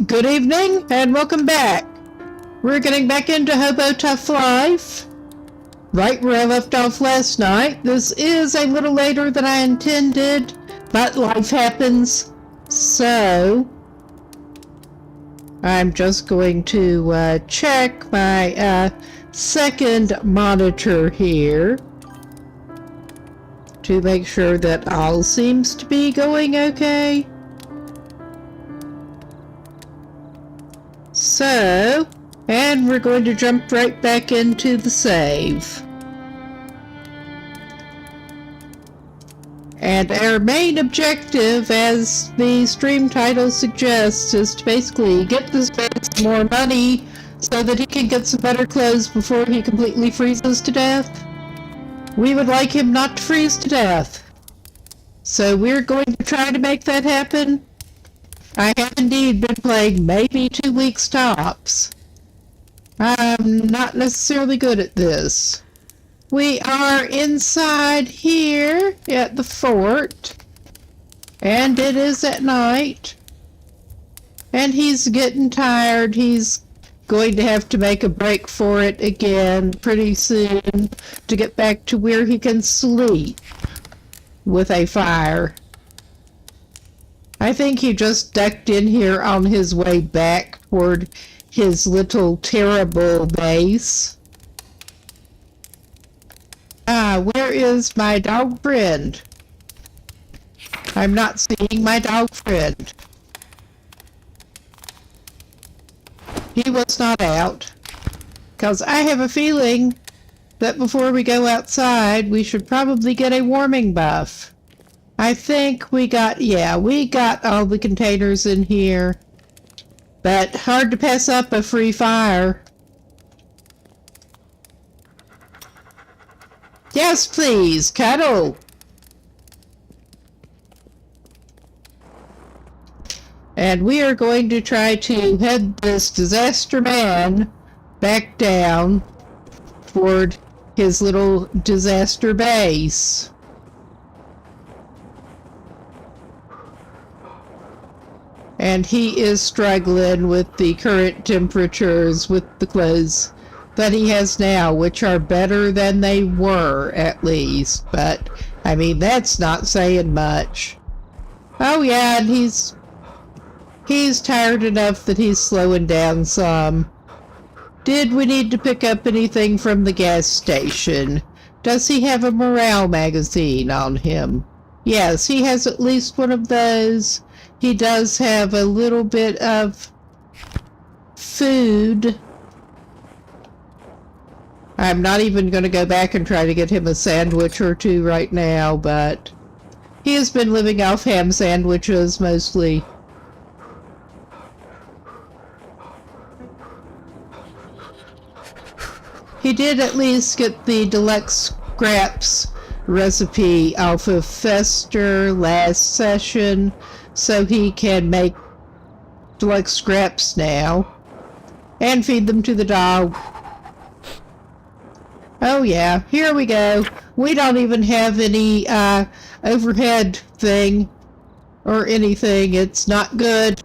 Good evening and welcome back. We're getting back into Hobo Tough Life. Right where I left off last night. This is a little later than I intended, but life happens. So, I'm just going to check my second monitor here to make sure that all seems to be going okay. So, and we're going to jump right back into the save. And our main objective, as the stream title suggests, is to basically get this man some more money so that he can get some better clothes before he completely freezes to death. We would like him not to freeze to death. So we're going to try to make that happen. I have indeed been playing maybe 2 weeks tops. I'm not necessarily good at this. We are inside here at the fort, and it is at night, and he's getting tired. He's going to have to make a break for it again pretty soon to get back to where he can sleep with a fire. I think he just ducked in here on his way back toward his little terrible base. Where is my dog friend? I'm not seeing my dog friend. He was not out, because I have a feeling that before we go outside, we should probably get a warming buff. I think we got all the containers in here, but hard to pass up a free fire. Yes, please, cuddle. And we are going to try to head this disaster man back down toward his little disaster base. And he is struggling with the current temperatures with the clothes that he has now, which are better than they were, at least. But, I mean, that's not saying much. Oh yeah, and he's tired enough that he's slowing down some. Did we need to pick up anything from the gas station? Does he have a morale magazine on him? Yes, he has at least one of those. He does have a little bit of food. I'm not even going to go back and try to get him a sandwich or two right now, but he has been living off ham sandwiches mostly. He did at least get the deluxe scraps recipe off of Fester last session, so he can make deluxe scraps now and feed them to the dog. Oh yeah, here we go. We don't even have any overhead thing or anything. It's not good.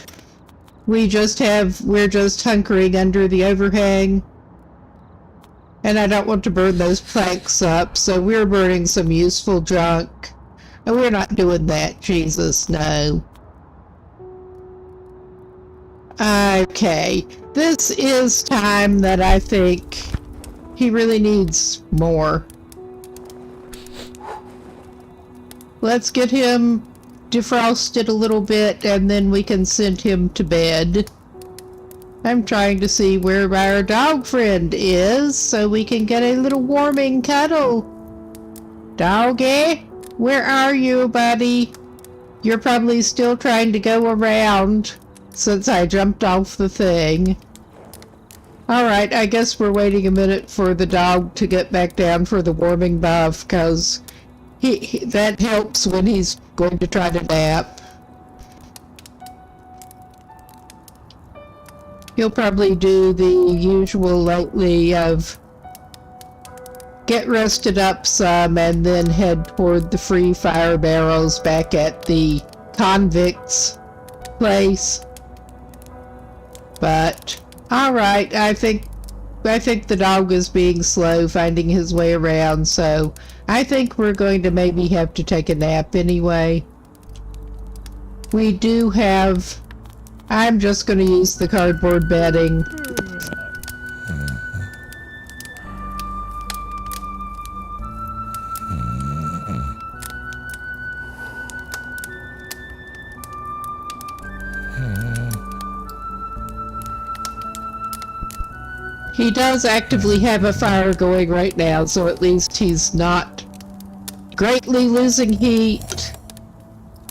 We're just hunkering under the overhang. And I don't want to burn those planks up, so we're burning some useful junk. And we're not doing that, Jesus, no. Okay, this is time that I think he really needs more. Let's get him defrosted a little bit, and then we can send him to bed. I'm trying to see where our dog friend is, so we can get a little warming cuddle. Doggy, where are you, buddy? You're probably still trying to go around since I jumped off the thing. Alright, I guess we're waiting a minute for the dog to get back down for the warming buff, because that helps when he's going to try to nap. He'll probably do the usual lately of get rested up some and then head toward the free fire barrels back at the convict's place. But, alright, I think the dog is being slow finding his way around, so I think we're going to maybe have to take a nap anyway. We do have... I'm just going to use the cardboard bedding. He does actively have a fire going right now, so at least he's not greatly losing heat.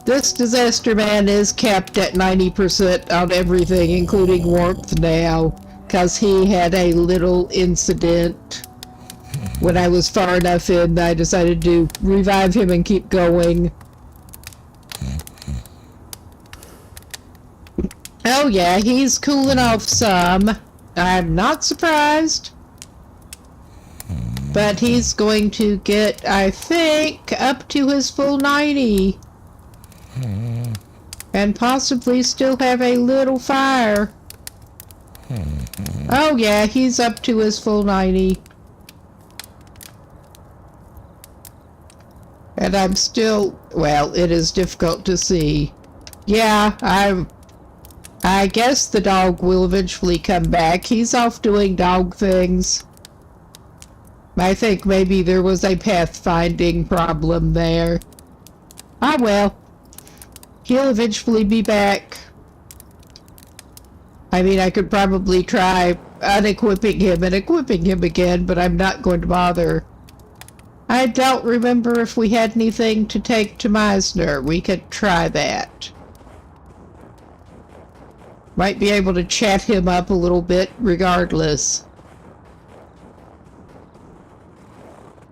This disaster man is capped at 90% on everything, including warmth now, because he had a little incident. When I was far enough in, I decided to revive him and keep going. Oh yeah, he's cooling off some. I'm not surprised. But he's going to get, I think, up to his full 90. And possibly still have a little fire. Oh yeah, he's up to his full 90. And I'm still, well, it is difficult to see. Yeah, I guess the dog will eventually come back. He's off doing dog things. I think maybe there was a pathfinding problem there. Ah well. He'll eventually be back. I mean, I could probably try unequipping him and equipping him again, but I'm not going to bother. I don't remember if we had anything to take to Meisner. We could try that. Might be able to chat him up a little bit regardless.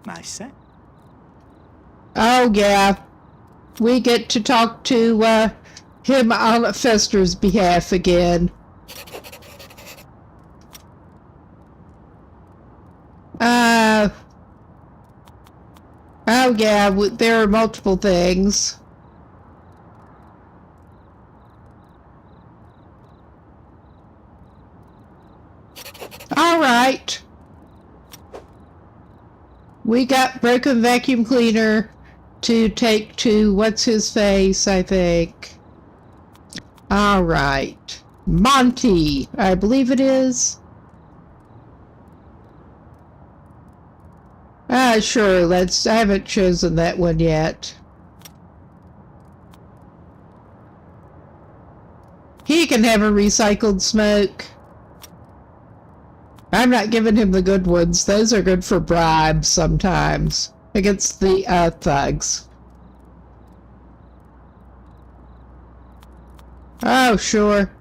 Nice. Oh yeah. We get to talk to him on Fester's behalf again. Oh yeah, there are multiple things. Alright. We got broken vacuum cleaner to take to what's-his-face, I think. Alright. Monty, I believe it is. Sure, I haven't chosen that one yet. He can have a recycled smoke. I'm not giving him the good ones. Those are good for bribes sometimes. Against the thugs. Oh, sure.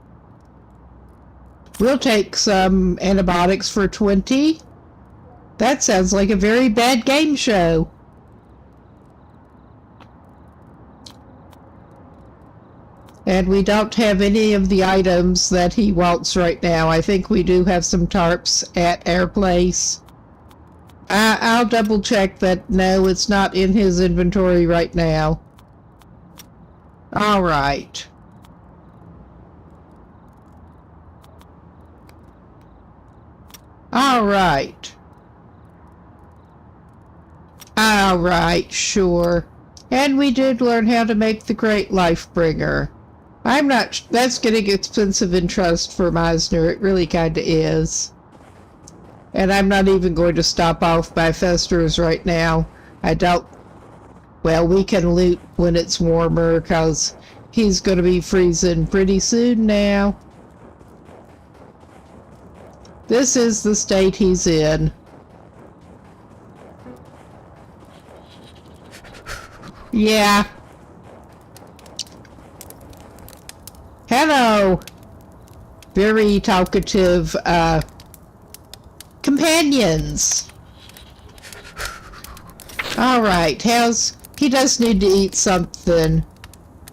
We'll take some antibiotics for 20. That sounds like a very bad game show. And we don't have any of the items that he wants right now. I think we do have some tarps at our place. I'll double check that. No, it's not in his inventory right now. Alright. Alright. Alright, sure. And we did learn how to make the Great Lifebringer. I'm not... That's getting expensive in trust for Meisner. It really kinda is. And I'm not even going to stop off by Fester's right now. I doubt... Well, we can loot when it's warmer, because he's going to be freezing pretty soon now. This is the state he's in. Yeah. Hello. Very talkative, companions. Alright, he does need to eat something.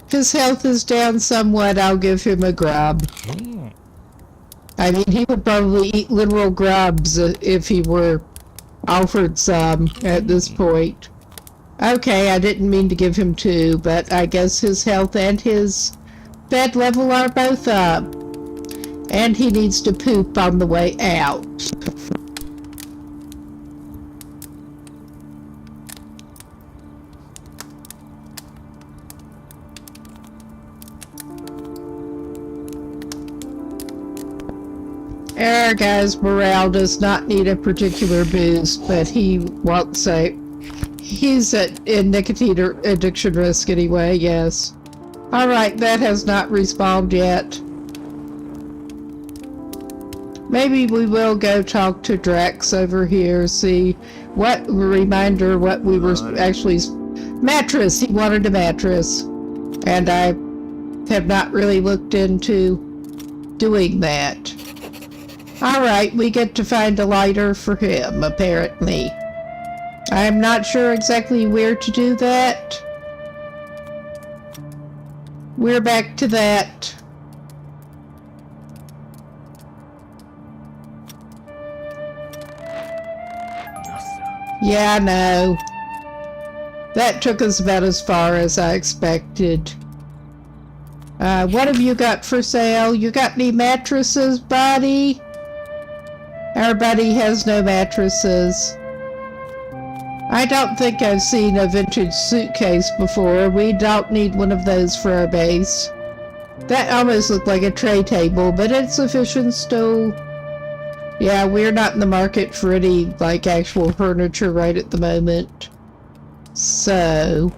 His health is down somewhat. I'll give him a grub. I mean, he would probably eat literal grubs if he were offered some at this point. Okay, I didn't mean to give him 2, but I guess his health and his bed level are both up. And he needs to poop on the way out. Our guy's morale does not need a particular boost, but he won't say he's in nicotine addiction risk anyway, yes. Alright, that has not respawned yet. Maybe we will go talk to Drex over here, see what reminder what we were actually... Mattress! He wanted a mattress. And I have not really looked into doing that. Alright, we get to find a lighter for him, apparently. I'm not sure exactly where to do that. We're back to that. Yeah, no. That took us about as far as I expected. What have you got for sale? You got any mattresses, buddy? Our buddy has no mattresses. I don't think I've seen a vintage suitcase before. We don't need one of those for our base. That almost looked like a tray table, but it's a fishing stool. Yeah, we're not in the market for any, like, actual furniture right at the moment. So...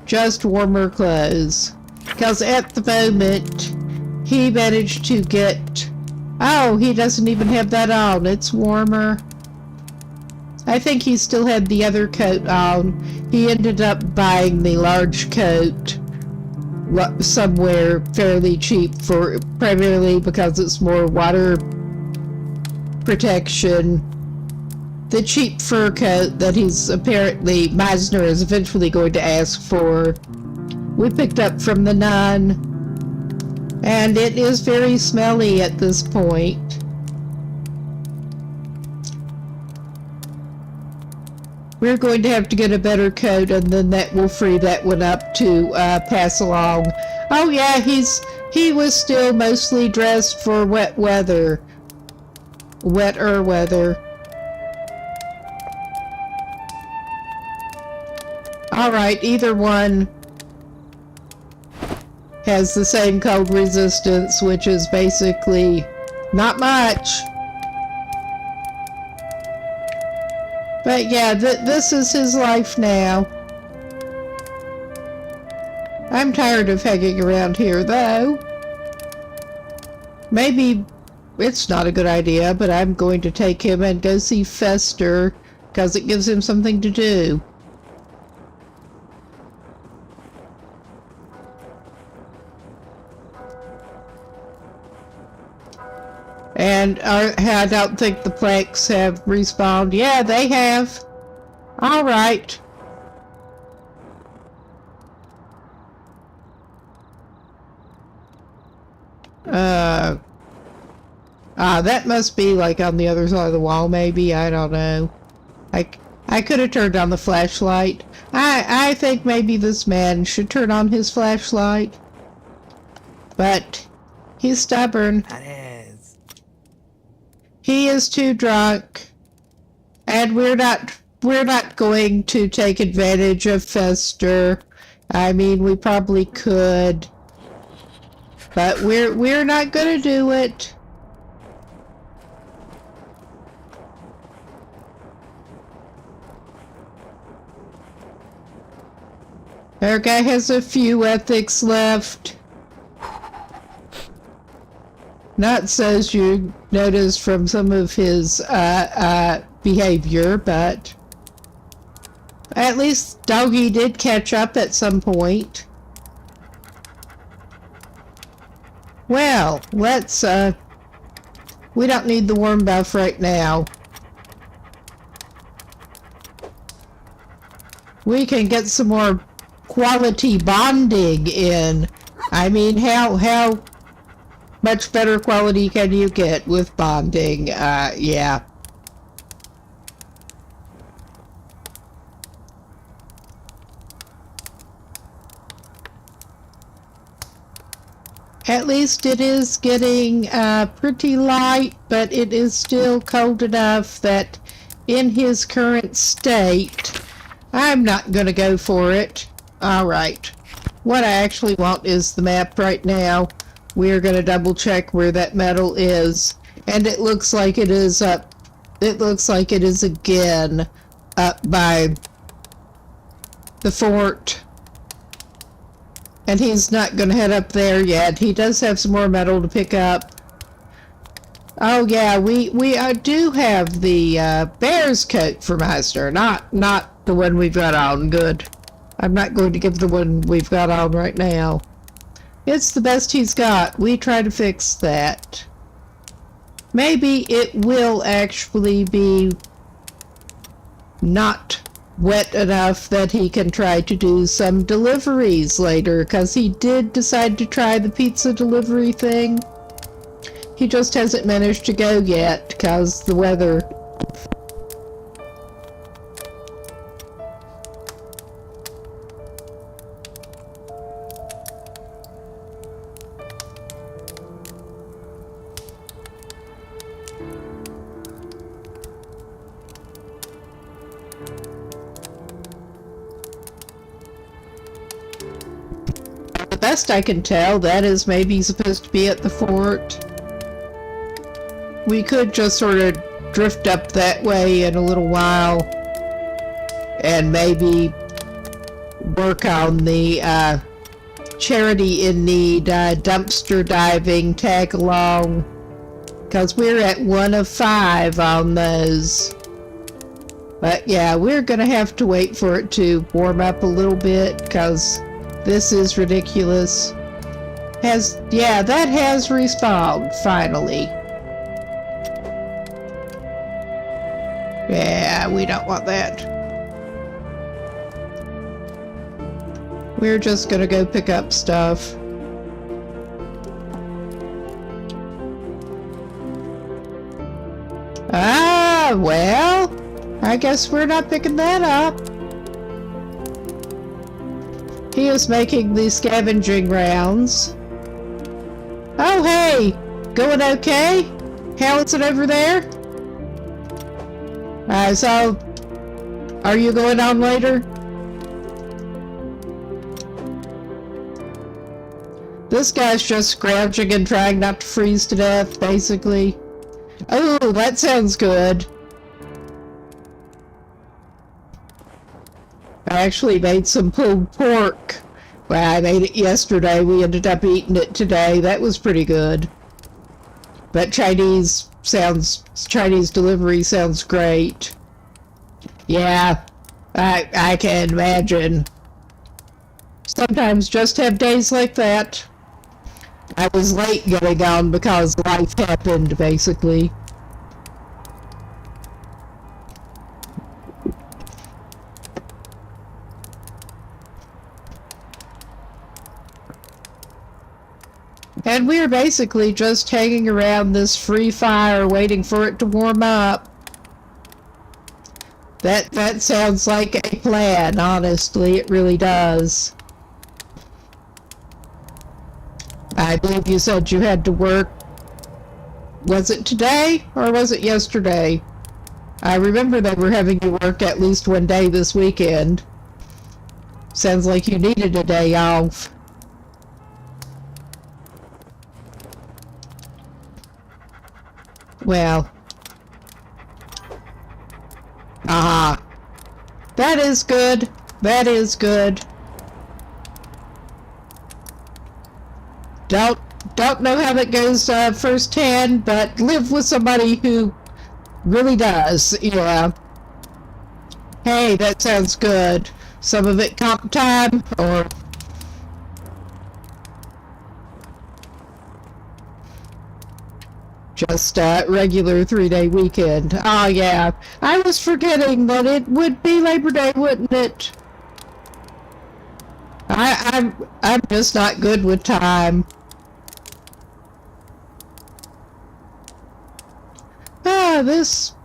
just warmer clothes. Because at the moment, he managed to get... Oh, he doesn't even have that on. It's warmer. I think he still had the other coat on. He ended up buying the large coat somewhere fairly cheap, for primarily because it's more water protection. The cheap fur coat that he's apparently, Meisner is eventually going to ask for, we picked up from the nun. And it is very smelly at this point. We're going to have to get a better coat, and then that will free that one up to pass along. Oh yeah, he was still mostly dressed for wet weather. Wetter weather. Alright, either one has the same cold resistance, which is basically not much. But yeah, this is his life now. I'm tired of hanging around here, though. Maybe it's not a good idea, but I'm going to take him and go see Fester, because it gives him something to do. And I don't think the planks have respawned. Yeah, they have. Alright. That must be like on the other side of the wall, maybe. I don't know. I could have turned on the flashlight. I think maybe this man should turn on his flashlight. But he's stubborn. He is too drunk, and we're not going to take advantage of Fester. I mean, we probably could, but we're not gonna do it. Our guy has a few ethics left. Not so as you notice from some of his behavior, but at least Doggy did catch up at some point. Well, let's, we don't need the warm buff right now. We can get some more quality bonding in. I mean, how much better quality can you get with bonding? Yeah. At least it is getting pretty light, but it is still cold enough that in his current state, I'm not going to go for it. Alright. What I actually want is the map right now. We're going to double check where that metal is. And it looks like it is up. It looks like it is again up by the fort. And he's not going to head up there yet. He does have some more metal to pick up. Oh yeah, we do have the bear's coat for Meister, not the one we've got on. Good. I'm not going to give the one we've got on right now. It's the best he's got. We try to fix that. Maybe it will actually be not wet enough that he can try to do some deliveries later, because he did decide to try the pizza delivery thing. He just hasn't managed to go yet because the weather. The best I can tell, that is maybe supposed to be at the fort. We could just sort of drift up that way in a little while and maybe work on the charity in need dumpster diving tag along, because we're at 1 of 5 on those. But yeah, we're gonna have to wait for it to warm up a little bit, because this is ridiculous. Yeah, that has respawned finally. Yeah, we don't want that. We're just gonna go pick up stuff. Ah, well, I guess we're not picking that up. He is making the scavenging rounds. Oh, hey! Going okay? How is it over there? So, are you going on later? This guy's just scrounging and trying not to freeze to death, basically. Oh, that sounds good. I actually made some pulled pork. Well, I made it yesterday. We ended up eating it today. That was pretty good. But Chinese delivery sounds great. Yeah, I can imagine. Sometimes just have days like that. I was late getting on because life happened, basically. And we're basically just hanging around this free fire waiting for it to warm up. That sounds like a plan, honestly, it really does. I believe you said you had to work. Was it today or was it yesterday? I remember they were having you work at least one day this weekend. Sounds like you needed a day off. Well. Aha. That is good. That is good. Don't know how that goes firsthand, but live with somebody who really does. Yeah. Hey, that sounds good. Some of it comp time, or just a regular 3-day weekend. Oh yeah, I was forgetting that it would be Labor Day, wouldn't it? I'm just not good with time. This...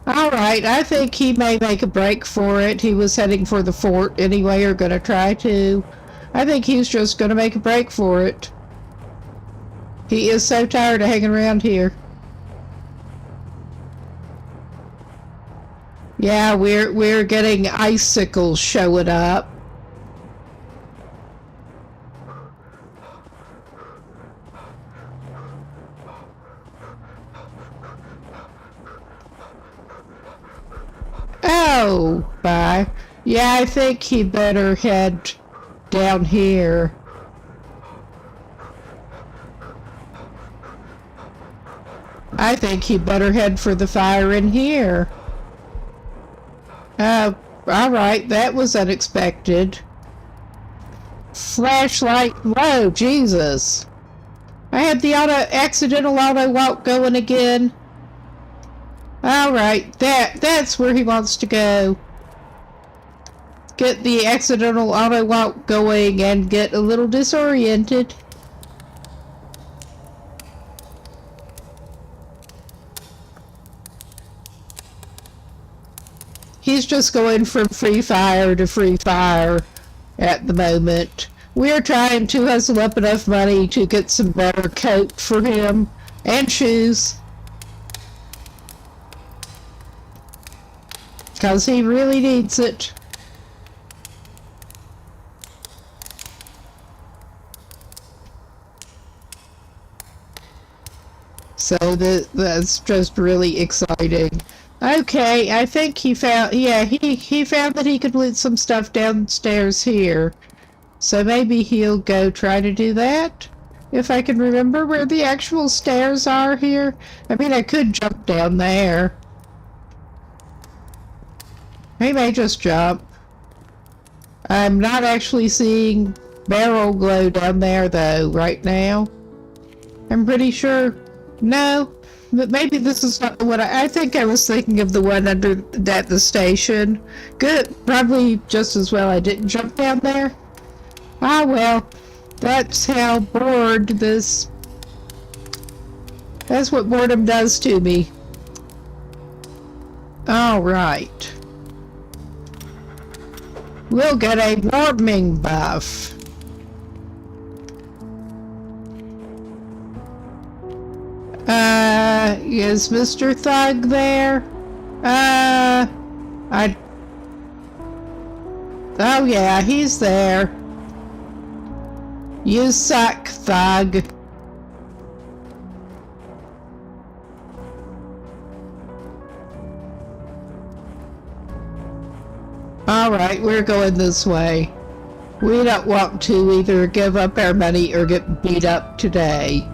Alright, I think he may make a break for it. He was heading for the fort anyway, or gonna try to. I think he's just gonna make a break for it. He is so tired of hanging around here. Yeah, we're getting icicles showing up. Oh, bye. Yeah, I think he better head down here. I think he better head for the fire in here. Alright, that was unexpected. Flashlight low, Jesus. I had the accidental auto walk going again. Alright, that's where he wants to go. Get the accidental auto walk going and get a little disoriented. He's just going from free fire to free fire at the moment. We're trying to hustle up enough money to get some better coat for him and shoes. Because he really needs it. So that's just really exciting. Okay, I think he found, yeah, he found that he could loot some stuff downstairs here. So maybe he'll go try to do that? If I can remember where the actual stairs are here. I mean, I could jump down there. He may just jump. I'm not actually seeing barrel glow down there, though, right now. I'm pretty sure. No, but maybe this is not the one. I think I was thinking of the one under the station. Good, probably just as well I didn't jump down there. Ah, well, that's how bored this. That's what boredom does to me. All right. We'll get a warming buff. Is Mr. Thug there? Oh yeah, he's there. You suck, Thug. Alright, we're going this way. We don't want to either give up our money or get beat up today.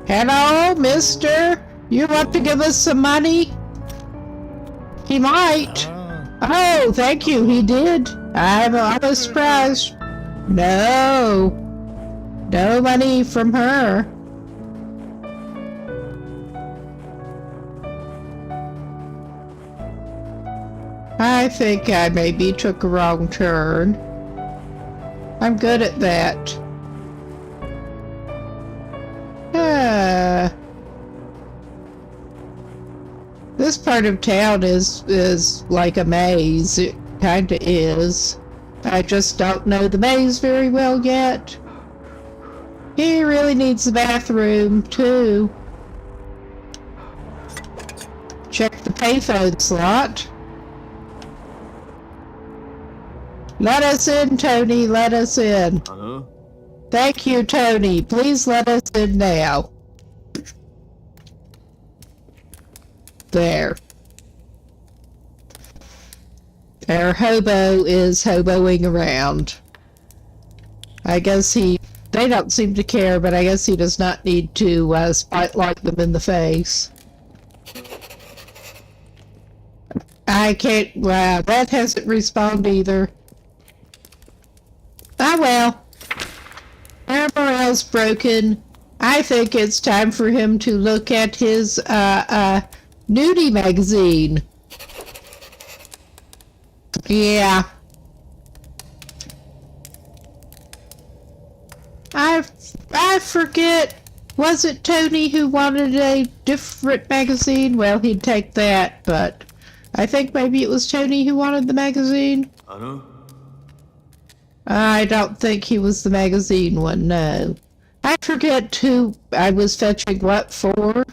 Hello, mister? You want to give us some money? He might. Oh, thank you, he did. I'm almost surprised. No. No money from her. I think I maybe took a wrong turn. I'm good at that. This part of town is like a maze. It kinda is. I just don't know the maze very well yet. He really needs the bathroom, too. Check the payphone slot. Let us in, Tony. Let us in. Hello? Thank you, Tony. Please let us in now. There. Our hobo is hoboing around. I guess they don't seem to care, but I guess he does not need to spotlight them in the face. I can't, wow, that hasn't respawned either. Ah well. Our morale's broken. I think it's time for him to look at his, nudie magazine. Yeah. I forget. Was it Tony who wanted a different magazine? Well, he'd take that, but I think maybe it was Tony who wanted the magazine. Hello? I don't think he was the magazine one, no. I forget who I was fetching what for.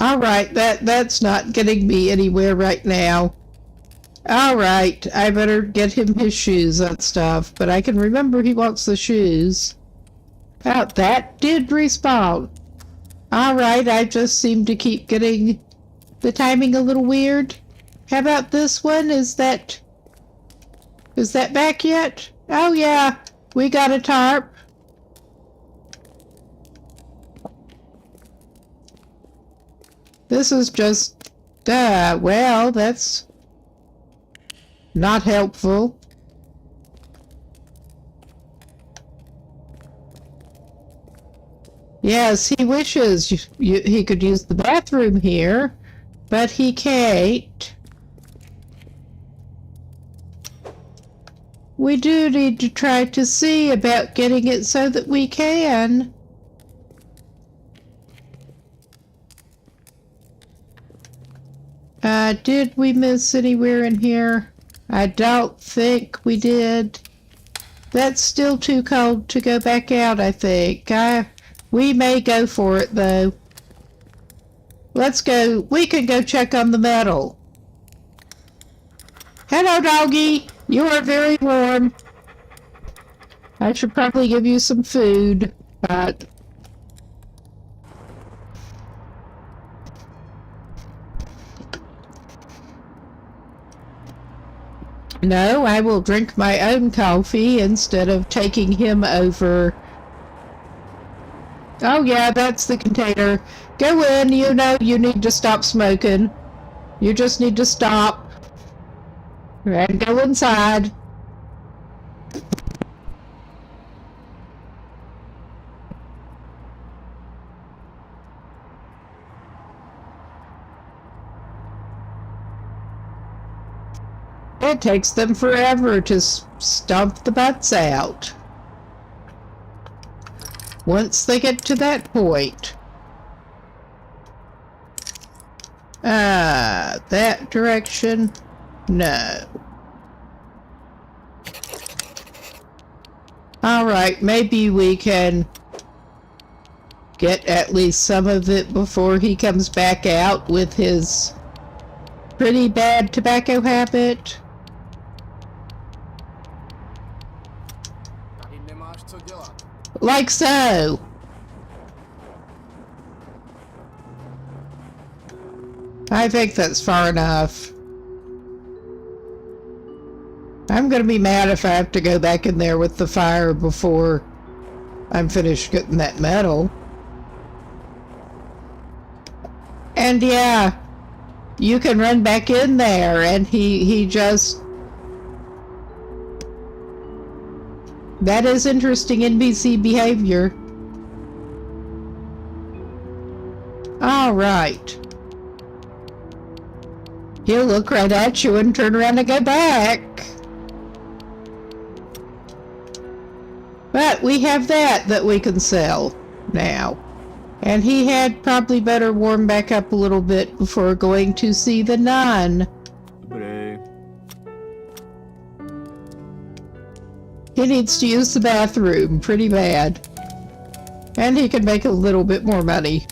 Alright, that's not getting me anywhere right now. Alright, I better get him his shoes and stuff, but I can remember he wants the shoes. Oh, that did respawn. Alright, I just seem to keep getting the timing a little weird. How about this one? Is that back yet? Oh yeah, we got a tarp. This is just, well, that's not helpful. Yes, he wishes he could use the bathroom here, but he can't. We do need to try to see about getting it so that we can. Did we miss anywhere in here? I don't think we did. That's still too cold to go back out, I think. We may go for it, though. Let's go. We can go check on the metal. Hello, doggy. You are very warm. I should probably give you some food, but... No, I will drink my own coffee instead of taking him over. Oh yeah, that's the container. Go in, you know you need to stop smoking. You just need to stop. And go inside. It takes them forever to stomp the butts out. Once they get to that point. That direction? No. Alright, maybe we can get at least some of it before he comes back out with his pretty bad tobacco habit. Like so. I think that's far enough. I'm gonna be mad if I have to go back in there with the fire before I'm finished getting that metal. And yeah, you can run back in there and he just... That is interesting NPC behavior. Alright. He'll look right at you and turn around and go back. But we have that we can sell now. And he had probably better warm back up a little bit before going to see the nun. He needs to use the bathroom pretty bad. And he can make a little bit more money.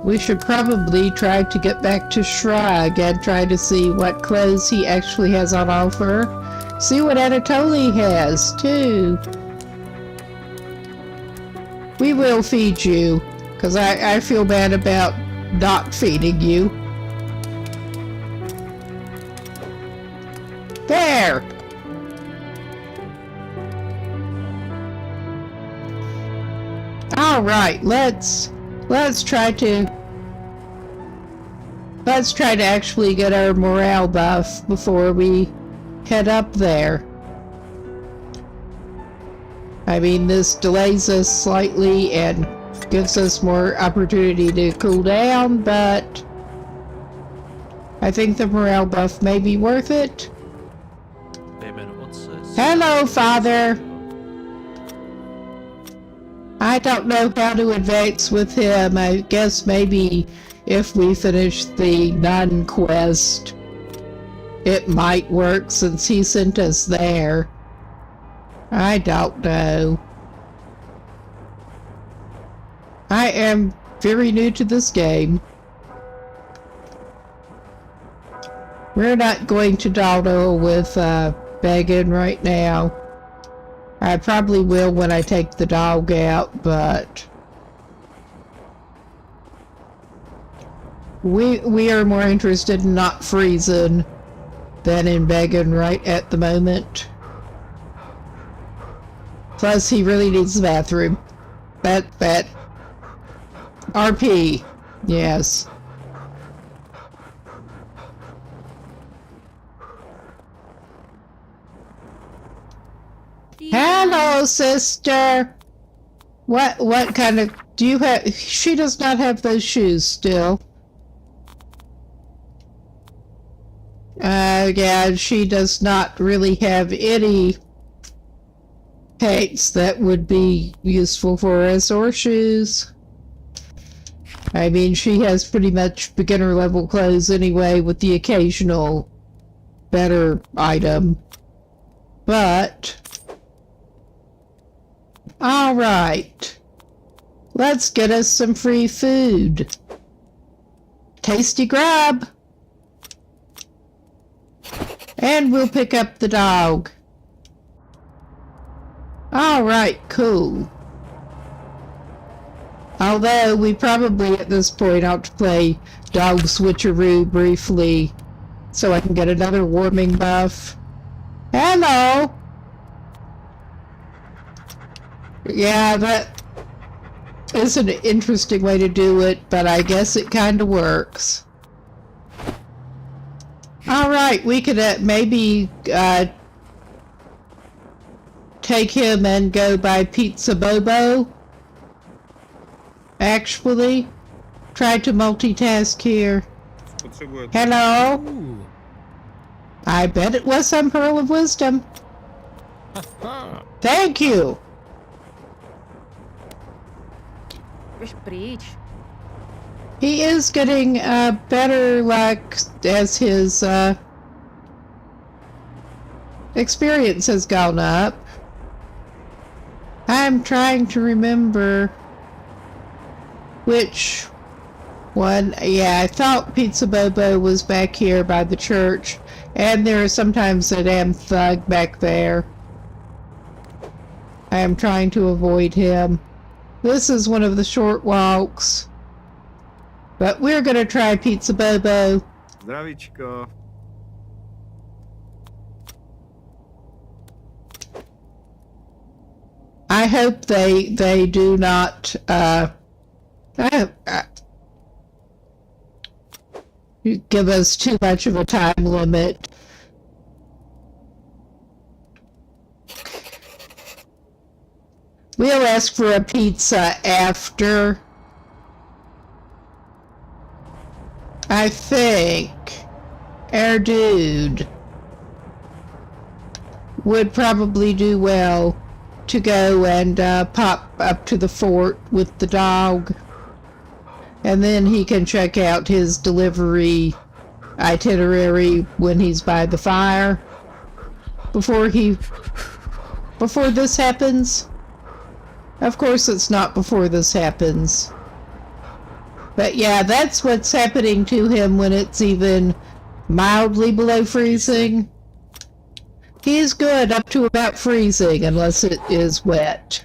We should probably try to get back to Shrug and try to see what clothes he actually has on offer. See what Anatoly has, too. We will feed you, because I feel bad about not feeding you. There! Alright, let's try to actually get our morale buff before we head up there. I mean, this delays us slightly and gives us more opportunity to cool down, but I think the morale buff may be worth it. Hello, Father. I don't know how to advance with him. I guess maybe if we finish the nun quest, it might work since he sent us there. I don't know. I am very new to this game. We're not going to dawdle with Megan right now. I probably will when I take the dog out, but we are more interested in not freezing than in Megan right at the moment. Plus, he really needs the bathroom. That RP, yes. Hello, sister. What kind of, do you have, she does not have those shoes still. Yeah, she does not really have any pants that would be useful for us, or shoes. I mean, she has pretty much beginner level clothes anyway, with the occasional better item. But alright, let's get us some free food. Tasty grab. And we'll pick up the dog. Alright, cool. Although we probably at this point ought to play dog switcheroo briefly so I can get another warming buff. Hello! Yeah, that is an interesting way to do it, but I guess it kind of works. Alright, we could maybe take him and go by Pizza Bobo. Actually, try to multitask here. Hello? I bet it was some pearl of wisdom. Thank you. He is getting better luck as his experience has gone up. I'm trying to remember which one. Yeah, I thought Pizza Bobo was back here by the church, and there is sometimes a damn thug back there. I am trying to avoid him. This is one of the short walks. But we're gonna try Pizza Bobo. Zdravíčko. I hope they do not give us too much of a time limit. We'll ask for a pizza after. I think our dude would probably do well to go and pop up to the fort with the dog, and then he can check out his delivery itinerary when he's by the fire before this happens. Of course it's not before this happens. But yeah, that's what's happening to him when it's even mildly below freezing. He's good up to about freezing, unless it is wet.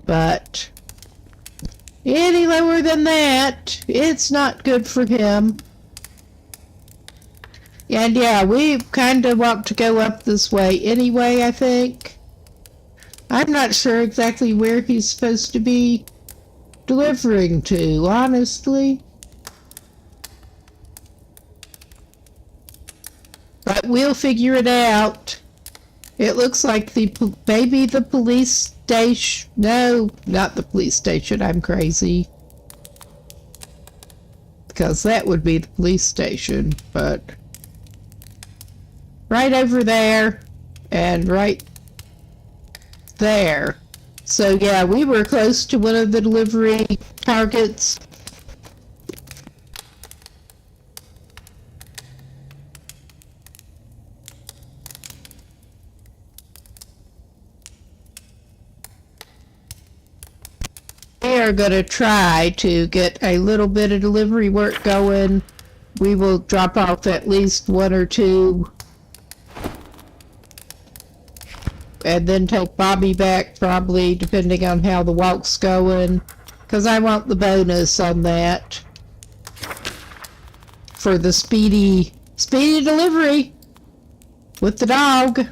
But any lower than that, it's not good for him. And yeah, we kind of want to go up this way anyway, I think. I'm not sure exactly where he's supposed to be delivering to, honestly. But we'll figure it out. It looks like maybe the police station. No, not the police station. I'm crazy. because that would be the police station, but right over there and right there. So yeah, we were close to one of the delivery targets. We are going to try to get a little bit of delivery work going. We will drop off at least one or two and then take Bobby back, probably, depending on how the walk's going, because I want the bonus on that for the speedy delivery with the dog.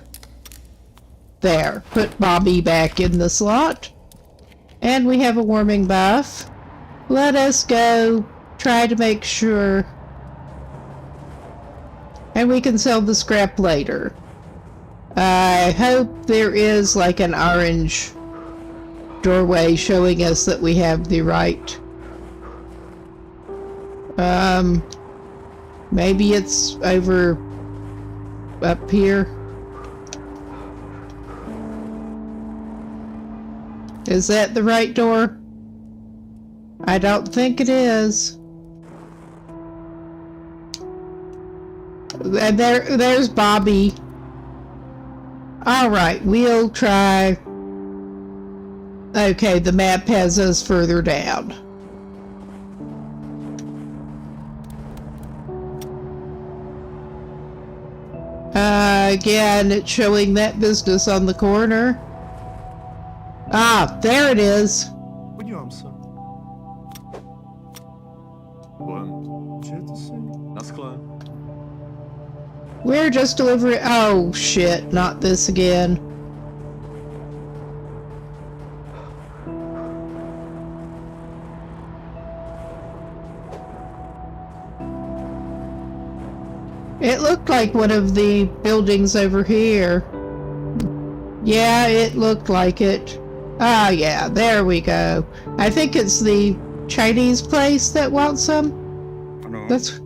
There, put Bobby back in the slot. And we have a warming buff. Let us go try to make sure. And we can sell the scrap later. I hope there is like an orange doorway showing us that we have the right. Maybe it's over up here. Is that the right door? I don't think it is. And there's Bobby. Alright, we'll try. Okay, the map has us further down. Again, it's showing that business on the corner. Ah, there it is. Podívám se. Můžete si? Na skle. We're just delivering. Oh shit, not this again. It looked like one of the buildings over here. Yeah, it looked like it. Ah, yeah, there we go. I think it's the Chinese place that wants some. Ano. That's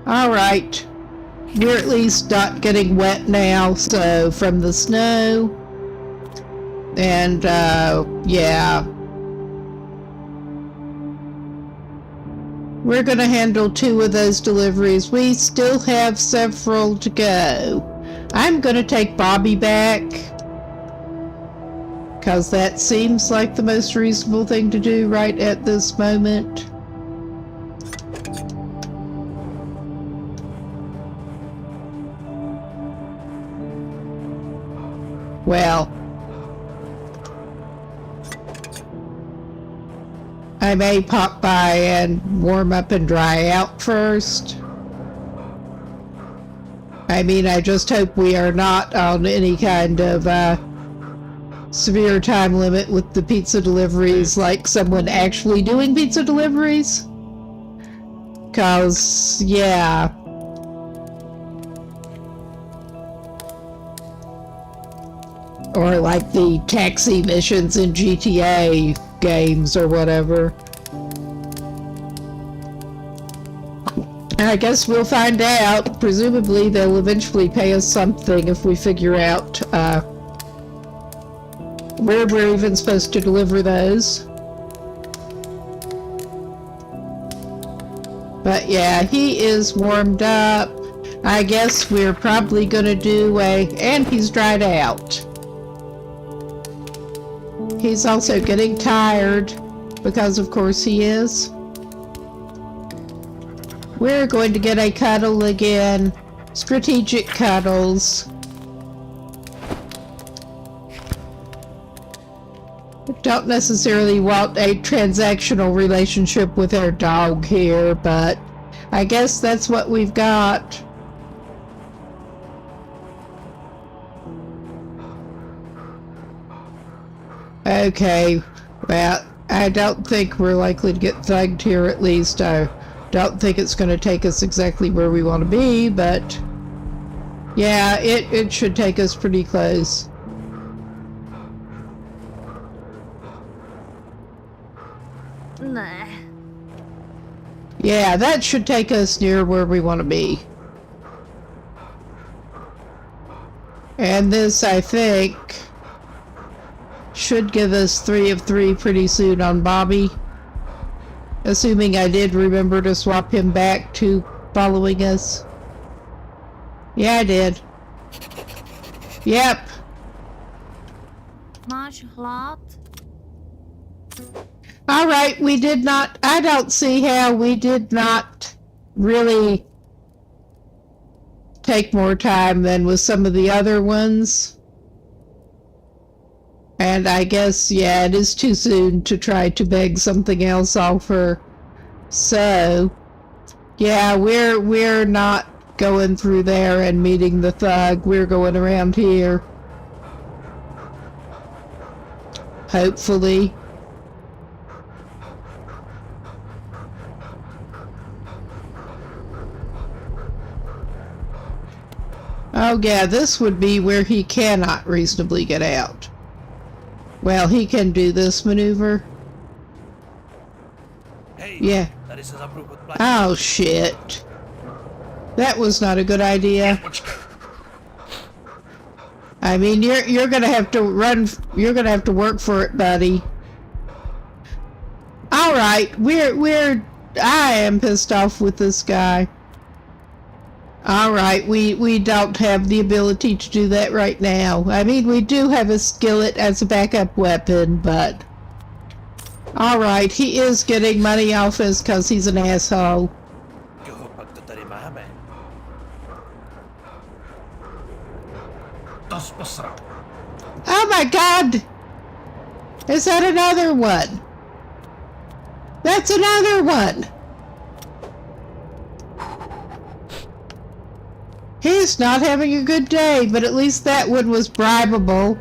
all right. We're at least not getting wet now, so from the snow. And, yeah. We're gonna handle 2 of those deliveries. We still have several to go. I'm gonna take Bobby back, because that seems like the most reasonable thing to do right at this moment. Well, I may pop by and warm up and dry out first. I mean, I just hope we are not on any kind of severe time limit with the pizza deliveries, like someone actually doing pizza deliveries. 'Cause, yeah. Or like the taxi missions in GTA games or whatever. I guess we'll find out. Presumably they'll eventually pay us something if we figure out where we're even supposed to deliver those. But yeah, he is warmed up. I guess we're probably gonna do and he's dried out. He's also getting tired, because of course he is. We're going to get a cuddle again. Strategic cuddles. Don't necessarily want a transactional relationship with our dog here, but I guess that's what we've got. Okay, well, I don't think we're likely to get thugged here, at least. I don't think it's going to take us exactly where we want to be, but yeah, it should take us pretty close. Yeah, that should take us near where we want to be. And this, I think, should give us 3 of 3 pretty soon on Bobby. Assuming I did remember to swap him back to following us. Yeah, I did. Yep. Much lot. Alright, we did not... I don't see how we did not really take more time than with some of the other ones. And I guess, yeah, it is too soon to try to beg something else off her. So, yeah, we're not going through there and meeting the thug. We're going around here. Hopefully. Oh yeah, this would be where he cannot reasonably get out. Well, he can do this maneuver. Hey, Yeah. that is approved by Oh shit. That was not a good idea. I mean, you're gonna have to run. You're gonna have to work for it, buddy. All right, I am pissed off with this guy. All right, we don't have the ability to do that right now. I mean, we do have a skillet as a backup weapon, but all right, he is getting money off us because he's an asshole. Oh my God! Is that another one? That's another one! He's not having a good day, but at least that one was bribable.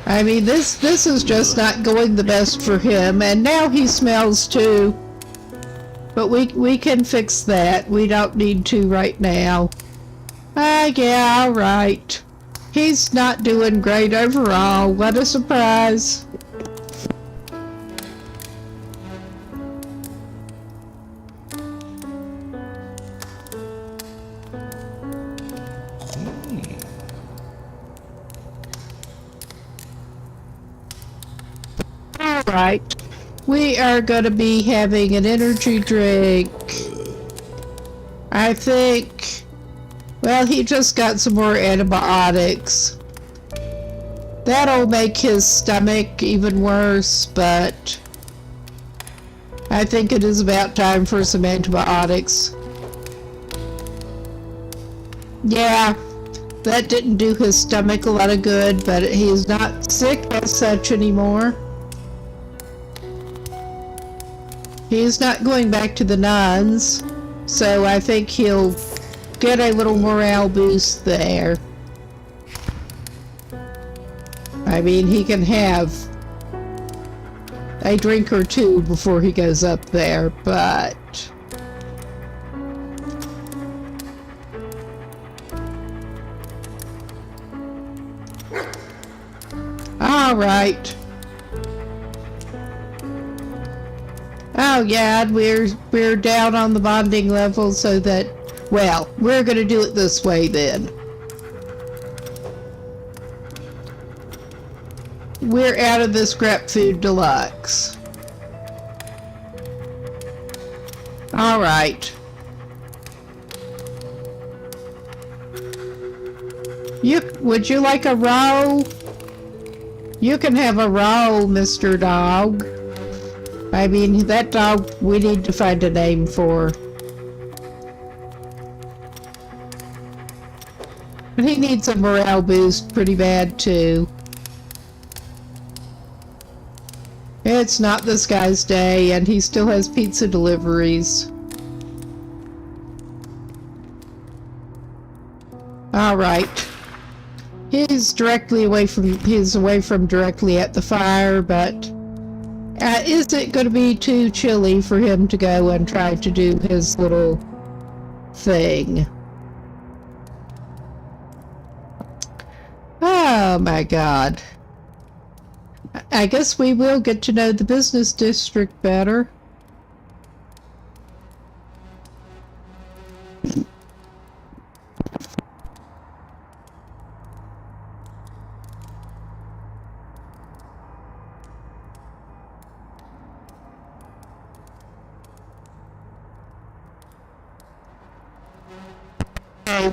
I mean, this is just not going the best for him, and now he smells too. But we can fix that. We don't need to right now. Yeah, all right. He's not doing great overall. What a surprise. Alright, we are going to be having an energy drink. I think, well, he just got some more antibiotics. That'll make his stomach even worse, but I think it is about time for some antibiotics. Yeah, that didn't do his stomach a lot of good, but he is not sick as such anymore. He's not going back to the nuns, so I think he'll get a little morale boost there. I mean, he can have a drink or two before he goes up there, but all right. Oh yeah, we're down on the bonding level so that, well, we're gonna do it this way then. We're out of this Scrap Food Deluxe. Alright. Would you like a roll? You can have a roll, Mr. Dog. I mean, that dog, we need to find a name for. But he needs a morale boost pretty bad, too. It's not this guy's day, and he still has pizza deliveries. Alright. He's away from directly at the fire, but is it going to be too chilly for him to go and try to do his little thing? Oh my god. I guess we will get to know the business district better.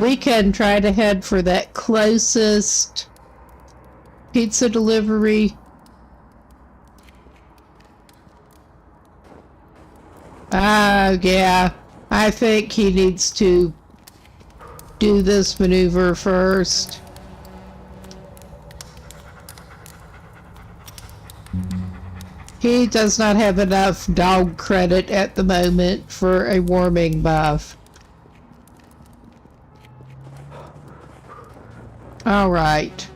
We can try to head for that closest pizza delivery. Yeah. I think he needs to do this maneuver first. He does not have enough dog credit at the moment for a warming buff. Alright.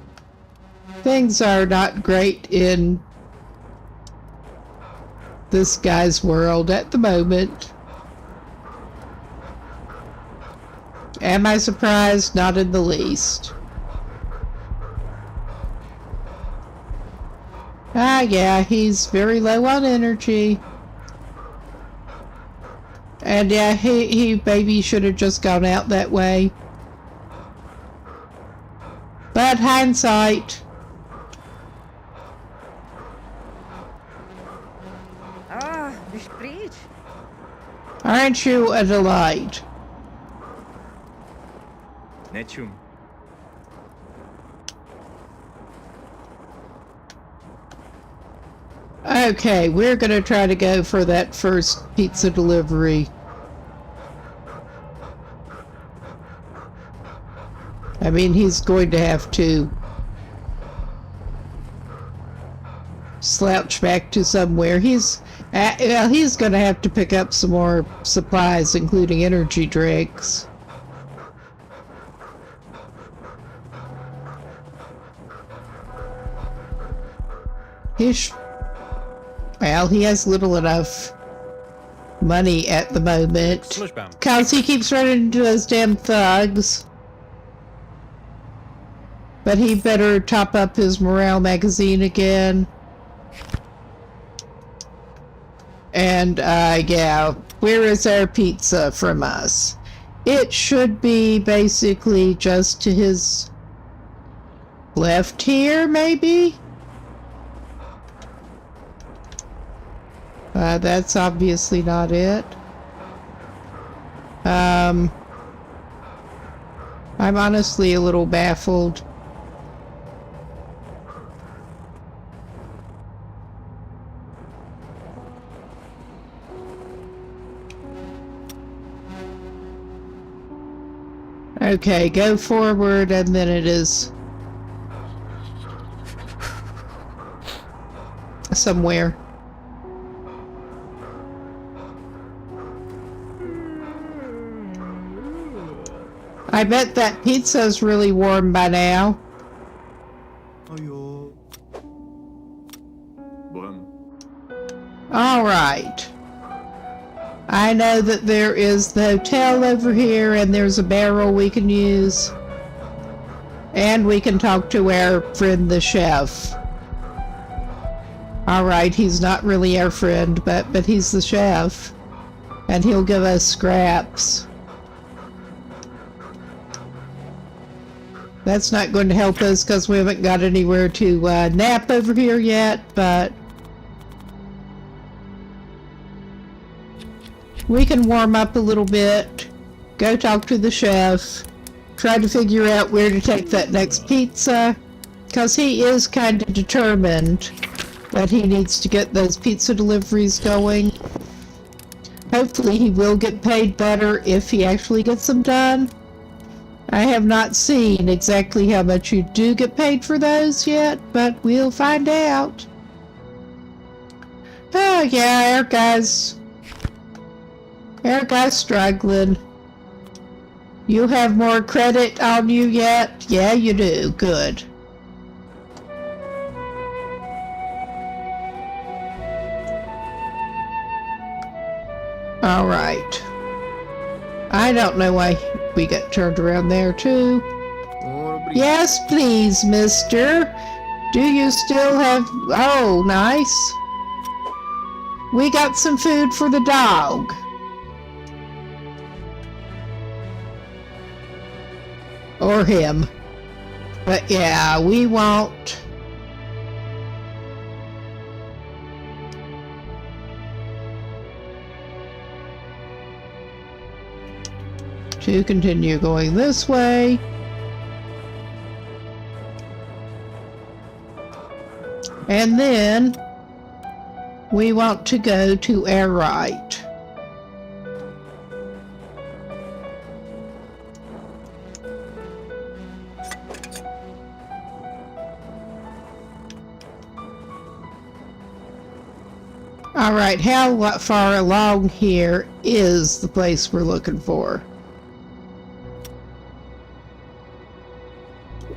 Things are not great in this guy's world at the moment. Am I surprised? Not in the least. Yeah, he's very low on energy. And yeah, he maybe should have just gone out that way. But hindsight. The street. Aren't you a delight? Netchum. Okay, we're gonna try to go for that first pizza delivery. I mean, he's going to have to slouch back to somewhere. He's going to have to pick up some more supplies, including energy drinks. Well, he has little enough money at the moment, because he keeps running into those damn thugs. But he better top up his morale magazine again. And, yeah, where is our pizza from us? It should be basically just to his left here, maybe? That's obviously not it. I'm honestly a little baffled. Okay, go forward, and then it is somewhere. I bet that pizza's really warm by now. Alright. I know that there is the hotel over here, and there's a barrel we can use. And we can talk to our friend the chef. Alright, he's not really our friend, but he's the chef. And he'll give us scraps. That's not going to help us because we haven't got anywhere to nap over here yet, but we can warm up a little bit, go talk to the chef, try to figure out where to take that next pizza, because he is kind of determined that he needs to get those pizza deliveries going. Hopefully he will get paid better if he actually gets them done. I have not seen exactly how much you do get paid for those yet, but we'll find out. Oh yeah, our guy's struggling. You have more credit on you yet? Yeah, you do. Good. Alright. I don't know why we got turned around there too. Yes, please, mister. Do you still have... Oh, nice. We got some food for the dog. Or him. But yeah, we won't... To continue going this way. And then we want to go to our right. All right, how far along here is the place we're looking for?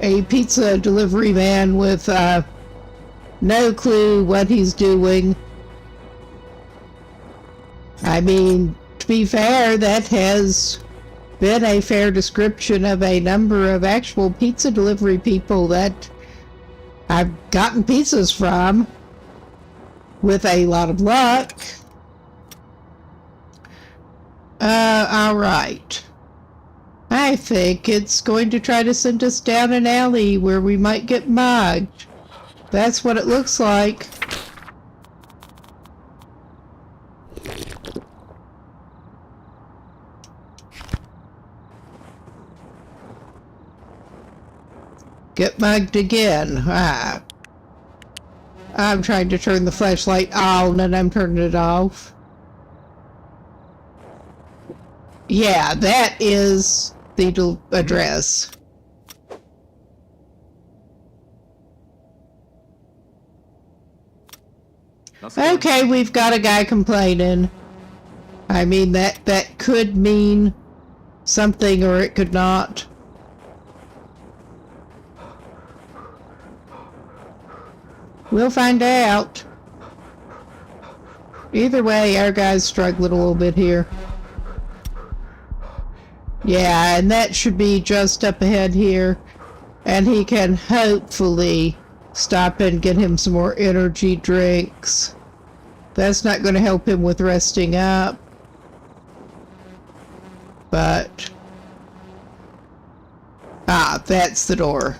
A pizza delivery man with no clue what he's doing. I mean, to be fair, that has been a fair description of a number of actual pizza delivery people that I've gotten pizzas from with a lot of luck. All right. I think it's going to try to send us down an alley where we might get mugged. That's what it looks like. Get mugged again. Ah. I'm trying to turn the flashlight on and I'm turning it off. Yeah, that is the address. Okay, we've got a guy complaining. I mean, that could mean something or it could not. We'll find out. Either way, our guy's struggling a little bit here. Yeah, and that should be just up ahead here. And he can hopefully stop and get him some more energy drinks. That's not going to help him with resting up. But... ah, that's the door.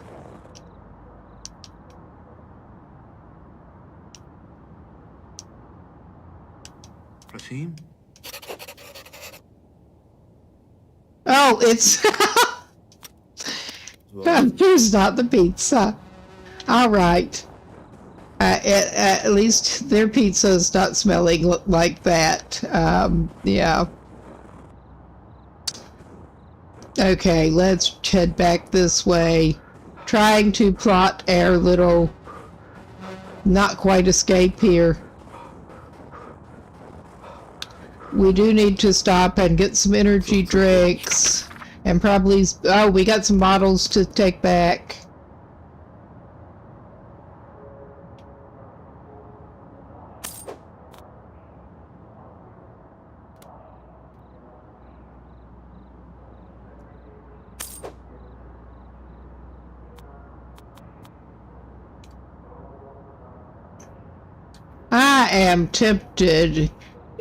Raheem? Oh, it's... here's not the pizza. All right. At least their pizza's not smelling like that. Yeah. Okay, let's head back this way. Trying to plot our little not quite escape here. We do need to stop and get some energy drinks. And probably... oh, we got some bottles to take back. I am tempted,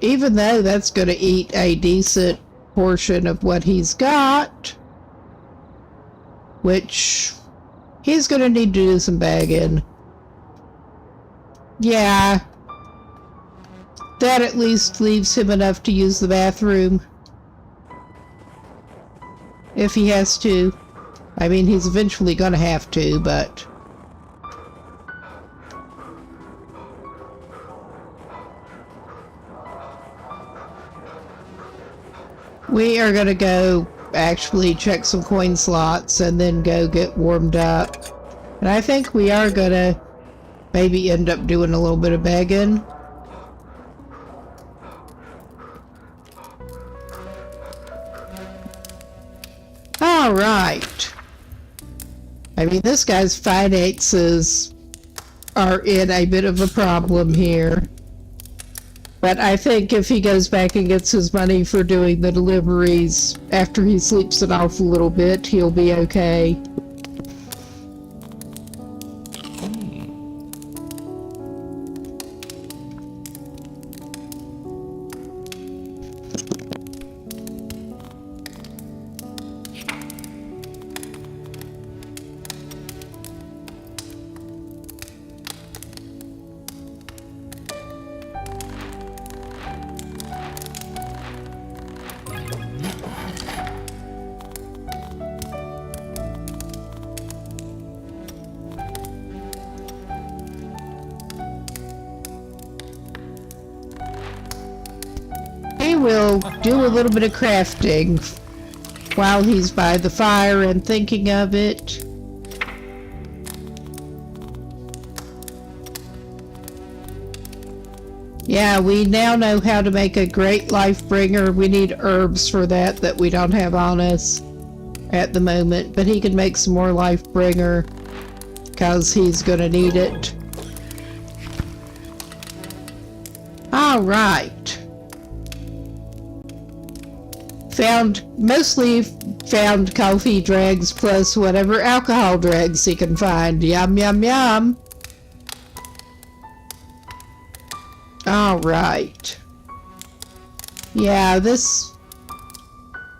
even though that's going to eat a decent portion of what he's got, which he's going to need to do some bagging. Yeah, that at least leaves him enough to use the bathroom if he has to. I mean, he's eventually going to have to, but... we are going to go actually check some coin slots and then go get warmed up. And I think we are going to maybe end up doing a little bit of begging. All right. I mean, this guy's finances are in a bit of a problem here. But I think if he goes back and gets his money for doing the deliveries after he sleeps it off a little bit, he'll be okay. will do a little bit of crafting while he's by the fire and thinking of it. Yeah, we now know how to make a great life bringer. We need herbs for that we don't have on us at the moment, but he can make some more life bringer because he's gonna need it. All right. Mostly found coffee dregs plus whatever alcohol dregs he can find. Yum, yum, yum. All right. Yeah, this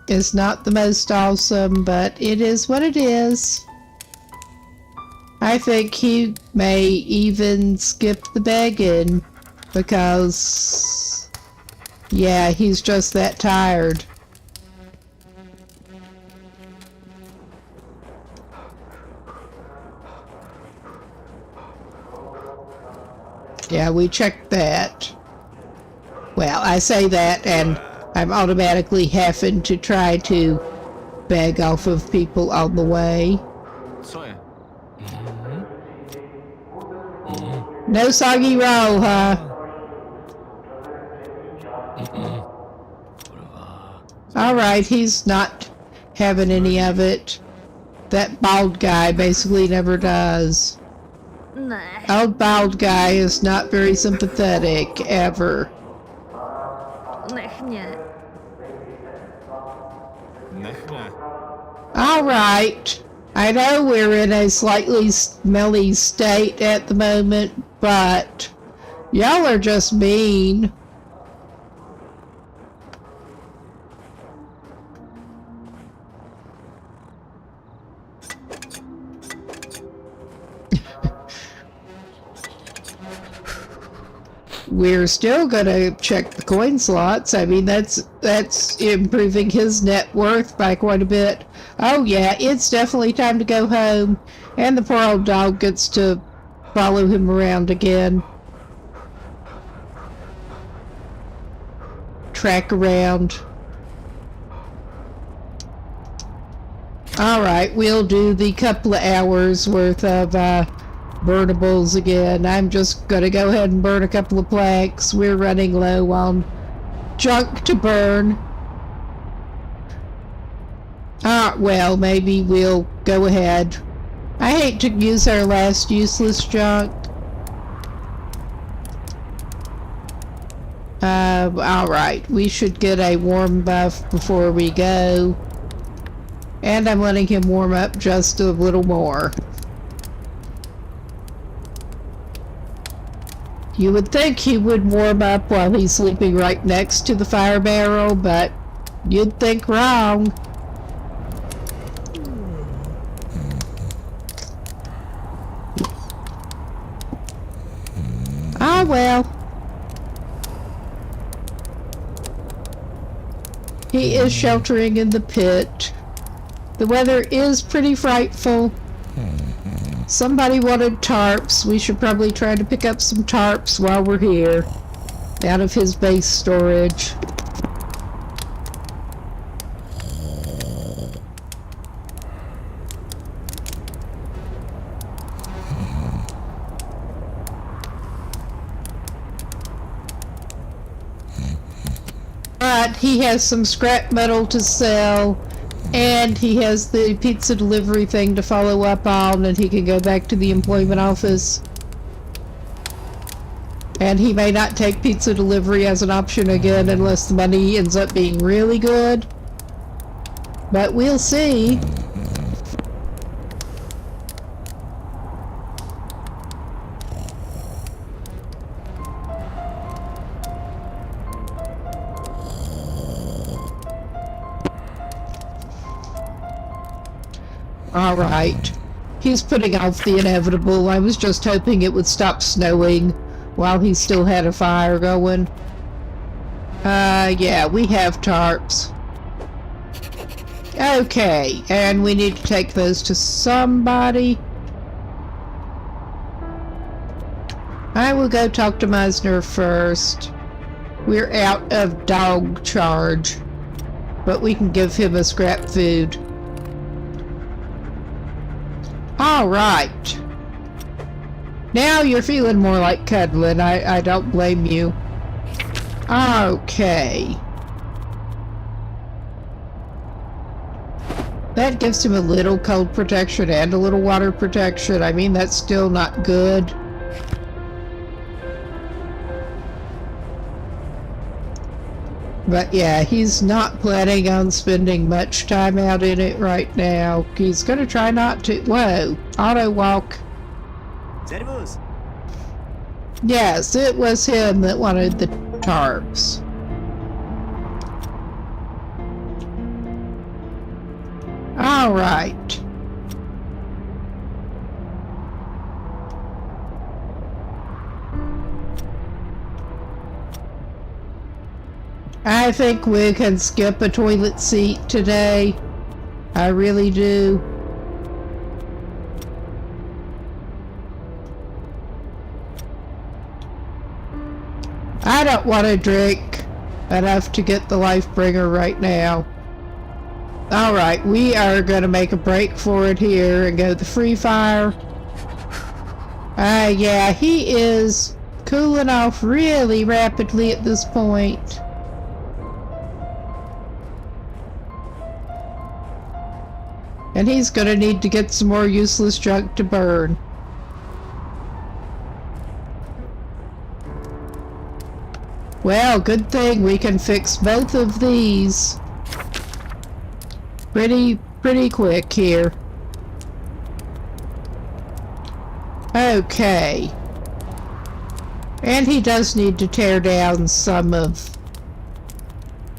is not the most awesome, but it is what it is. I think he may even skip the begging because, yeah, he's just that tired. Yeah, we checked that. Well, I say that and I'm automatically having to try to beg off of people on the way. No soggy roll, huh? Alright, he's not having any of it. That bald guy basically never does. Old bald guy is not very sympathetic, ever. Alright. I know we're in a slightly smelly state at the moment, but y'all are just mean. We're still gonna check the coin slots. I mean, that's improving his net worth by quite a bit. Oh yeah, it's definitely time to go home. And the poor old dog gets to follow him around again. Track around. Alright, we'll do the couple of hours worth of burnables again. I'm just gonna go ahead and burn a couple of planks. We're running low on junk to burn. Well, maybe we'll go ahead. I hate to use our last useless junk. Alright, we should get a warm buff before we go. And I'm letting him warm up just a little more. You would think he would warm up while he's sleeping right next to the fire barrel, but you'd think wrong. Ah, well. He is sheltering in the pit. The weather is pretty frightful. Somebody wanted tarps. We should probably try to pick up some tarps while we're here. Out of his base storage. But he has some scrap metal to sell. And he has the pizza delivery thing to follow up on, and he can go back to the employment office. And he may not take pizza delivery as an option again unless the money ends up being really good. But we'll see. Alright. He's putting off the inevitable. I was just hoping it would stop snowing while he still had a fire going. Yeah, we have tarps. Okay, and we need to take those to somebody. I will go talk to Meisner first. We're out of dog charge, but we can give him a scrap food. Alright. Now you're feeling more like cuddling. I don't blame you. Okay. That gives him a little cold protection and a little water protection. I mean, that's still not good. But yeah, he's not planning on spending much time out in it right now. He's gonna try not to. Whoa, auto walk. Servus. Yes, it was him that wanted the tarps. All right. I think we can skip a toilet seat today. I really do. I don't want to drink enough to get the Lifebringer right now. Alright, we are going to make a break for it here and go to the Free Fire. Yeah, he is cooling off really rapidly at this point. And he's gonna need to get some more useless junk to burn. Well, good thing we can fix both of these pretty quick here. Okay. And he does need to tear down some of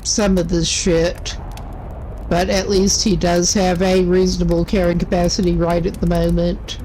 this shit. But at least he does have a reasonable carrying capacity right at the moment.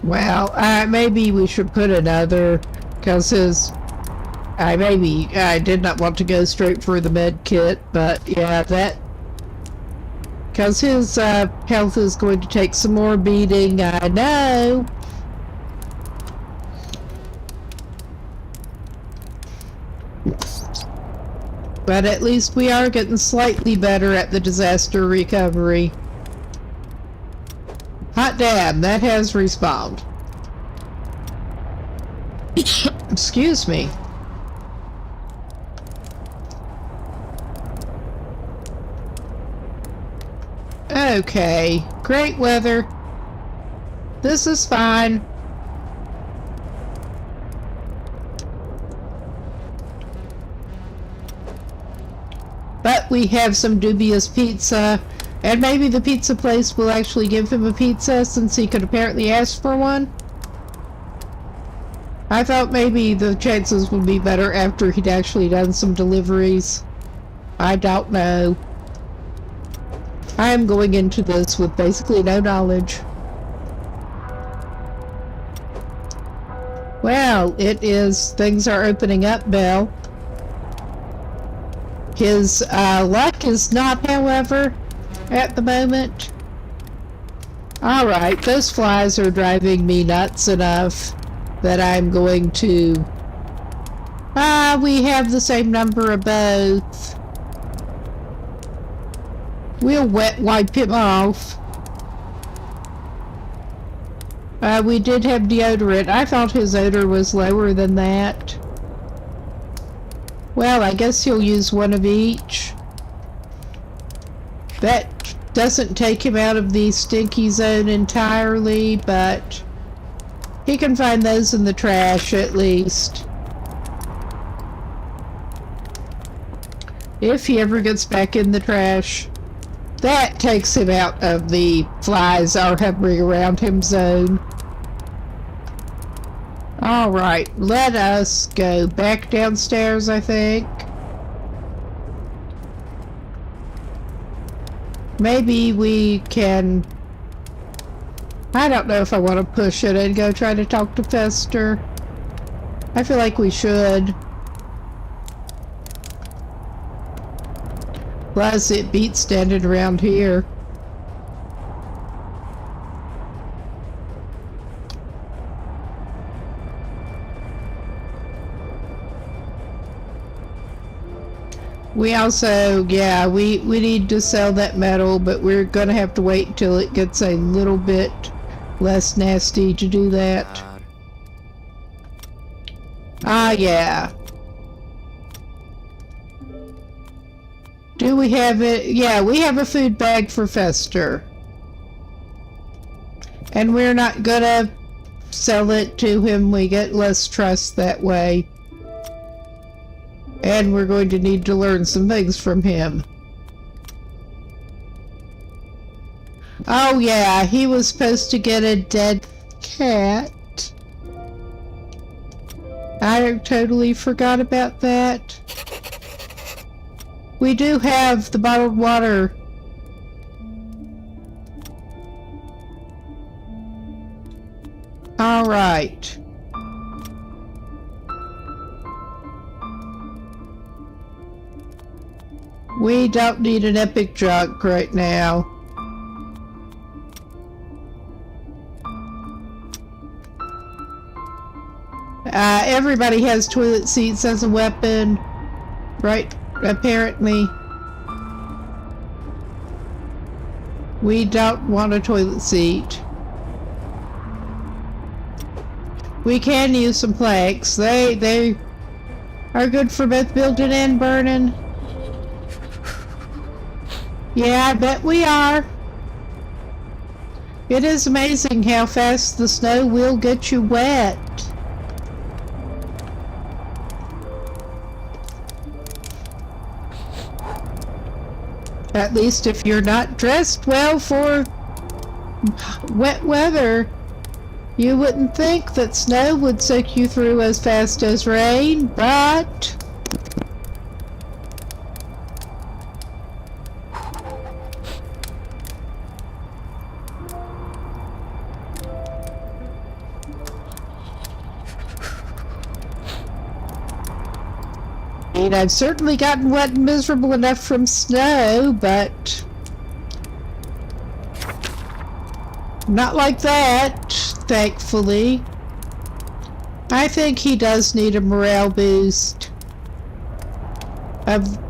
Well, maybe we should put another, because I did not want to go straight for the med kit, but yeah, because his health is going to take some more beating, I know. But at least we are getting slightly better at the disaster recovery. Hot damn, that has respawned. Excuse me. Okay, great weather. This is fine. But we have some dubious pizza. And maybe the pizza place will actually give him a pizza since he could apparently ask for one. I thought maybe the chances would be better after he'd actually done some deliveries. I don't know. I am going into this with basically no knowledge. Well, things are opening up, Belle. His luck is not, however, at the moment. Alright, those flies are driving me nuts enough that I'm going to... we have the same number of both. We'll wet wipe him off. We did have deodorant. I thought his odor was lower than that. Well, I guess he'll use one of each. That doesn't take him out of the stinky zone entirely, but he can find those in the trash at least. If he ever gets back in the trash. That takes him out of the flies are hovering around him zone. Alright, let us go back downstairs, I think. Maybe we can... I don't know if I want to push it and go try to talk to Fester. I feel like we should. Plus, it beats standing around here. We also, yeah, we need to sell that metal, but we're gonna have to wait until it gets a little bit less nasty to do that. Ah, yeah. Do we have it? Yeah, we have a food bag for Fester. And we're not gonna sell it to him. We get less trust that way. And we're going to need to learn some things from him. Oh yeah, he was supposed to get a dead cat. I totally forgot about that. We do have the bottled water. All right. We don't need an epic junk right now. Everybody has toilet seats as a weapon, right? Apparently. We don't want a toilet seat. We can use some planks. They are good for both building and burning. Yeah, I bet we are. It is amazing how fast the snow will get you wet. At least if you're not dressed well for wet weather. You wouldn't think that snow would soak you through as fast as rain, but... I mean, I've certainly gotten wet and miserable enough from snow, but... not like that, thankfully. I think he does need a morale boost.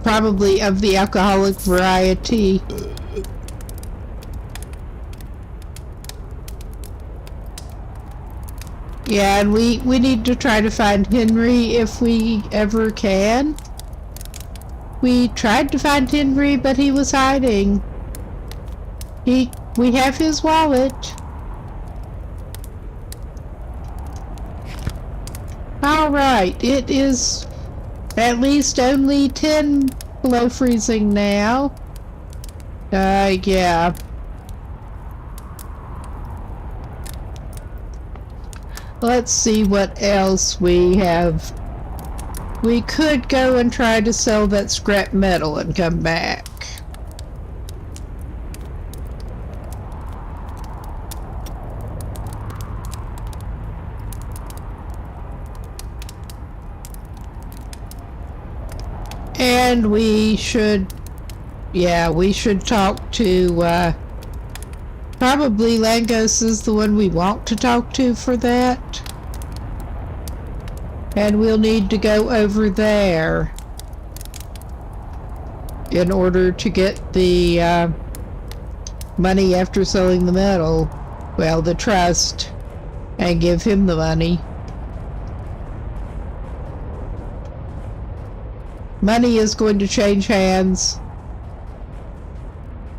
Probably of the alcoholic variety. Yeah, and we need to try to find Henry if we ever can. We tried to find Henry, but he was hiding. We have his wallet. Alright, it is at least only 10 below freezing now. Yeah. Let's see what else we have. We could go and try to sell that scrap metal and come back. And we should, yeah, we should talk to, probably Langos is the one we want to talk to for that. And we'll need to go over there in order to get the money after selling the metal. Well, the trust, and give him the money. Money is going to change hands.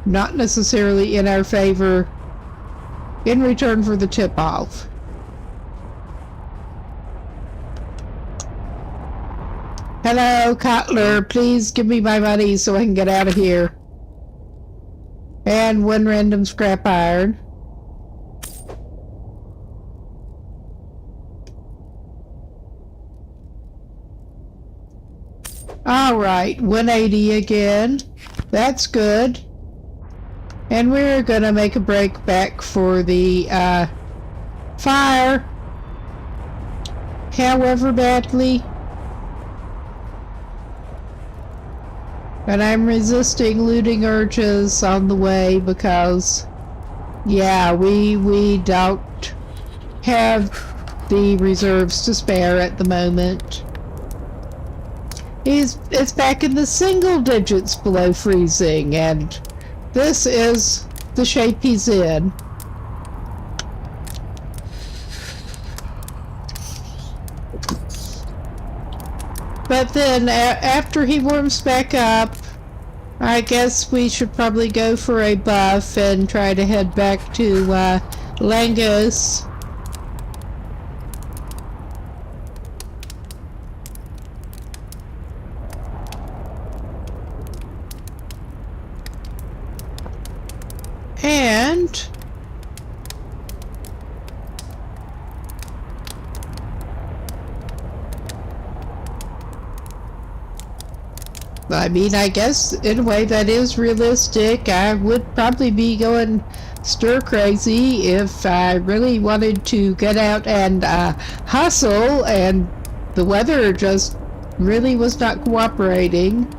Not necessarily in our favor, in return for the tip-off. Hello, Cutler, please give me my money so I can get out of here. And one random scrap iron. Alright, 180 again. That's good. And we're gonna make a break back for the fire. However badly. And I'm resisting looting urges on the way because, yeah, we don't have the reserves to spare at the moment. It's back in the single digits below freezing, and this is the shape he's in. But then, after he warms back up, I guess we should probably go for a buff and try to head back to Langos. And I mean, I guess in a way that is realistic. I would probably be going stir crazy if I really wanted to get out and hustle, and the weather just really was not cooperating.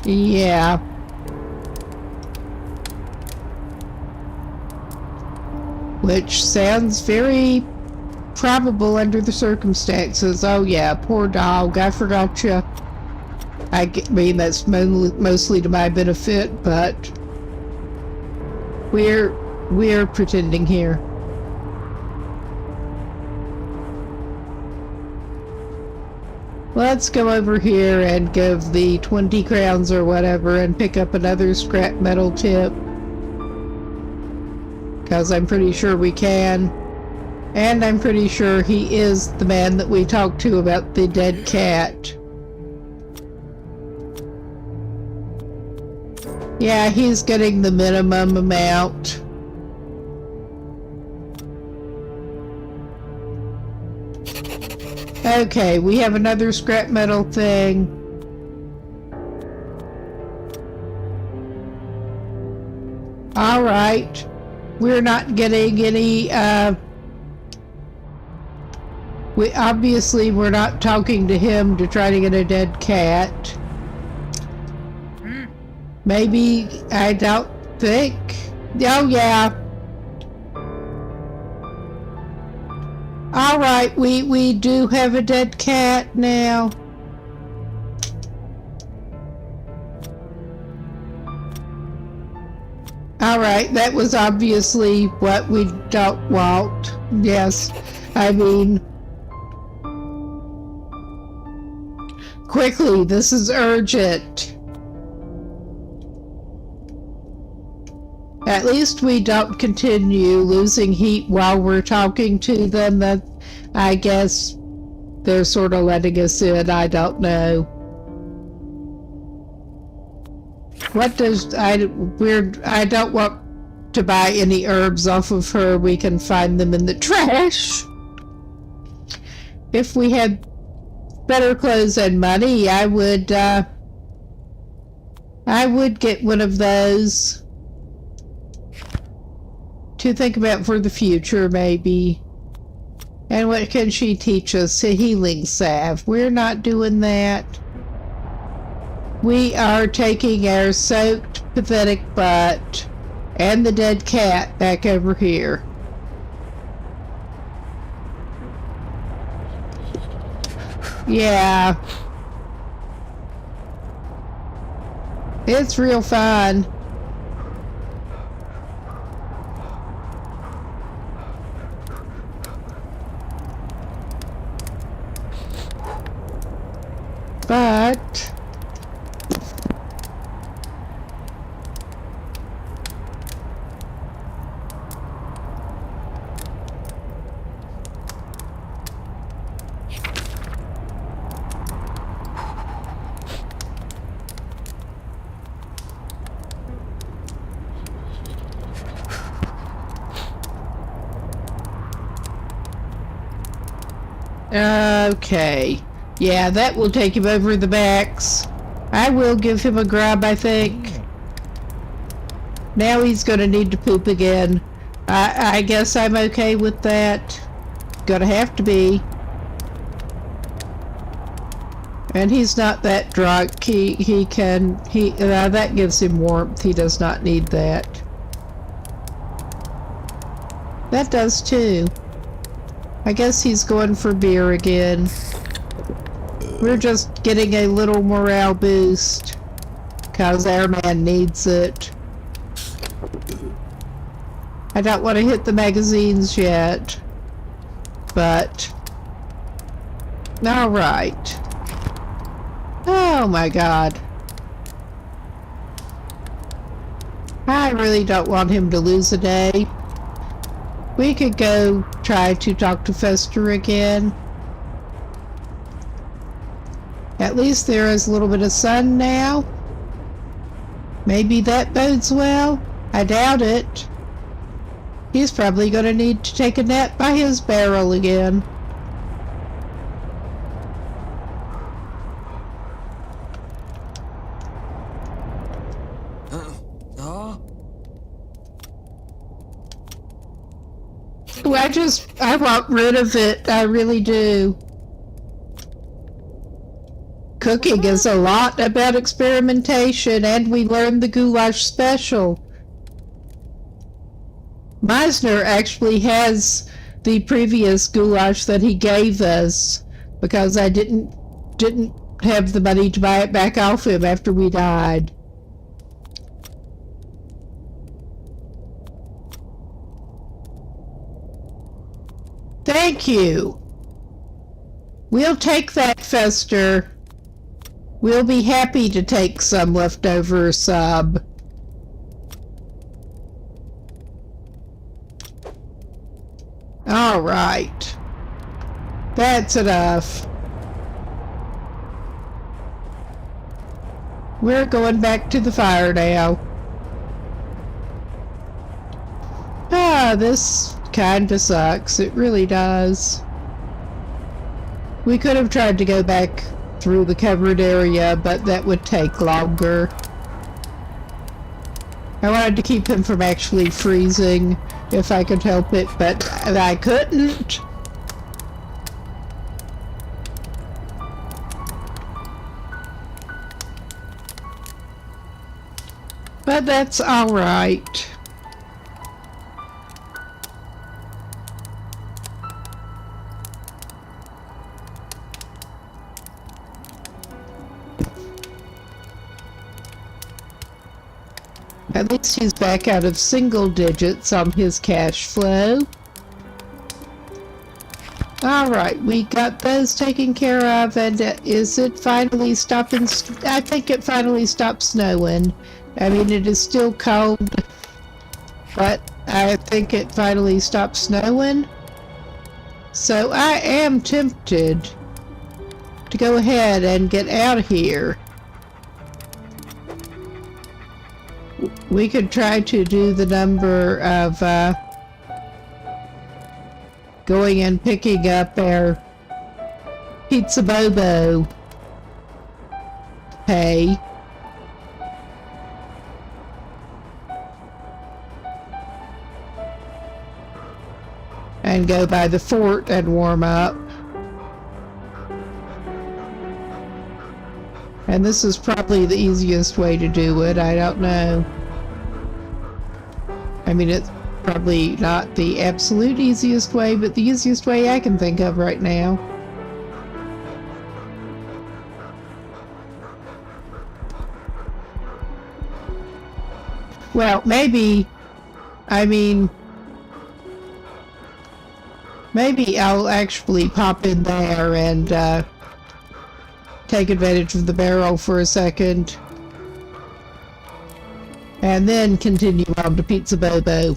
Yeah. Which sounds very probable under the circumstances. Oh yeah, poor dog, I forgot you. I mean, that's mostly to my benefit, but we're pretending here. Let's go over here and give the 20 crowns or whatever and pick up another scrap metal tip. Because I'm pretty sure we can. And I'm pretty sure he is the man that we talked to about the dead cat. Yeah, he's getting the minimum amount. Okay, we have another scrap metal thing. Alright. We're not getting any, we're not talking to him to try to get a dead cat. Maybe, I don't think. Oh, yeah. Alright, we do have a dead cat now. Alright, that was obviously what we don't want. Yes, I mean... Quickly, this is urgent. At least we don't continue losing heat while we're talking to them. That, I guess they're sort of letting us in. I don't know. What does I don't want to buy any herbs off of her. We can find them in the trash. If we had better clothes and money, I would get one of those. To think about for the future, maybe. And what can she teach us? A healing salve. We're not doing that. We are taking our soaked, pathetic butt and the dead cat back over here. Yeah. It's real fun. But okay. Yeah, that will take him over the max. I will give him a grub, I think. Now he's gonna need to poop again. I guess I'm okay with that. Gonna have to be. And he's not that drunk. That gives him warmth. He does not need that. That does too. I guess he's going for beer again. We're just getting a little morale boost. Cause our man needs it. I don't want to hit the magazines yet. But... alright. Oh my god. I really don't want him to lose a day. We could go try to talk to Fester again. At least there is a little bit of sun now. Maybe that bodes well. I doubt it. He's probably going to need to take a nap by his barrel again. I want rid of it. I really do. Cooking is a lot about experimentation, and we learned the goulash special. Meisner actually has the previous goulash that he gave us because I didn't have the money to buy it back off him after we died. Thank you. We'll take that, Fester. We'll be happy to take some leftover sub. All right. That's enough. We're going back to the fire now. This kinda sucks. It really does. We could have tried to go back through the covered area, but that would take longer. I wanted to keep him from actually freezing if I could help it, but I couldn't. But that's alright. At least he's back out of single digits on his cash flow. Alright, we got those taken care of, and is it finally stopping? I think it finally stopped snowing. I mean, it is still cold, but I think it finally stopped snowing. So I am tempted to go ahead and get out of here. We could try to do the number of going and picking up our Pizza Bobo pay. And go by the fort and warm up. And this is probably the easiest way to do it, I don't know. I mean, it's probably not the absolute easiest way, but the easiest way I can think of right now. Well, maybe, I mean, maybe I'll actually pop in there and take advantage of the barrel for a second. And then continue on to Pizza Bobo.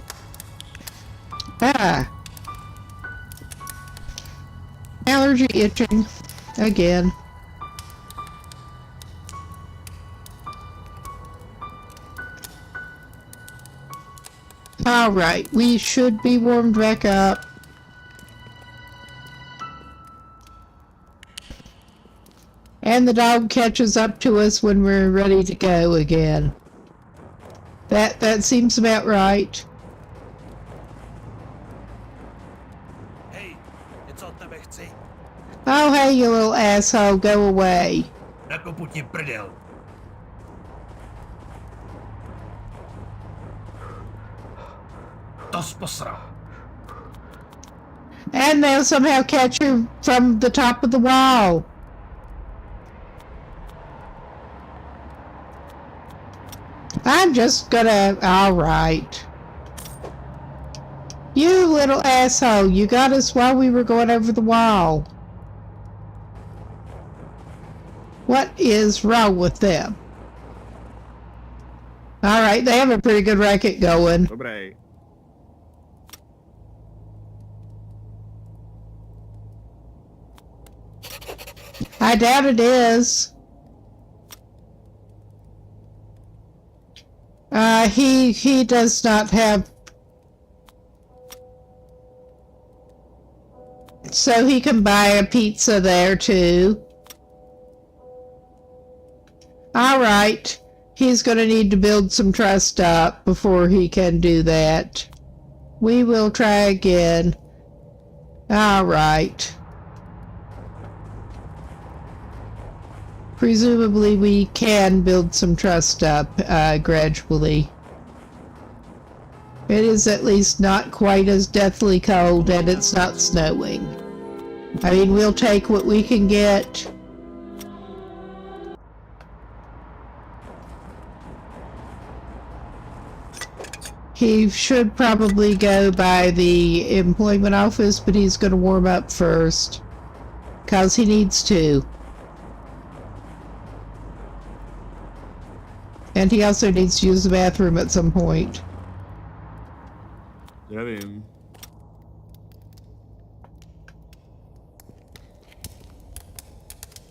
Allergy itching. Again. Alright, we should be warmed back up. And the dog catches up to us when we're ready to go again. That seems about right. Hej, něco od tebe chci. Oh, hey, you little asshole, go away. Nakopu ti prdel. To posral. And they'll somehow catch her from the top of the wall. I'm just gonna... Alright. You little asshole, you got us while we were going over the wall. What is wrong with them? Alright, they have a pretty good racket going. Dobrý. I doubt it is. He does not have... So he can buy a pizza there too. Alright. He's gonna need to build some trust up before he can do that. We will try again. Alright. Presumably we can build some trust up gradually. It is at least not quite as deathly cold and it's not snowing. I mean, we'll take what we can get. He should probably go by the employment office, but he's going to warm up first. 'Cause he needs to. And he also needs to use the bathroom at some point. Zdravím.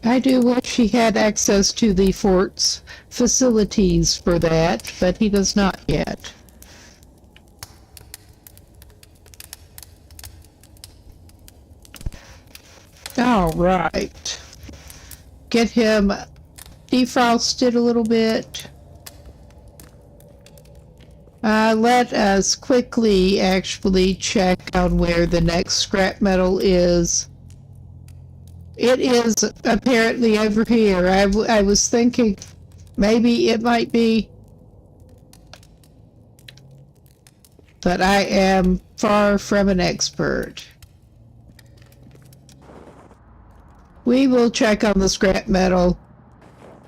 I do wish he had access to the fort's facilities for that, but he does not yet. Alright. Get him defrosted a little bit. Let us quickly actually check on where the next scrap metal is. It is apparently over here. I was thinking maybe it might be, but I am far from an expert. We will check on the scrap metal,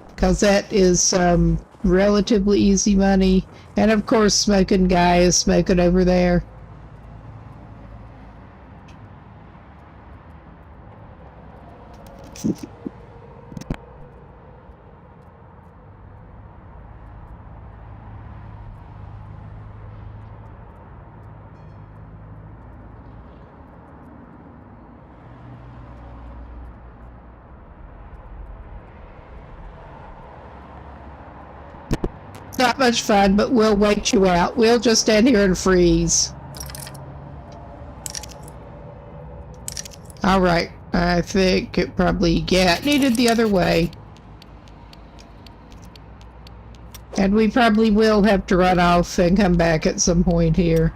because that is some relatively easy money. And of course, smoking guy is smoking over there. Not much fun, but we'll wait you out. We'll just stand here and freeze. Alright, I think it probably, yeah, it needed the other way. And we probably will have to run off and come back at some point here.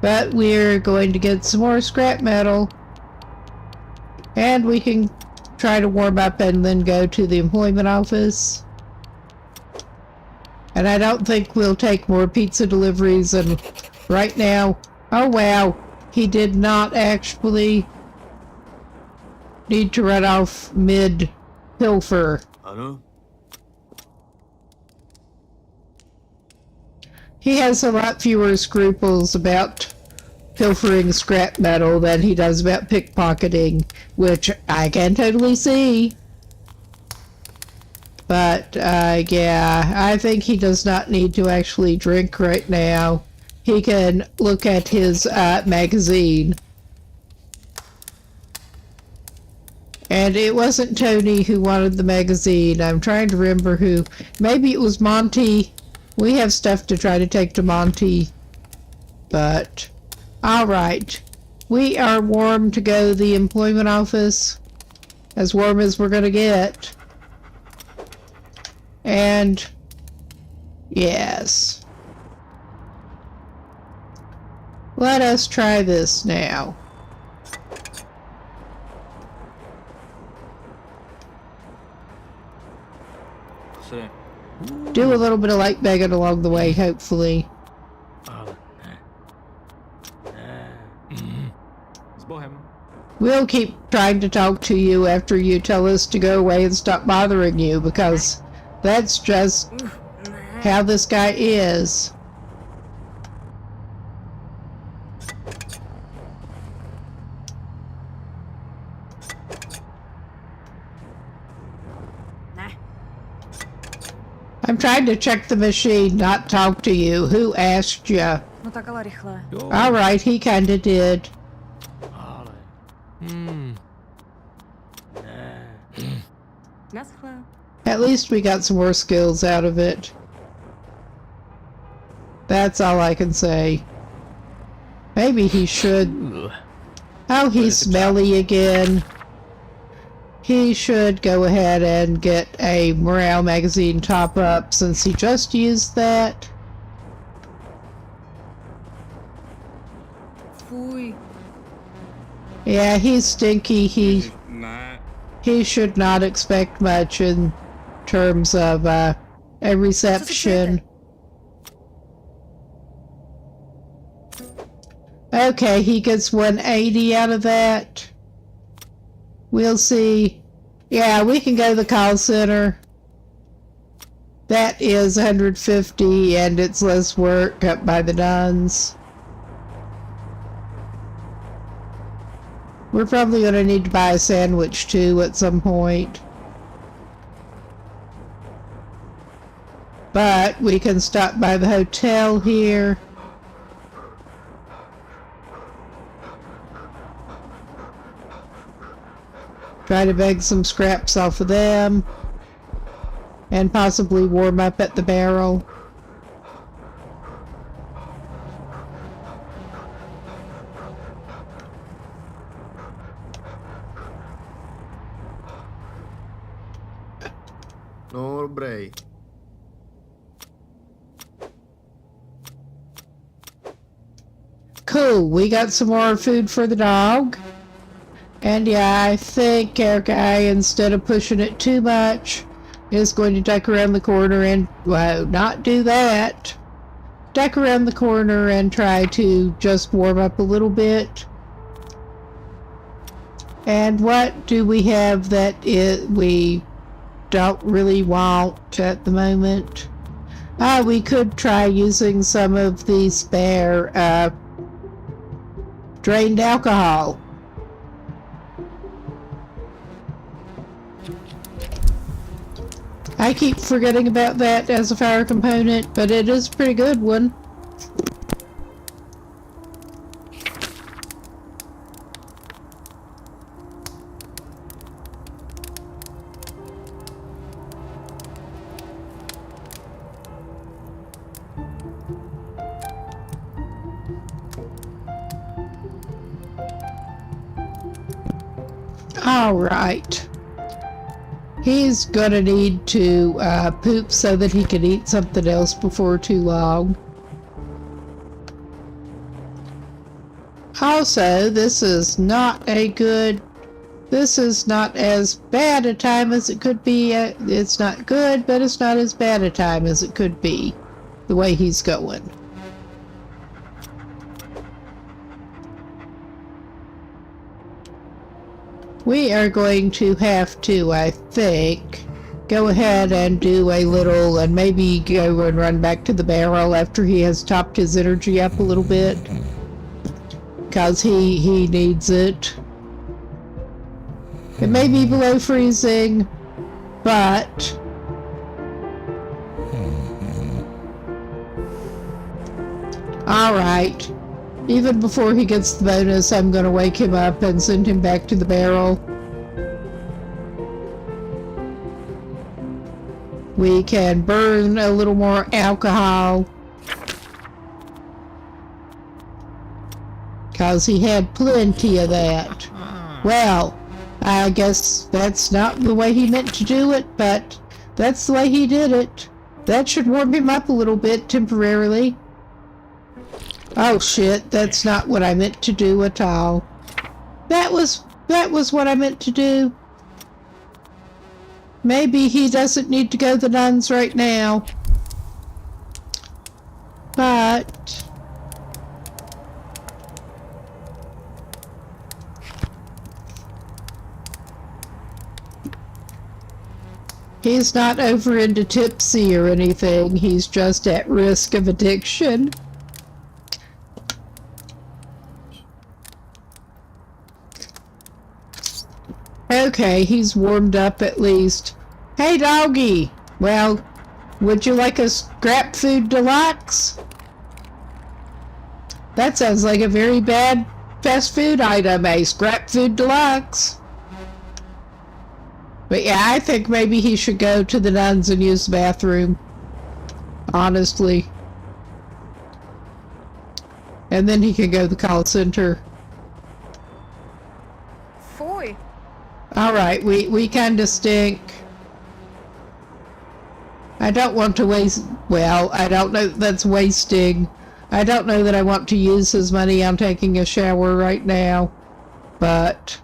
But we're going to get some more scrap metal. And we can try to warm up and then go to the employment office. And I don't think we'll take more pizza deliveries, and right now... Oh wow, he did not actually need to run off mid-pilfer. Ano? He has a lot fewer scruples about pilfering scrap metal than he does about pickpocketing, which I can totally see. But, yeah, I think he does not need to actually drink right now. He can look at his magazine. And it wasn't Tony who wanted the magazine. I'm trying to remember who. Maybe it was Monty. We have stuff to try to take to Monty. But, alright. We are warm to go to the employment office. As warm as we're gonna get. And yes. Let us try this now. So, Do a little bit of light begging along the way, hopefully. z Bohem. We'll keep trying to talk to you after you tell us to go away and stop bothering you, because that's just how this guy is. Nah. I'm trying to check the machine, not talk to you. Who asked you? No tak ale rychle. Alright, he kinda did. Naschle. At least we got some more skills out of it. That's all I can say. Maybe he should... Oh, he's smelly again. He should go ahead and get a morale magazine top-up since he just used that. Fuj. Yeah, he's stinky. Nah. He should not expect much in terms of a reception. Okay, he gets 180 out of that. We'll see. Yeah, we can go to the call center. That is 150 and it's less work up by the nuns. We're probably going to need to buy a sandwich too at some point. But we can stop by the hotel here. Try to beg some scraps off of them. And possibly warm up at the barrel. No break. Cool, we got some more food for the dog. And yeah, I think our guy, instead of pushing it too much, is going to duck around the corner and, well, not do that. Duck around the corner and try to just warm up a little bit. And what do we have that we don't really want at the moment? We could try using some of the spare drained alcohol. I keep forgetting about that as a fire component, but it is a pretty good one. All right. He's gonna need to poop so that he can eat something else before too long. Also, this is not as bad a time as it could be. It's not good, but it's not as bad a time as it could be, the way he's going. We are going to have to, I think, go ahead and do a little, and maybe go and run back to the barrel after he has topped his energy up a little bit. Because he needs it. It may be below freezing, but... Alright. Even before he gets the bonus, I'm going to wake him up and send him back to the barrel. We can burn a little more alcohol. Because he had plenty of that. Well, I guess that's not the way he meant to do it, but that's the way he did it. That should warm him up a little bit temporarily. Oh shit, that's not what I meant to do at all. That was what I meant to do. Maybe he doesn't need to go to the nuns right now. But he's not over into tipsy or anything. He's just at risk of addiction. Okay, he's warmed up at least. Hey, doggy! Well, would you like a scrap food deluxe? That sounds like a very bad fast food item, a scrap food deluxe. But yeah, I think maybe he should go to the nuns and use the bathroom. Honestly. And then he can go to the call center. Foy. Alright, we kinda stink. I don't want to waste... Well, I don't know that's wasting. I don't know that I want to use his money on taking a shower right now. But...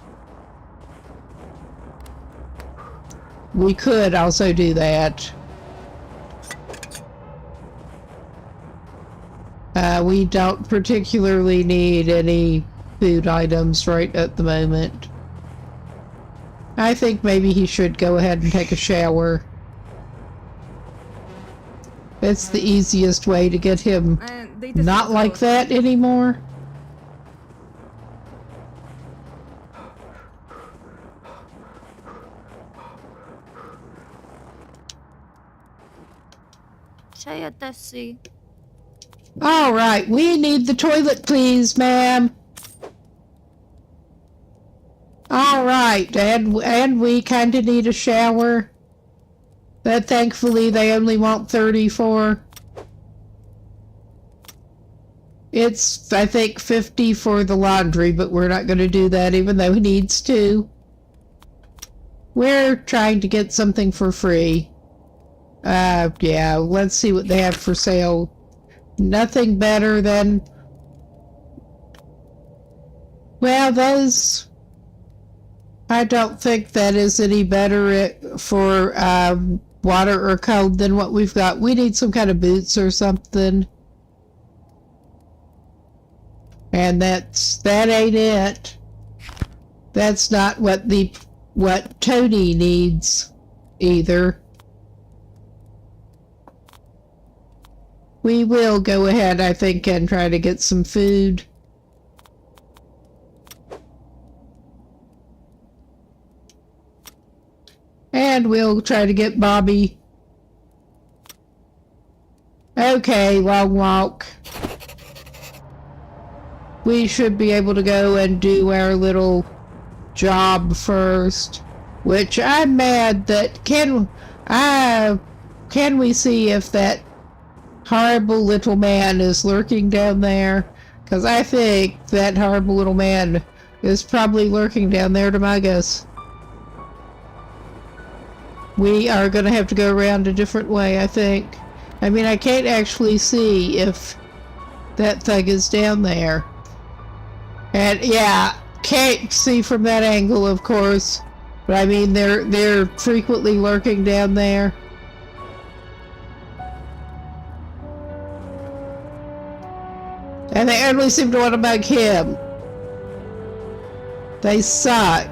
we could also do that. We don't particularly need any food items right at the moment. I think maybe he should go ahead and take a shower. It's the easiest way to get him not like that anymore. All right, we need the toilet, please, ma'am. All right, and we kind of need a shower. But thankfully, they only want 34. It's, I think, 50 for the laundry, but we're not going to do that, even though he needs to. We're trying to get something for free. Yeah, let's see what they have for sale. Nothing better than... Well, those... I don't think that is any better for water or cold than what we've got. We need some kind of boots or something. And that ain't it. That's not what Tony needs either. We will go ahead, I think, and try to get some food. And we'll try to get Bobby. Okay, long walk. We should be able to go and do our little job first. Which I'm mad that can we see if that horrible little man is lurking down there? Because I think that horrible little man is probably lurking down there to mug us. We are going to have to go around a different way, I think. I mean, I can't actually see if that thing is down there. And yeah, can't see from that angle, of course. But I mean, they're frequently lurking down there. And they only seem to want to bug him. They suck.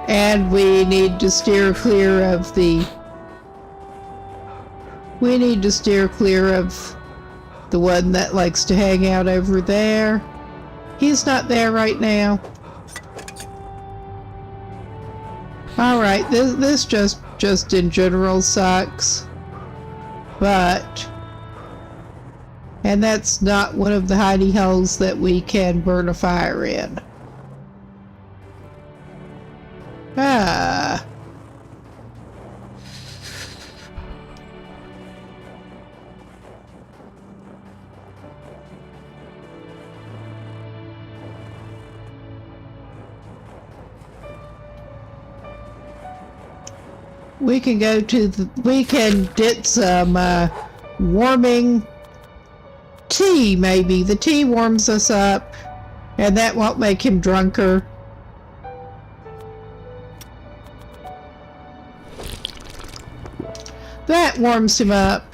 And we need to steer clear of the... We need to steer clear of the one that likes to hang out over there. He's not there right now. Alright, this just in general sucks. But... And that's not one of the hidey holes that we can burn a fire in. We can go to we can get some warming tea, maybe. The tea warms us up, and that won't make him drunker. That warms him up.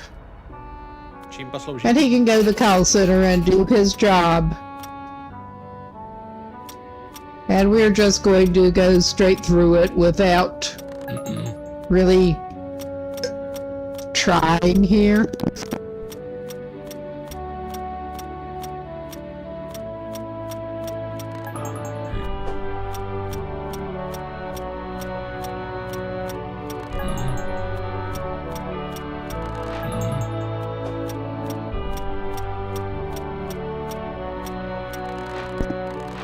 And he can go to the call center and do his job. And we're just going to go straight through it without really trying here.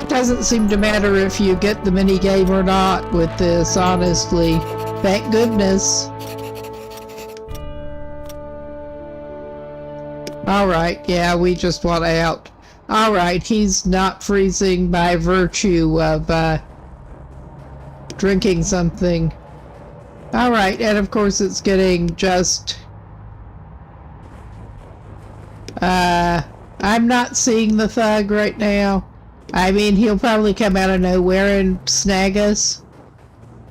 It doesn't seem to matter if you get the mini game or not with this, honestly. Thank goodness. Alright, yeah, we just want out. Alright, he's not freezing by virtue of drinking something. Alright, and of course it's getting just... I'm not seeing the thug right now. I mean, he'll probably come out of nowhere and snag us.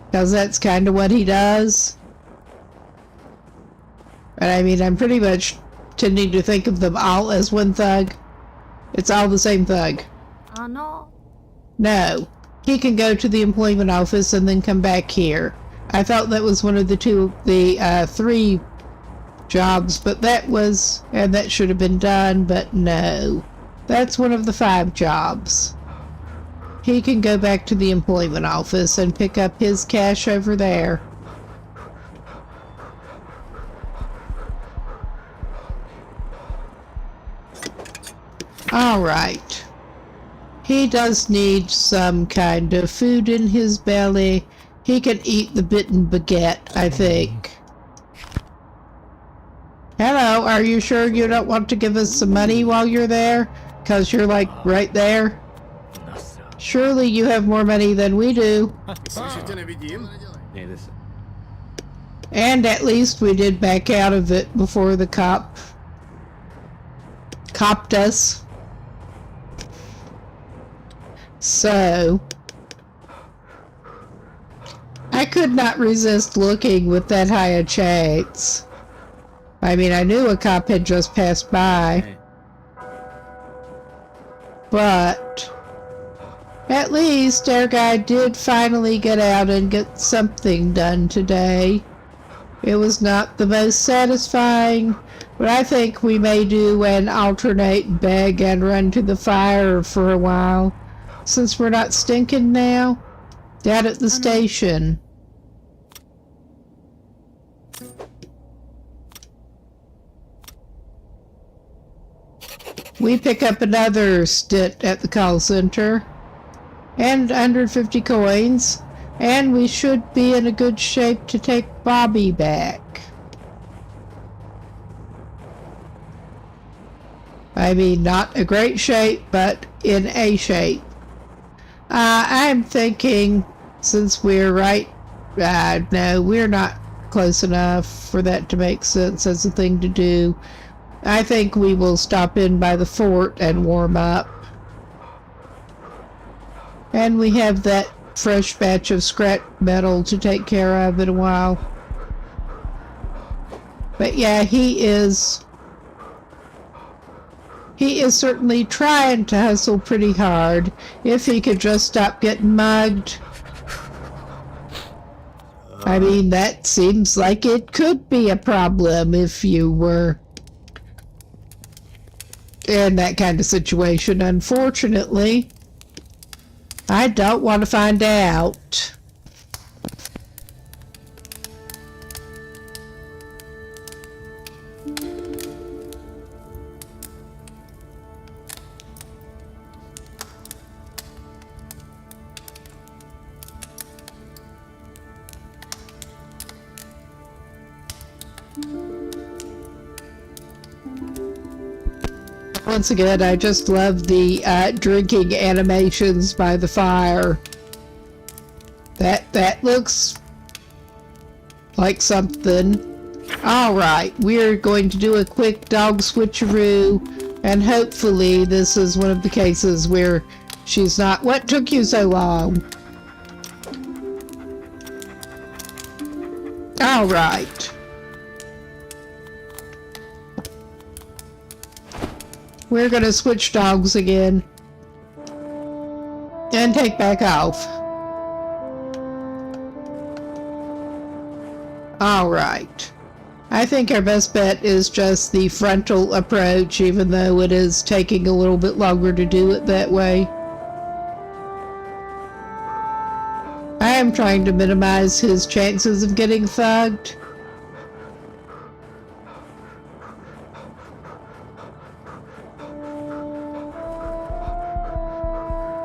Because that's kind of what he does. But I mean, I'm pretty much tending to think of them all as one thug. It's all the same thug. No. No. He can go to the employment office and then come back here. I thought that was one of the three jobs, but that was, and that should have been done, but no. That's one of the 5 jobs. He can go back to the employment office and pick up his cash over there. Alright. He does need some kind of food in his belly. He can eat the bitten baguette, I think. Hello, are you sure you don't want to give us some money while you're there? 'Cause you're like right there. Surely you have more money than we do. And at least we did back out of it before the cop copped us. So I could not resist looking with that high a chance. I mean, I knew a cop had just passed by. But at least our guy did finally get out and get something done today. It was not the most satisfying, but I think we may do an alternate beg and run to the fire for a while, since we're not stinking now, down at the station. We pick up another stint at the call center, and 150 coins, and we should be in a good shape to take Bobby back. I mean, not a great shape, but in a shape. I'm thinking, since we're right, no, we're not close enough for that to make sense as a thing to do. I think we will stop in by the fort and warm up. And we have that fresh batch of scrap metal to take care of in a while. But yeah, he is certainly trying to hustle pretty hard. If he could just stop getting mugged. I mean, that seems like it could be a problem if you were in that kind of situation. Unfortunately, I don't want to find out. Once again, I just love the drinking animations by the fire. That looks like something. Alright, we're going to do a quick dog switcheroo, and hopefully this is one of the cases where she's not— What took you so long? Alright. We're gonna switch dogs again. And take back off. Alright. I think our best bet is just the frontal approach, even though it is taking a little bit longer to do it that way. I am trying to minimize his chances of getting thugged.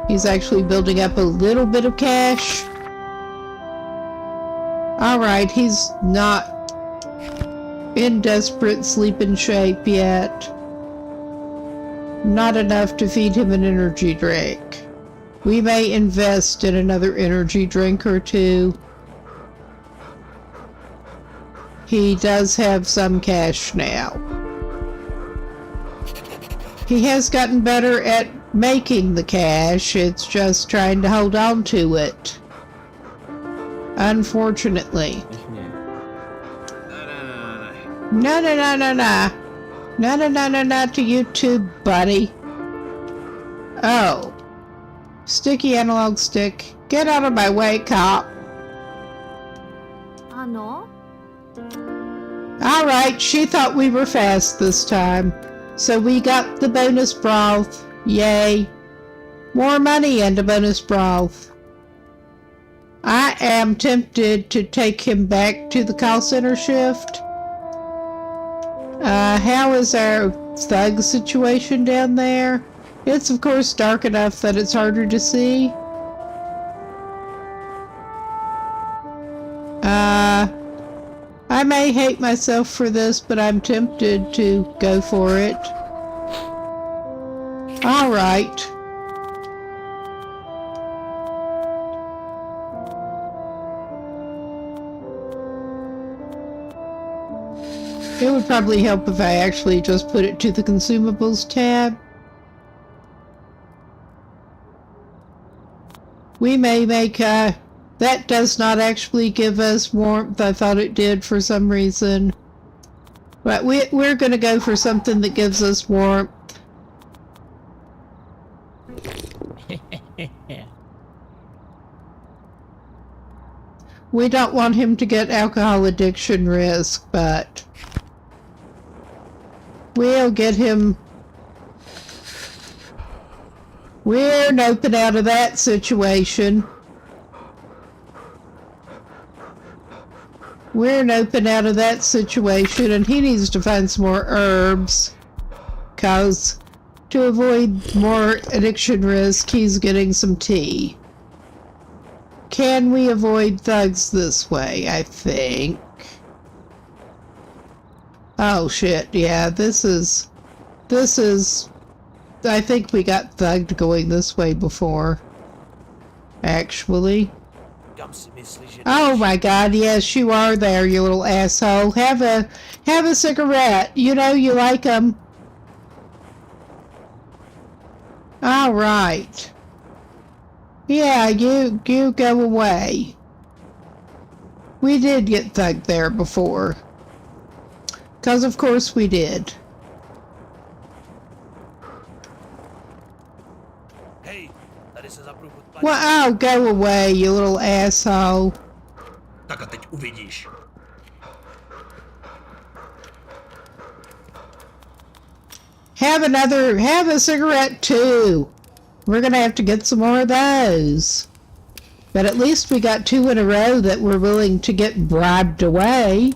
He's actually building up a little bit of cash. Alright, he's not in desperate sleeping shape yet. Not enough to feed him an energy drink. We may invest in another energy drink or two. He does have some cash now. He has gotten better at making the cash, it's just trying to hold on to it. Unfortunately. No, no, no, no, no. No, no, no, no, not to you too, buddy. Oh. Sticky analog stick. Get out of my way, cop. No? Alright, she thought we were fast this time. So we got the bonus broth. Yay. More money and a bonus broth. I am tempted to take him back to the call center shift. How is our thug situation down there? It's of course dark enough that it's harder to see. I may hate myself for this, but I'm tempted to go for it. Alright. It would probably help if I actually just put it to the consumables tab. We may make, that does not actually give us warmth. I thought it did for some reason. But we're gonna go for something that gives us warmth. We don't want him to get alcohol addiction risk, but we'll get him. We're noping out of that situation. We're noping out of that situation, and he needs to find some more herbs. 'Cause to avoid more addiction risk, he's getting some tea. Can we avoid thugs this way? I think. Oh shit, yeah, this is, I think we got thugged going this way before. Actually. Oh my god, yes, you are there, you little asshole. Have a cigarette. You know you like them. Alright. Yeah, you go away. We did get thugged there before. 'Cause of course we did. Hej, tady se zapru pod Well, oh, go away, you little asshole. Tak a teď uvidíš. Have a cigarette too. We're gonna have to get some more of those. But at least we got 2 in a row that we're willing to get bribed away.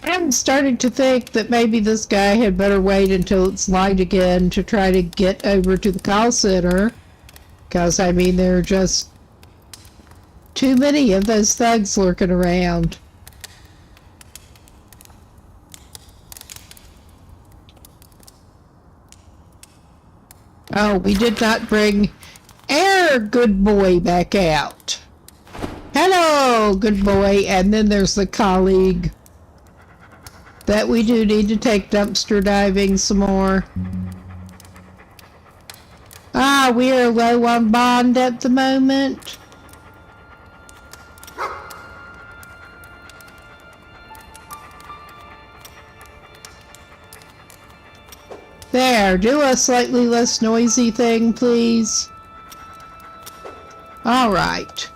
I'm starting to think that maybe this guy had better wait until it's light again to try to get over to the call center. Because, I mean, there are just Too many of those thugs lurking around. Oh, we did not bring our good boy back out. Hello, good boy. And then there's the colleague that we do need to take dumpster diving some more. Ah, we are low on bond at the moment. There, do a slightly less noisy thing, please. All right.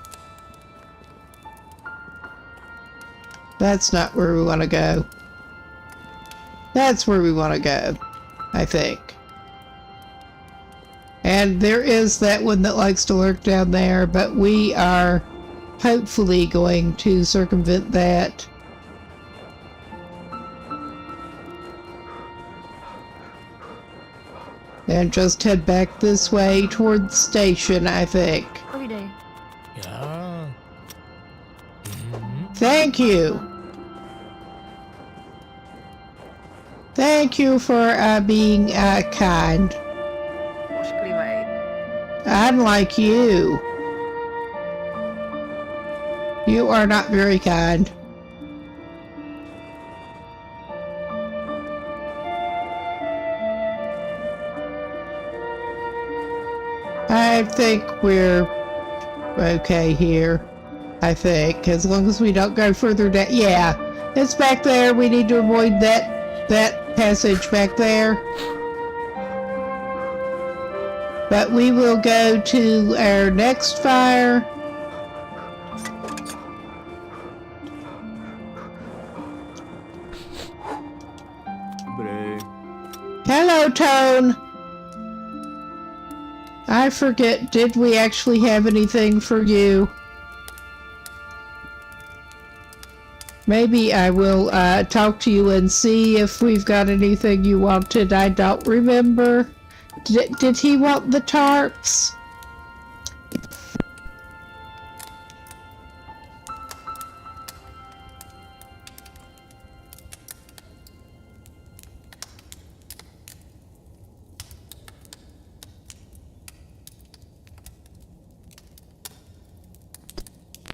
That's not where we want to go. That's where we want to go, I think. And there is that one that likes to lurk down there, but we are hopefully going to circumvent that. And just head back this way toward the station, I think. Holiday. Yeah. Thank you. Thank you for being kind. Ošklivej. Unlike you. You are not very kind. I think we're okay here. I think, as long as we don't go further down. Yeah, it's back there. We need to avoid that passage back there. But we will go to our next fire. Dobrý. Hello, Tone. I forget, did we actually have anything for you? Maybe I will talk to you and see if we've got anything you wanted. I don't remember. Did he want the tarps?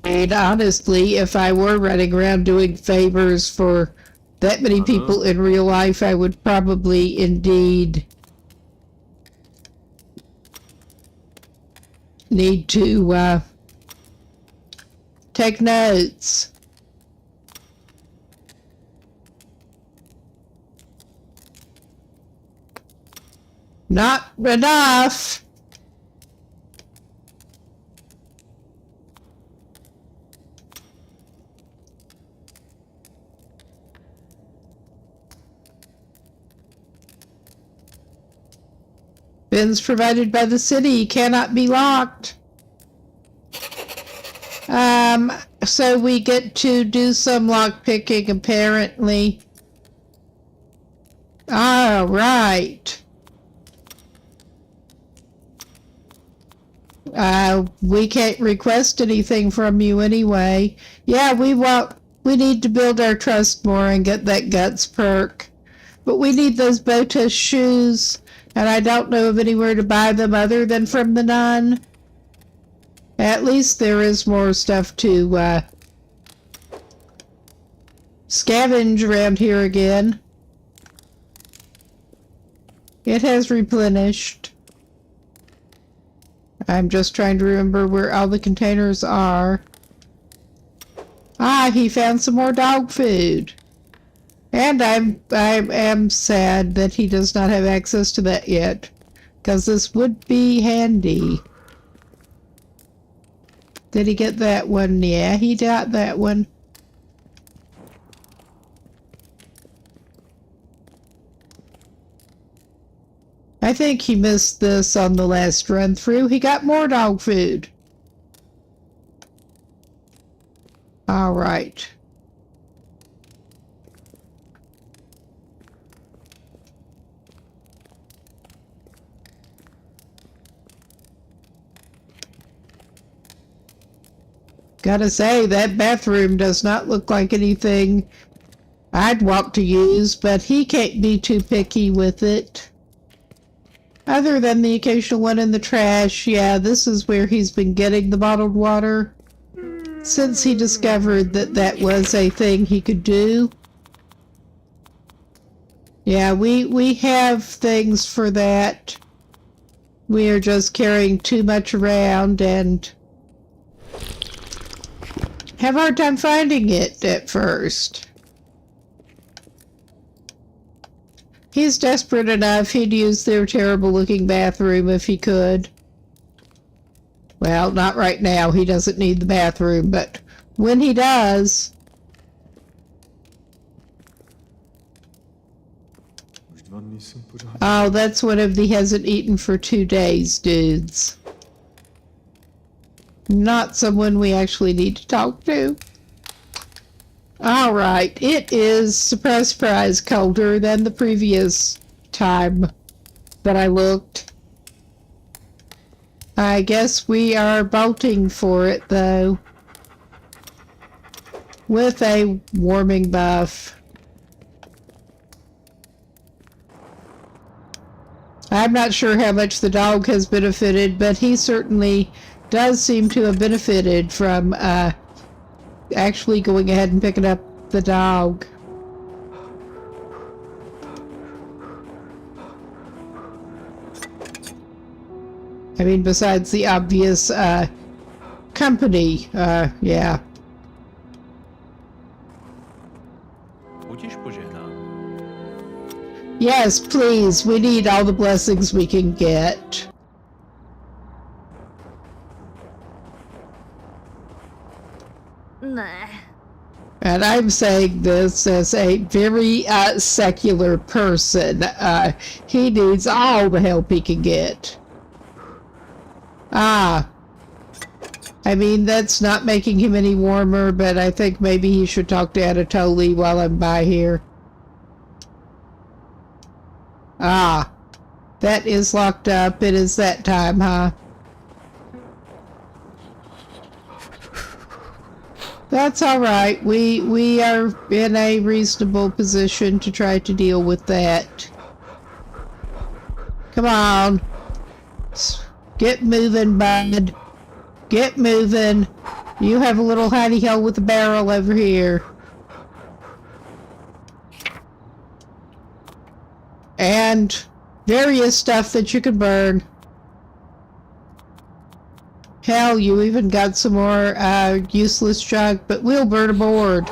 And honestly, if I were running around doing favors for that many people in real life, I would probably indeed need to take notes. Not enough. Bins provided by the city cannot be locked. So we get to do some lock picking apparently. All right. We can't request anything from you anyway. Yeah, we need to build our trust more and get that guts perk. But we need those Botus shoes, and I don't know of anywhere to buy them other than from the nun. At least there is more stuff to scavenge around here again. It has replenished. I'm just trying to remember where all the containers are. Ah, he found some more dog food. And I am sad that he does not have access to that yet, because this would be handy. Did he get that one? Yeah, he got that one. I think he missed this on the last run through. He got more dog food. All right. Gotta say, that bathroom does not look like anything I'd want to use, but he can't be too picky with it. Other than the occasional one in the trash, yeah, this is where he's been getting the bottled water since he discovered that that was a thing he could do. Yeah, we have things for that. We are just carrying too much around and have a hard time finding it at first. He's desperate enough he'd use their terrible-looking bathroom if he could. Well, not right now. He doesn't need the bathroom, but when he does... Oh, that's one of the hasn't eaten for 2 days dudes. Not someone we actually need to talk to. Alright, it is, surprise, surprise, colder than the previous time that I looked. I guess we are bolting for it, though. With a warming buff. I'm not sure how much the dog has benefited, but he certainly does seem to have benefited from, actually going ahead and picking up the dog. I mean, besides the obvious, company, yeah. Budiš požehnán. Yes, please, we need all the blessings we can get. Ne. And I'm saying this as a very secular person. He needs all the help he can get. I mean, that's not making him any warmer, but I think maybe he should talk to Anatoly while I'm by here. That is locked up. It is that time, huh? That's alright. We are in a reasonable position to try to deal with that. Come on. Get moving, bud. Get moving. You have a little hidey hole with a barrel over here. And various stuff that you can burn. Hell, you even got some more useless junk, but we'll burn aboard.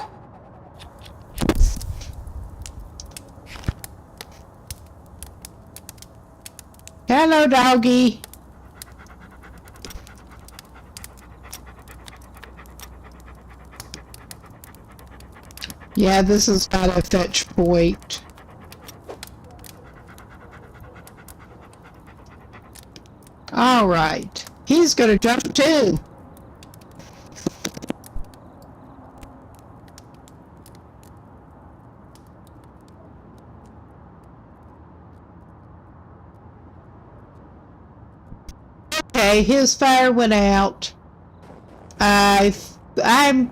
Hello, doggy. Yeah, this is not a fetch point. Alright. He's gonna jump too. Okay, his fire went out. I'm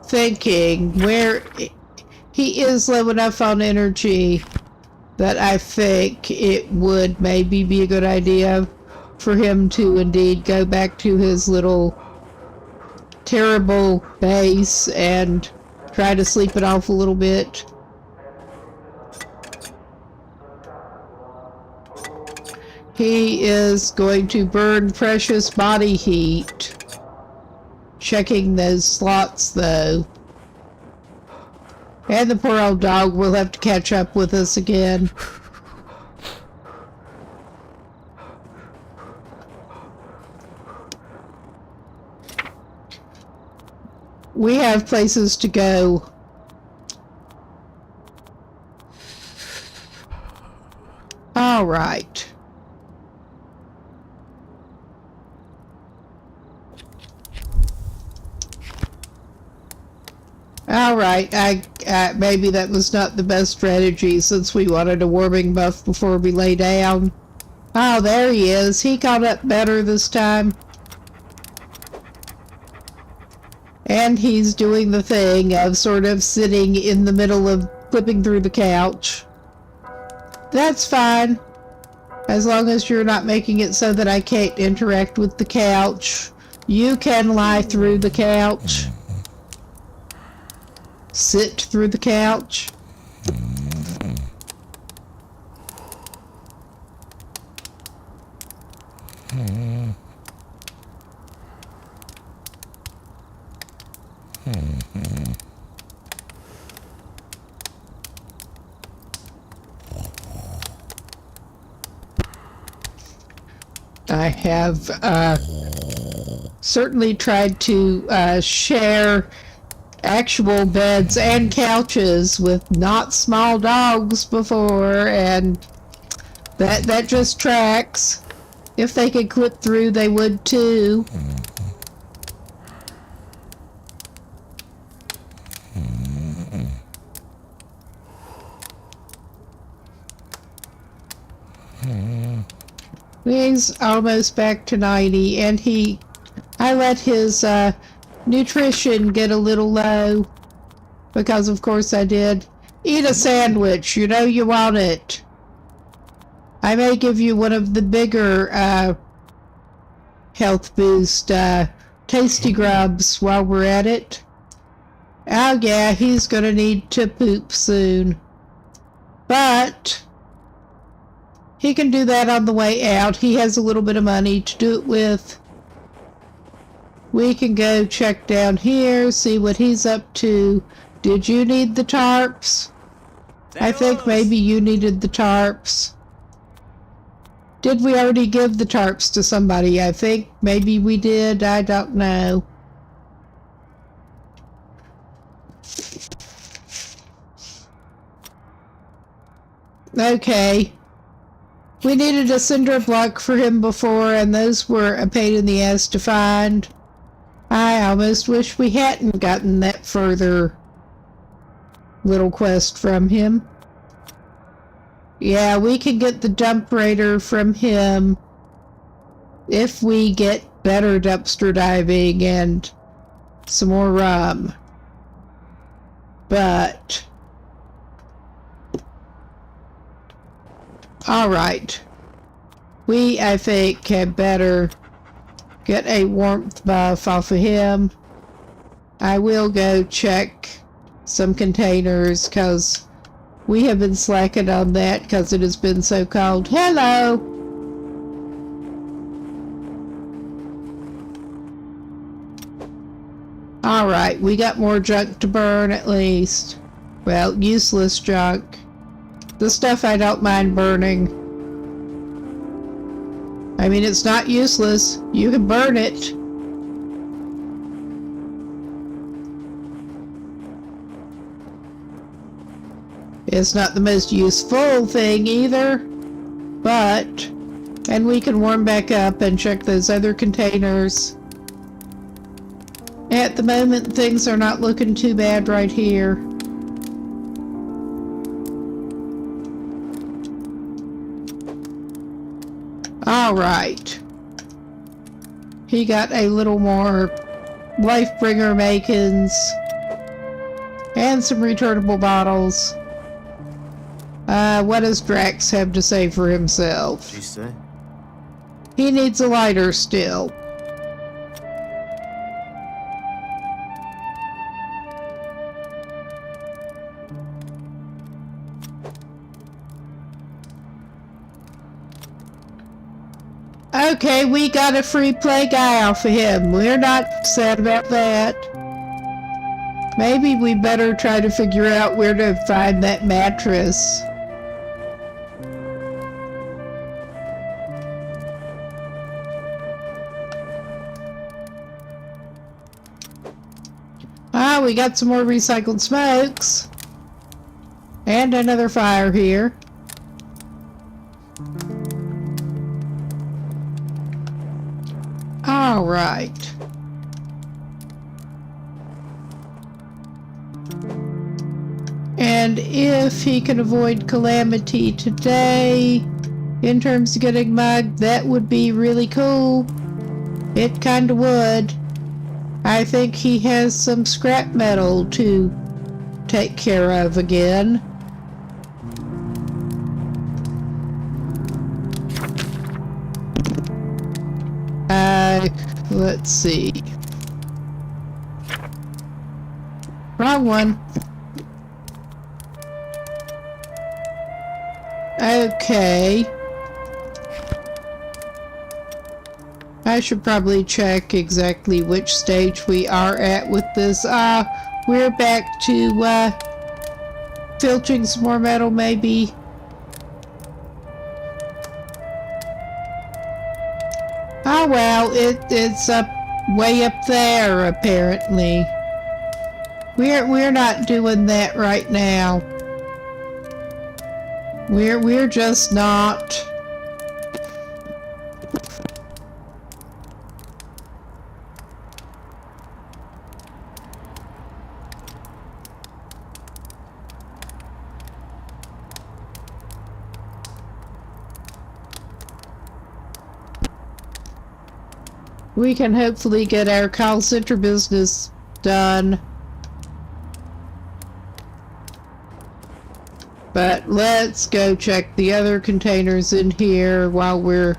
thinking where he is low enough on energy that I think it would maybe be a good idea for him to indeed go back to his little terrible base and try to sleep it off a little bit. He is going to burn precious body heat. Checking those slots, though. And the poor old dog will have to catch up with us again. We have places to go. All right. All right, maybe that was not the best strategy since we wanted a warming buff before we lay down. Oh, there he is. He got up better this time. And he's doing the thing of sort of sitting in the middle of flipping through the couch. That's fine. As long as you're not making it so that I can't interact with the couch. You can lie through the couch. Sit through the couch. I have certainly tried to share actual beds and couches with not small dogs before, and that just tracks. If they could clip through, they would too. He's almost back to 90, and I let his nutrition get a little low, because of course I did. Eat a sandwich, you know you want it. I may give you one of the bigger health boost tasty grubs while we're at it. Oh yeah, he's gonna need to poop soon. But he can do that on the way out. He has a little bit of money to do it with. We can go check down here, see what he's up to. Did you need the tarps? I think maybe you needed the tarps. Did we already give the tarps to somebody? I think maybe we did. I don't know. Okay. We needed a cinder block for him before, and those were a pain in the ass to find. I almost wish we hadn't gotten that further little quest from him. Yeah, we can get the dump raider from him if we get better dumpster diving and some more rum. But alright. We, I think, had better get a warmth buff off of him. I will go check some containers, because we have been slacking on that because it has been so cold. Hello! Alright, we got more junk to burn at least. Well, useless junk. The stuff I don't mind burning. I mean, it's not useless. You can burn it. It's not the most useful thing either, but, and we can warm back up and check those other containers. At the moment, things are not looking too bad right here. Alright. He got a little more Lifebringer makings and some returnable bottles. What does Drax have to say for himself? What'd you say? He needs a lighter still. Okay, we got a free play guy off of him. We're not sad about that. Maybe we better try to figure out where to find that mattress. Ah, we got some more recycled smokes. And another fire here. All right. And if he can avoid calamity today, in terms of getting mugged, that would be really cool. It kinda would. I think he has some scrap metal to take care of again. Let's see. Wrong one. Okay. I should probably check exactly which stage we are at with this. We're back to, filching some more metal, maybe. Oh well, it's up way up there, apparently. We're not doing that right now. We're just not. We can hopefully get our call center business done. But let's go check the other containers in here while we're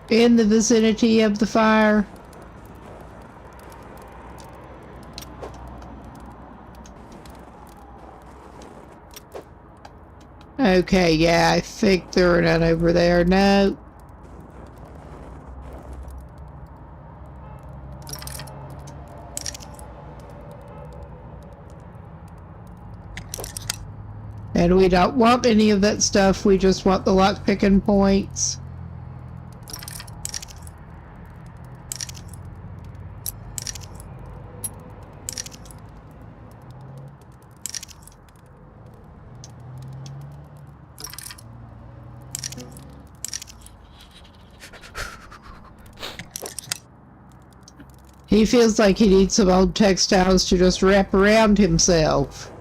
in the vicinity of the fire. Okay, yeah, I think there are none over there. No. And we don't want any of that stuff, we just want the lockpicking points. He feels like he needs some old textiles to just wrap around himself.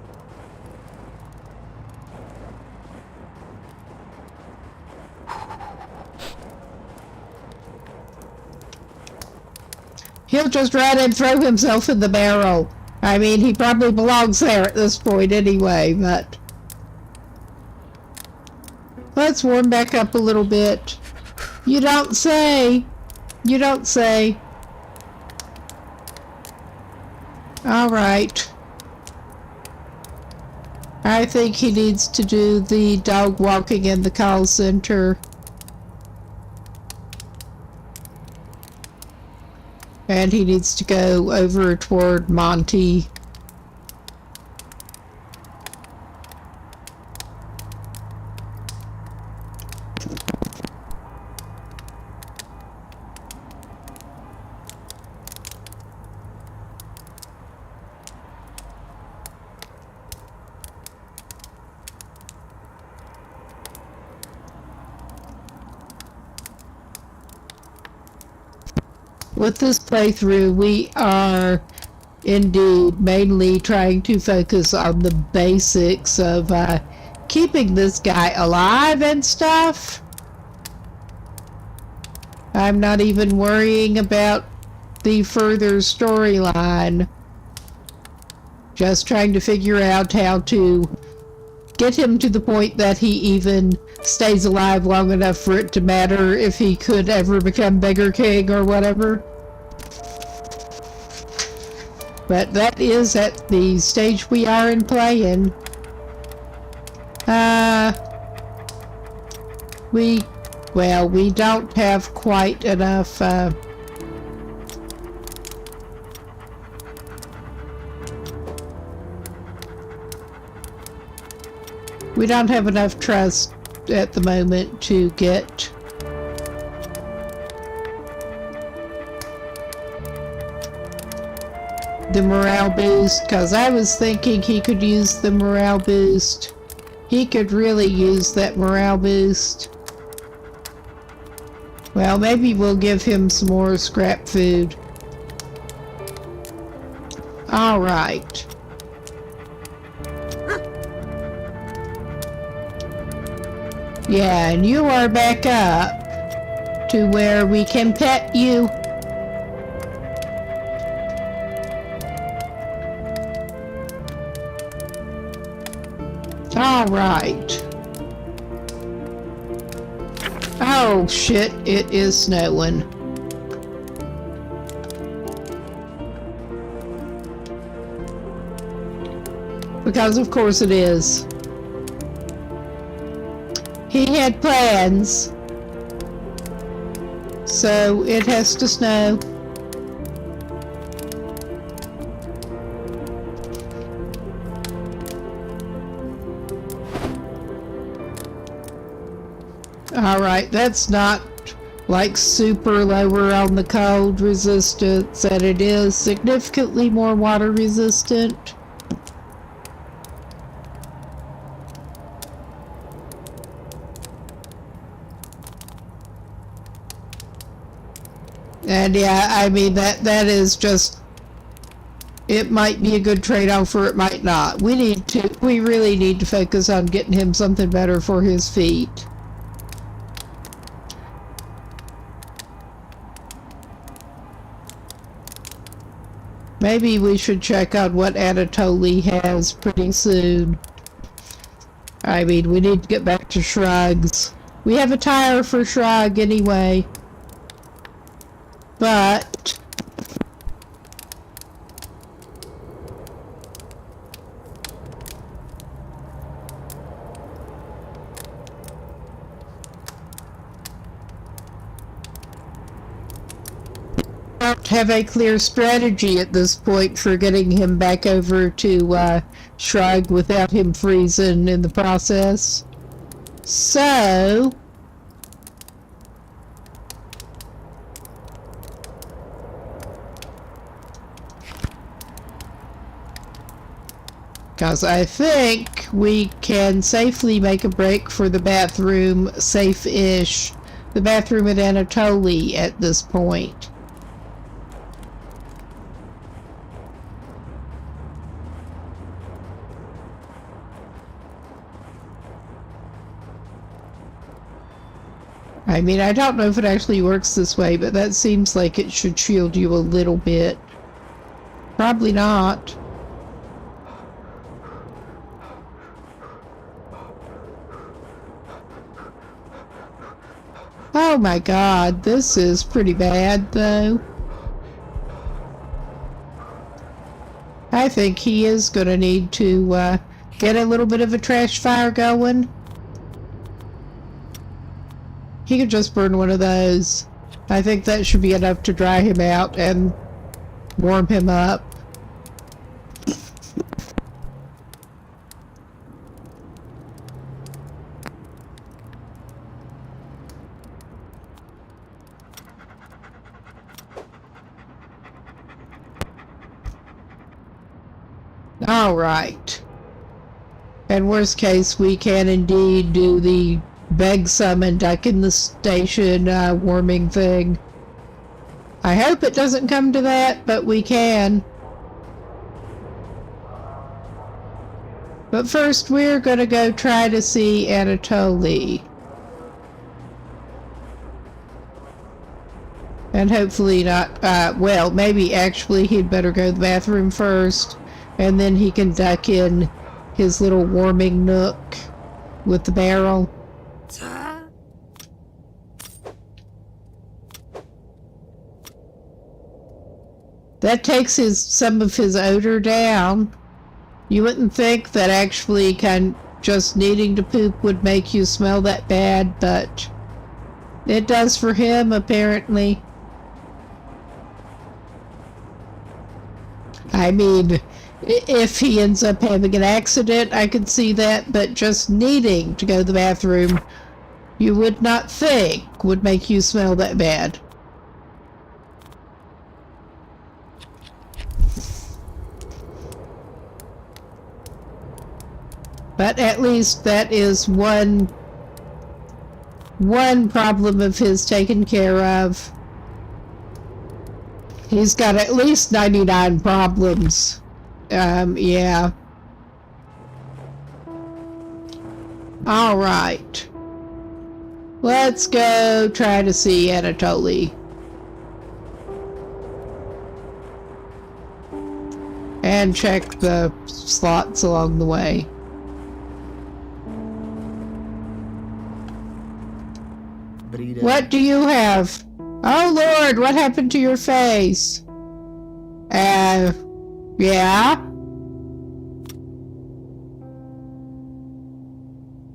He'll just run and throw himself in the barrel. I mean, he probably belongs there at this point anyway, but... Let's warm back up a little bit. You don't say. You don't say. Alright. I think he needs to do the dog walking in the call center. And he needs to go over toward Monty. With this playthrough, we are indeed mainly trying to focus on the basics of keeping this guy alive and stuff. I'm not even worrying about the further storyline. Just trying to figure out how to get him to the point that he even stays alive long enough for it to matter if he could ever become Beggar King or whatever. But that is at the stage we are in playing. We don't have quite enough, we don't have enough trust at the moment to get the morale boost, because I was thinking he could use the morale boost. He could really use that morale boost. Well, maybe we'll give him some more scrap food. Alright. Yeah, and you are back up to where we can pet you. All right. Oh shit, it is snowing. Because of course it is. He had plans, so it has to snow. Alright, that's not like super lower on the cold resistance, and it is significantly more water resistant. And yeah, I mean that is just, it might be a good trade-off or it might not. We really need to focus on getting him something better for his feet. Maybe we should check out what Anatoly has pretty soon. I mean, we need to get back to Shrugs. We have a tire for Shrug anyway. But don't have a clear strategy at this point for getting him back over to Shrug without him freezing in the process. So because I think we can safely make a break for the bathroom, safe-ish, the bathroom at Anatoly at this point. I mean, I don't know if it actually works this way, but that seems like it should shield you a little bit. Probably not. Oh my god, this is pretty bad, though. I think he is going to need to get a little bit of a trash fire going. He could just burn one of those. I think that should be enough to dry him out and warm him up. Alright. And worst case, we can indeed do the beg summon duck in the station warming thing. I hope it doesn't come to that, but we can. But first, we're gonna go try to see Anatoly. And hopefully not, well, maybe actually he'd better go to the bathroom first, and then he can duck in his little warming nook with the barrel. That takes some of his odor down. You wouldn't think that actually just needing to poop would make you smell that bad, but it does for him, apparently. I mean, if he ends up having an accident, I could see that, but just needing to go to the bathroom, you would not think would make you smell that bad. But at least that is one problem of his taken care of. He's got at least 99 problems. Yeah. Alright. Let's go try to see Anatoly. And check the slots along the way. What do you have? Oh Lord, what happened to your face? Yeah?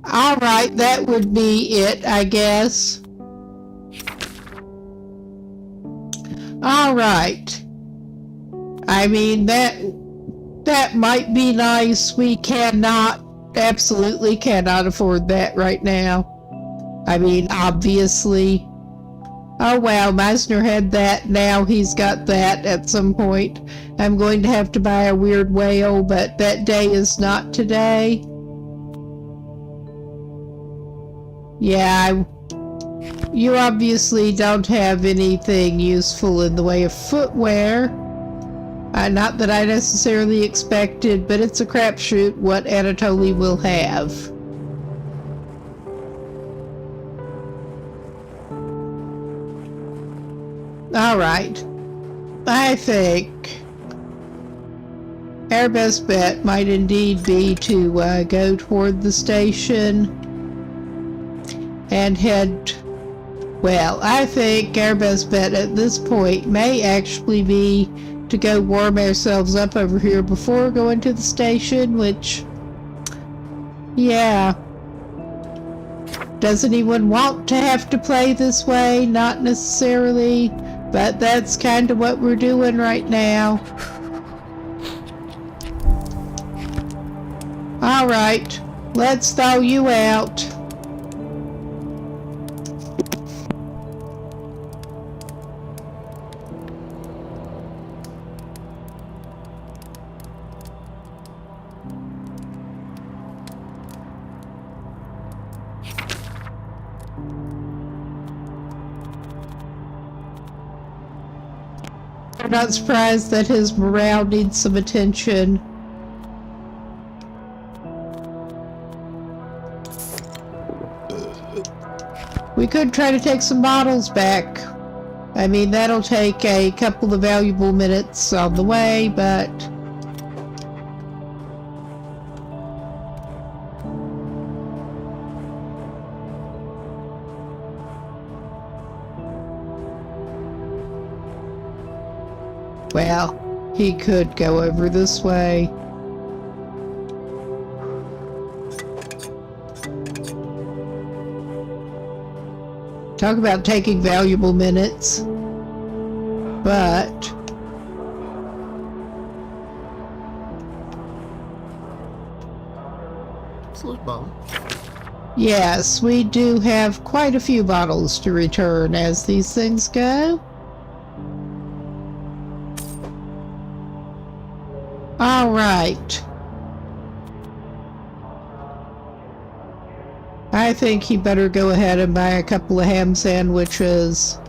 Alright, that would be it, I guess. Alright. I mean, that might be nice. We absolutely cannot afford that right now. I mean, obviously. Oh wow, Meisner had that, now he's got that at some point. I'm going to have to buy a weird whale, but that day is not today. Yeah, you obviously don't have anything useful in the way of footwear. Not that I necessarily expected, but it's a crapshoot what Anatoly will have. Alright. I think our best bet might indeed be to go toward the station and head... Well, I think our best bet at this point may actually be to go warm ourselves up over here before going to the station, which... Yeah. Does anyone want to have to play this way? Not necessarily, but that's kind of what we're doing right now. Alright, let's thaw you out. I'm not surprised that his morale needs some attention. We could try to take some bottles back. I mean, that'll take a couple of valuable minutes on the way, but... Well, he could go over this way. Talk about taking valuable minutes. But... yes, we do have quite a few bottles to return as these things go. All right. I think he better go ahead and buy a couple of ham sandwiches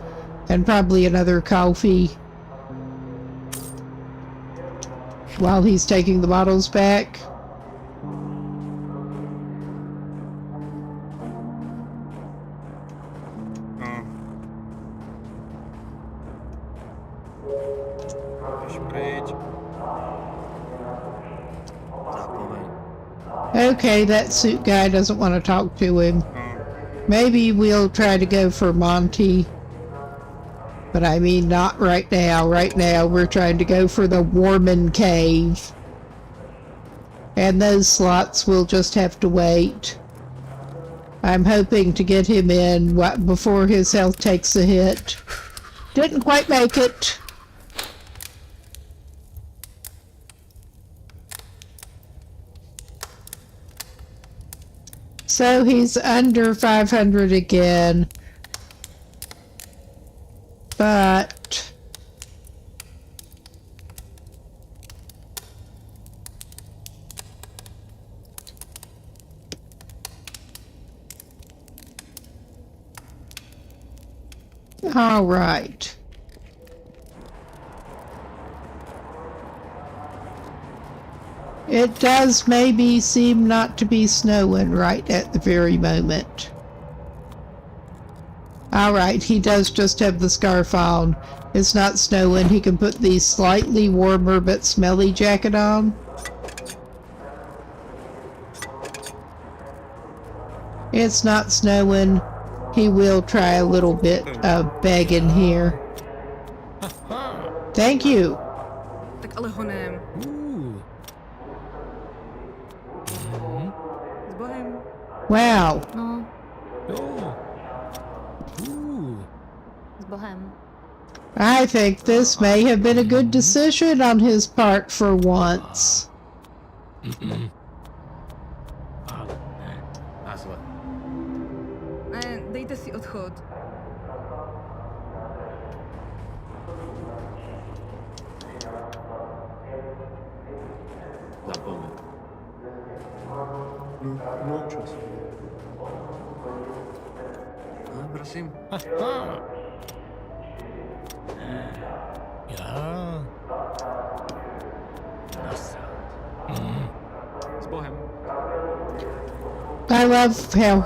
and probably another coffee while he's taking the bottles back. Okay, that suit guy doesn't want to talk to him. Maybe we'll try to go for Monty. But I mean, not right now. Right now, we're trying to go for the Warman Cave. And those slots will just have to wait. I'm hoping to get him in before his health takes a hit. Didn't quite make it. So he's under 500 again. But... all right. It does maybe seem not to be snowing right at the very moment. Alright, he does just have the scarf on. It's not snowing. He can put the slightly warmer but smelly jacket on. It's not snowing. he will try a little bit of begging here. Thank you. Tak ale honem. S Bohem. Wow. No. S Bohem. I think this may have been a good decision on his part for once. Dejte si odchod. Zapomněl. No, čas. No, prosím. S Bohem. I love how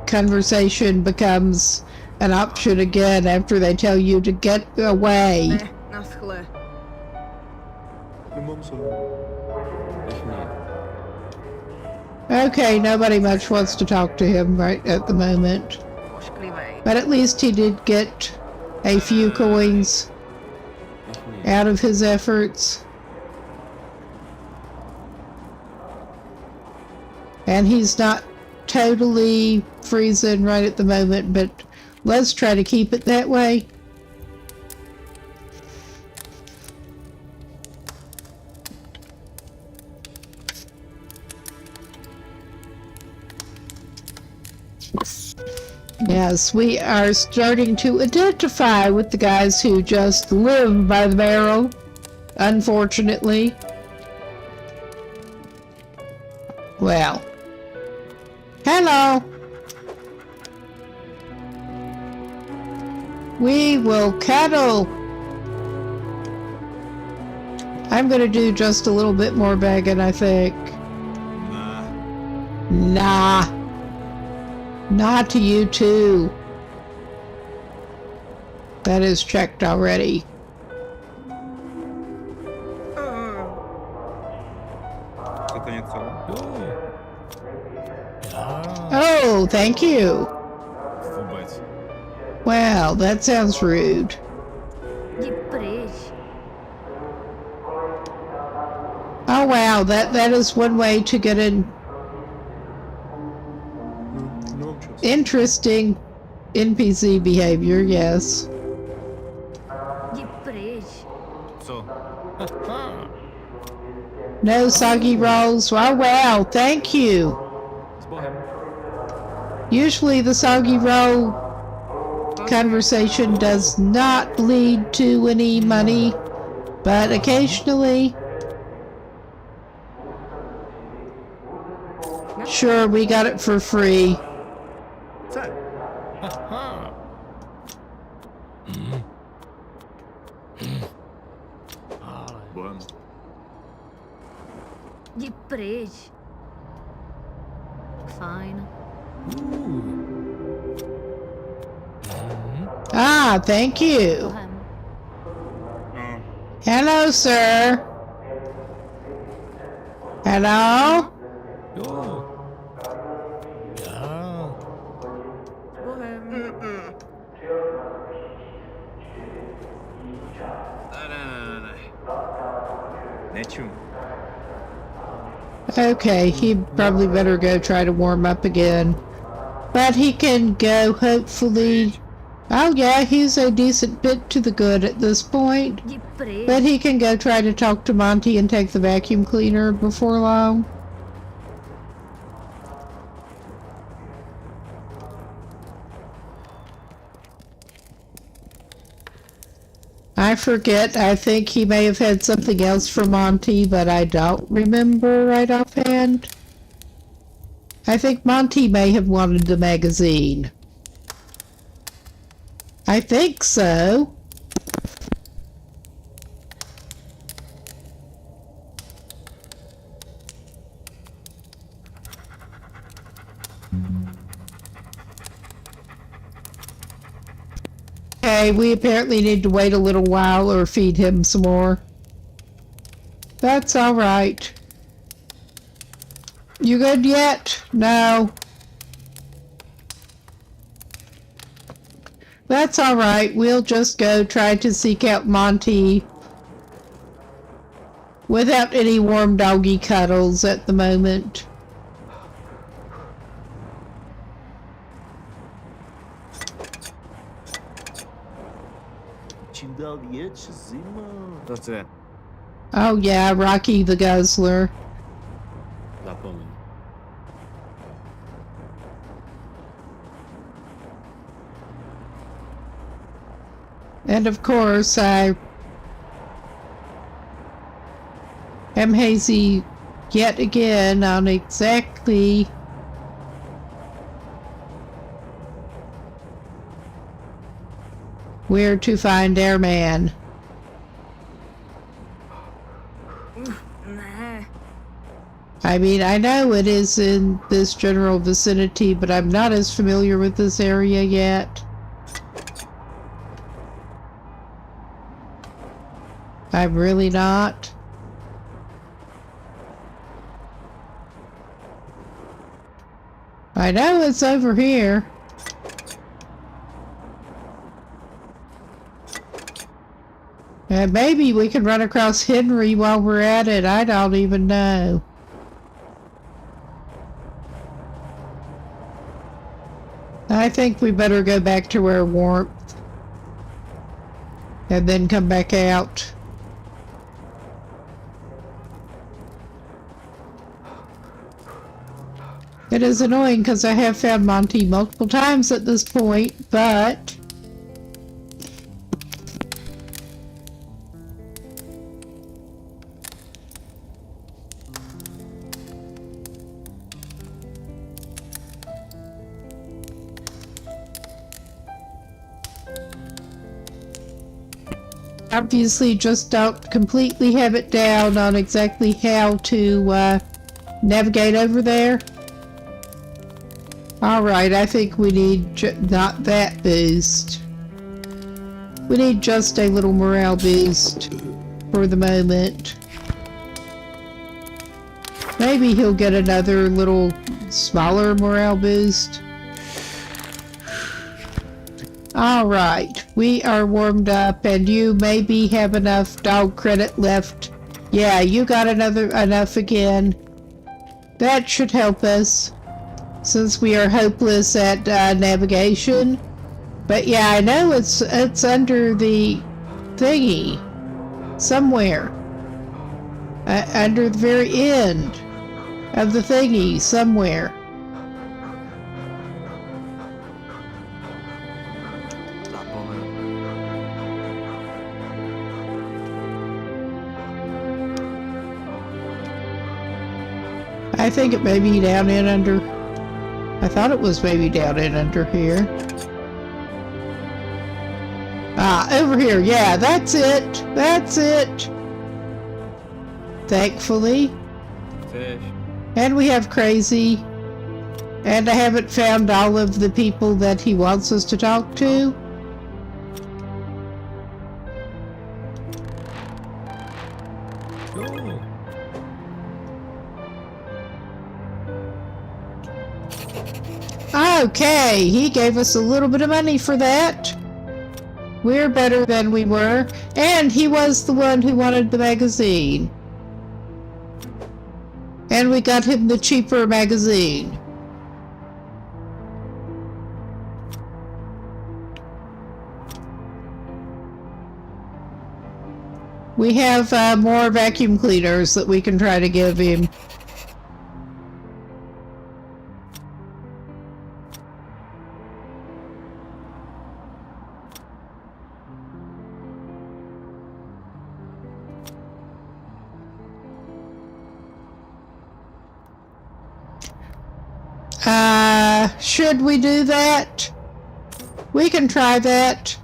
conversation becomes an option again after they tell you to get away. Ne, naschle. Nemám se. Okay, nobody much wants to talk to him right at the moment. Ošklivej. But at least he did get a few coins out of his efforts. And he's not totally freezing right at the moment, but let's try to keep it that way. Yes, we are starting to identify with the guys who just live by the barrel, unfortunately. Well. Hello! We will cuddle! I'm gonna do just a little bit more begging, I think. Nah. Not to you too. That is checked already. Это не целое. Oh, thank you. Фубать. Well, that sounds rude. Jdi pryč. Oh wow, that is one way to get an No, čas. interesting NPC behavior, yes. Jdi pryč. Co? No soggy rolls. Oh wow, thank you. S Bohem. Usually the soggy roll conversation does not lead to any money, but occasionally. Sure, we got it for free. Co? Bohem. Jdi pryč. Fajn. Ah, thank you. Bohem. Hello, sir. Hello? Bohem. Ne. Nečum. Okay, he probably better go try to warm up again. But he can go, hopefully. Oh yeah, he's a decent bit to the good at this point. Jdi pryč. But he can go try to talk to Monty and take the vacuum cleaner before long. I forget, I think he may have had something else for Monty, but I don't remember right offhand. I think Monty may have wanted the magazine. I think so. Okay, we apparently need to wait a little while or feed him some more. That's all right. You good yet? No. That's alright. We'll just go try to seek out Monty without any warm doggy cuddles at the moment. Time dá bilhetes, mano. To co? Oh yeah, Rocky the Guzzler. Zapomeň. And of course, I am hazy yet again on exactly where to find Airman. Ne. I mean, I know it is in this general vicinity, but I'm not as familiar with this area yet. I'm really not. I know it's over here. And maybe we can run across Henry while we're at it. I don't even know. I think we better go back to our warmth. And then come back out. It is annoying because I have found Monty multiple times at this point, but obviously just don't completely have it down on exactly how to navigate over there. Alright, I think we need not that boost. We need just a little morale boost for the moment. Maybe he'll get another little smaller morale boost. Alright, we are warmed up and you maybe have enough dog credit left. Yeah, you got enough again. That should help us, since we are hopeless at navigation. But yeah, I know it's under the thingy somewhere. Under the very end of the thingy somewhere. Zapomeň. I think it may be down in under... I thought it was maybe down in under here. Ah, over here. Yeah, that's it. That's it. Thankfully. Fish. And we have Crazy. And I haven't found all of the people that he wants us to talk to. Oh. Okay, he gave us a little bit of money for that. We're better than we were. And he was the one who wanted the magazine. And we got him the cheaper magazine. We have more vacuum cleaners that we can try to give him. Should we do that? We can try that.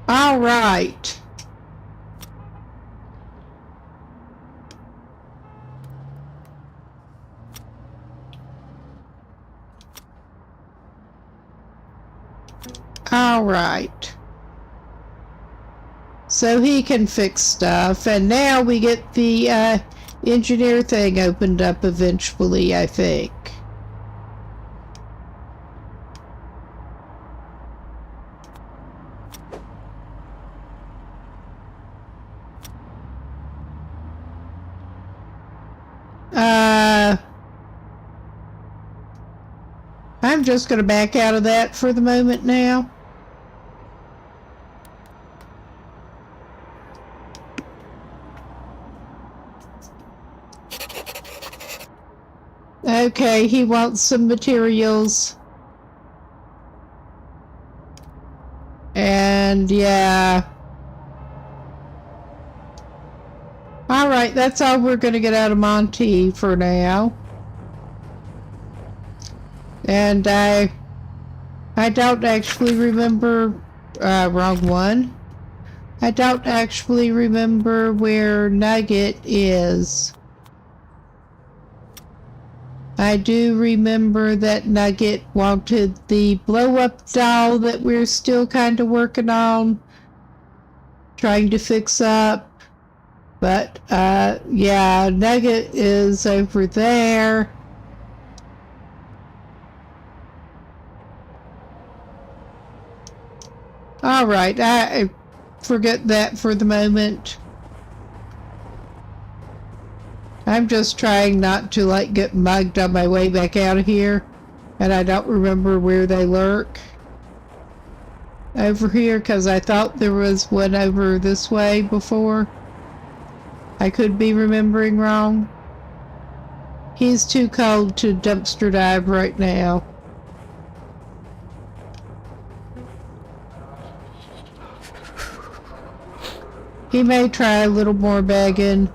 All right. All right. So he can fix stuff, and now we get the engineer thing opened up eventually, I think. I'm just gonna back out of that for the moment now. Okay, he wants some materials. And yeah. Alright, that's all we're gonna get out of Monty for now. And I don't actually remember, wrong one. I don't actually remember where Nugget is. I do remember that Nugget wanted the blow-up doll that we're still kind of working on, trying to fix up. But, yeah, Nugget is over there. Alright, I forget that for the moment. I'm just trying not to, like, get mugged on my way back out of here. And I don't remember where they lurk. Over here, because I thought there was one over this way before. I could be remembering wrong. He's too cold to dumpster dive right now. He may try a little more begging.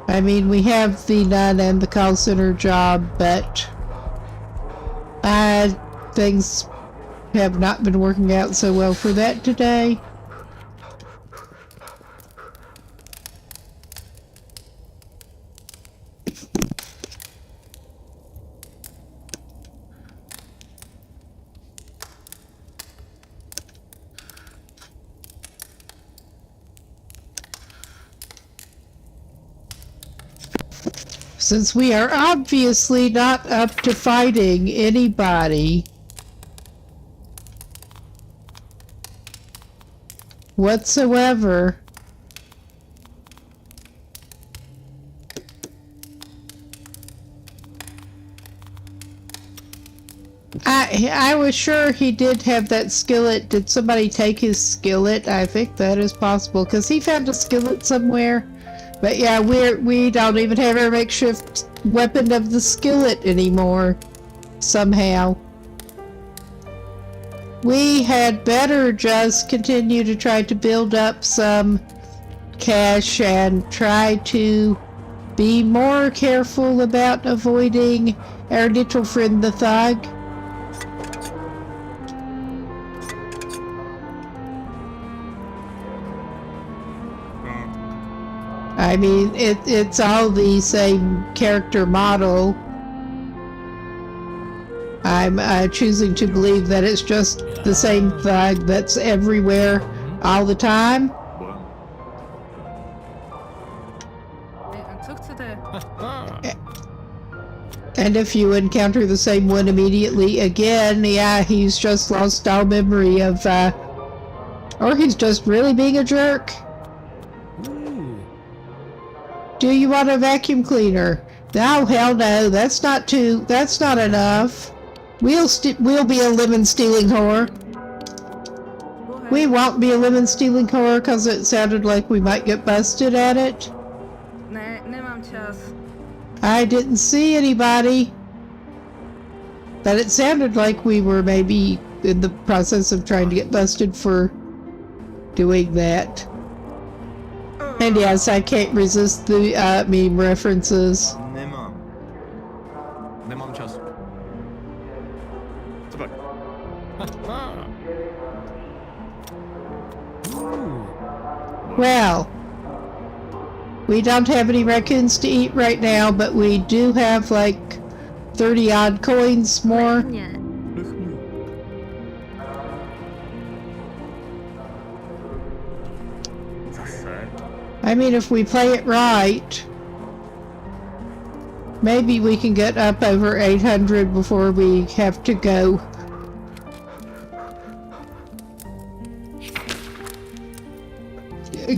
I mean, we have the nun and the call center job, but things have not been working out so well for that today. Since we are obviously not up to fighting anybody whatsoever, I was sure he did have that skillet. Did somebody take his skillet? I think that is possible, because he found a skillet somewhere. But yeah, we don't even have our makeshift weapon of the skillet anymore, somehow. We had better just continue to try to build up some cash and try to be more careful about avoiding our little friend the thug. I mean, it's all the same character model. I'm choosing to believe that it's just the same thug that's everywhere all the time. And if you encounter the same one immediately again, yeah, he's just lost all memory of, or he's just really being a jerk. Do you want a vacuum cleaner? No, hell no. That's not enough. We'll be a lemon stealing whore. We won't be a lemon stealing whore because it sounded like we might get busted at it. Ne, nemám čas. I didn't see anybody. But it sounded like we were maybe in the process of trying to get busted for doing that. And yes, I can't resist the meme references. Nemám čas. Co pak? Well, we don't have any raccoons to eat right now, but we do have like 30 odd coins more. Nie. Zase. I mean, if we play it right, maybe we can get up over 800 before we have to go.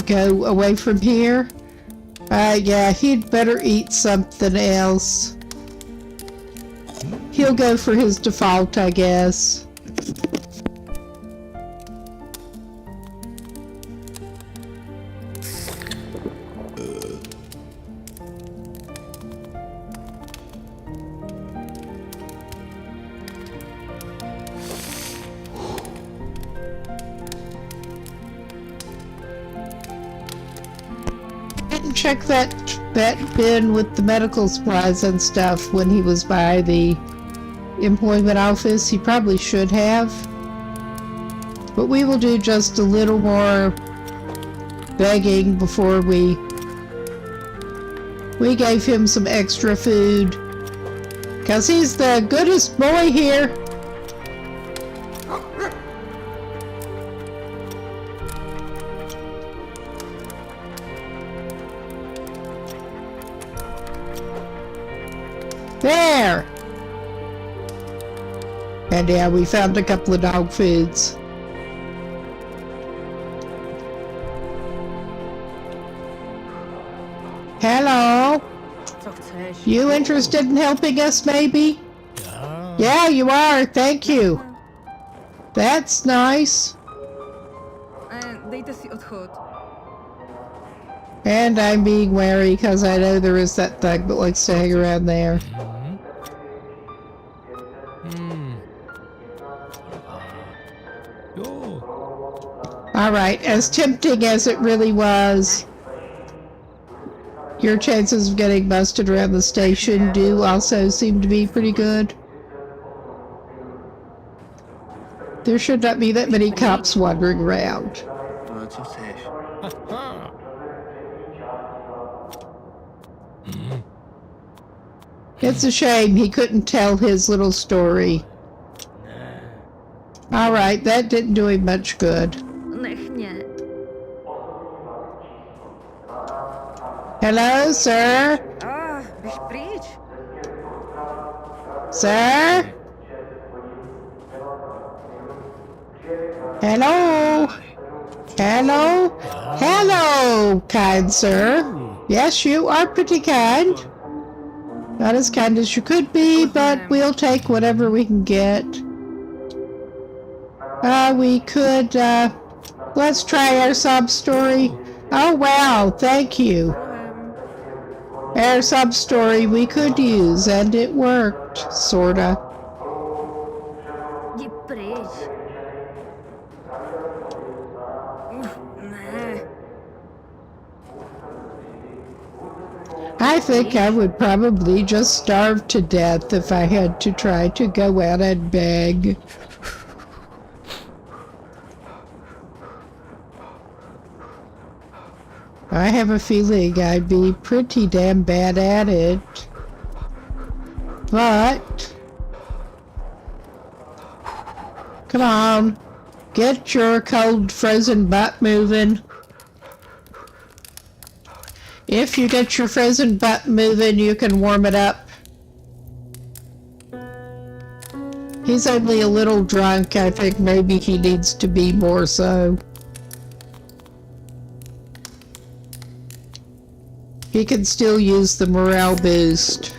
Go away from here. Yeah, he'd better eat something else. He'll go for his default, I guess. Didn't check that bin with the medical supplies and stuff when he was by the employment office. He probably should have. But we will do just a little more begging before we gave him some extra food. 'Cause he's the goodest boy here. There! And yeah, we found a couple of dog foods. Hello? Co chceš? You interested in helping us, maybe? Yeah, you are. Thank you. That's nice. Dejte si odchod. And I'm being wary because I know there is that thug that likes to hang around there. Alright, as tempting as it really was, your chances of getting busted around the station do also seem to be pretty good. There should not be that many cops wandering around. No, co chceš? It's a shame he couldn't tell his little story. Alright, that didn't do him much good. Nech mě. Hello, sir? Běž pryč. Sir? Hello? Hello? Hello, kind sir. Yes, you are pretty kind. Not as kind as you could be, but we'll take whatever we can get. We could, let's try our sob story. Oh, wow, thank you. Our sob story we could use, and it worked, sorta. Jdi pryč. Ne. I think I would probably just starve to death if I had to try to go out and beg. I have a feeling I'd be pretty damn bad at it. But... come on. Get your cold frozen butt moving. If you get your frozen butt moving, you can warm it up. He's only a little drunk. I think maybe he needs to be more so. He can still use the morale boost.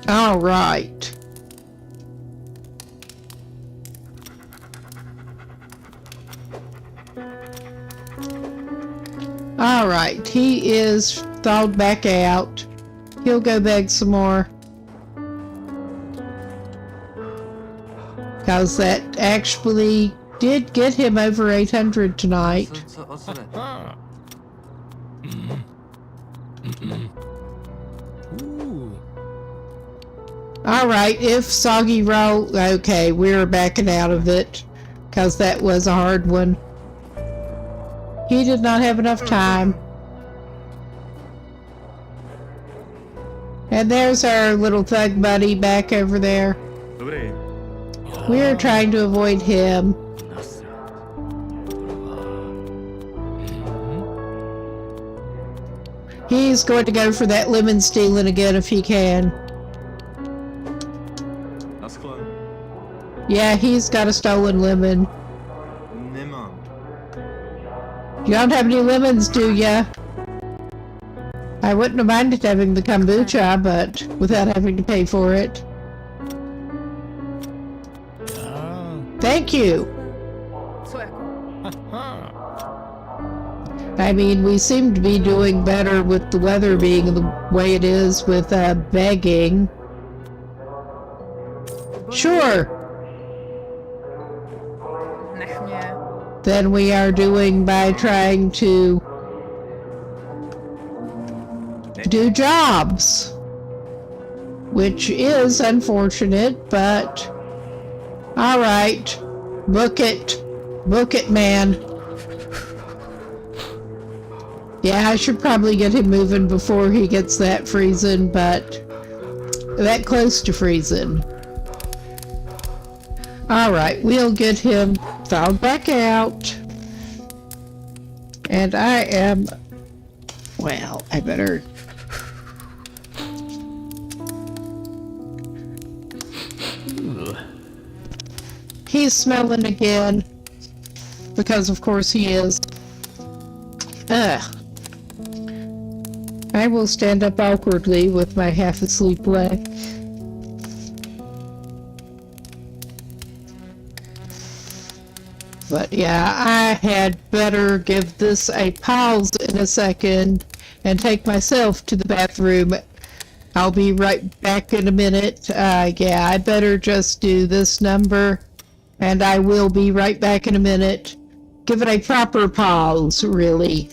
All right. All right, he is thawed back out. He'll go beg some more. Because that actually did get him over 800 tonight. O co jde? All right, if Soggy Roll... okay, we're backing out of it. Because that was a hard one. He did not have enough time. And there's our little thug buddy back over there. Dobrý. We're trying to avoid him. He's going to go for that lemon stealing again if he can. Naschle. Yeah, he's got a stolen lemon. Nemám. You don't have any lemons, do ya? I wouldn't have minded having the kombucha, but without having to pay for it. Thank you! Co jako? I mean, we seem to be doing better with the weather being the way it is with begging. Sure! Nech mě. Than we are doing by trying to do jobs. Which is unfortunate, but alright. Book it. Book it, man. Yeah, I should probably get him moving before he gets that freezing, but that close to freezing. Alright, we'll get him found back out. And I am... Well, I better... He's smelling again. Because of course he is. Ugh. I will stand up awkwardly with my half-asleep leg. But yeah, I had better give this a pause in a second and take myself to the bathroom. I'll be right back in a minute. Yeah, I better just do this number, and I will be right back in a minute. Give it a proper pause, really.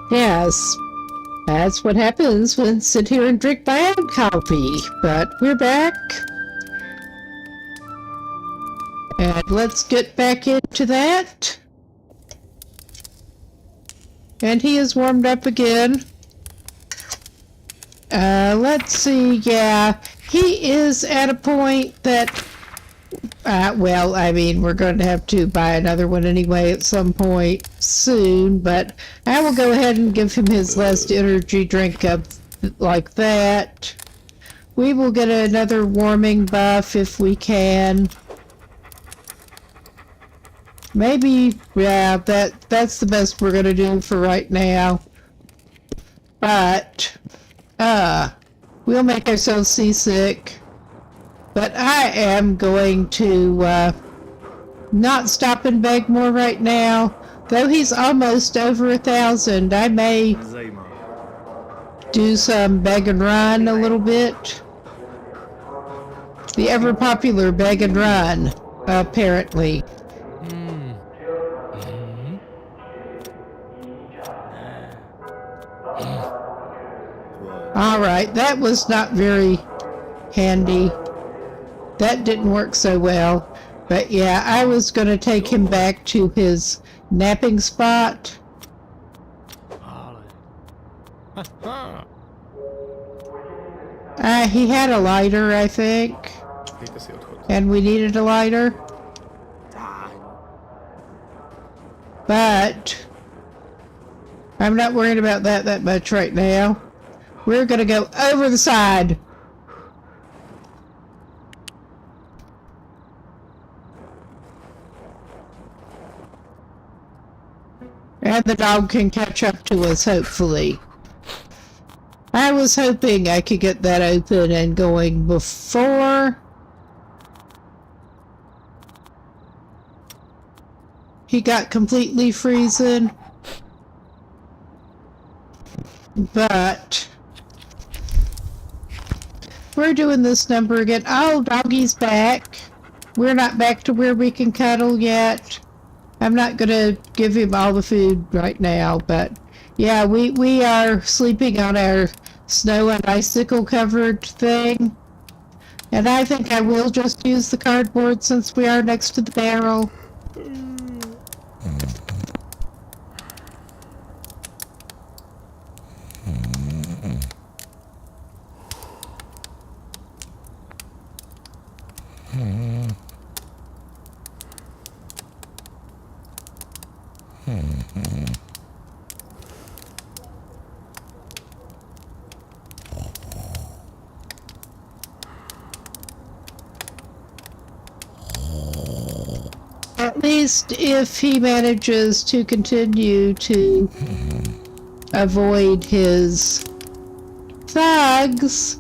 Yes, that's what happens when I sit here and drink my own coffee. But we're back. And let's get back into that. And he is warmed up again. Let's see, yeah. He is at a point that, well, I mean, we're going to have to buy another one anyway at some point soon, but I will go ahead and give him his last energy drink up like that. We will get another warming buff if we can. Maybe, yeah, that's the best we're going to do for right now. But, we'll make ourselves seasick. But I am going to not stop and beg more right now. Though he's almost over 1,000, I may do some beg and run a little bit. The ever popular beg and run, apparently. Alright, that was not very handy. That didn't work so well. But yeah, I was going to take him back to his napping spot. He had a lighter, I think. Dejte si odchod. And we needed a lighter. Fajn. But I'm not worried about that much right now. We're gonna go over the side. And the dog can catch up to us, hopefully. I was hoping I could get that open and going before he got completely freezing. But we're doing this number again. Oh, doggy's back. We're not back to where we can cuddle yet. I'm not gonna give him all the food right now, but yeah, we are sleeping on our snow and icicle covered thing. And I think I will just use the cardboard since we are next to the barrel. At least if he manages to continue to avoid his thugs,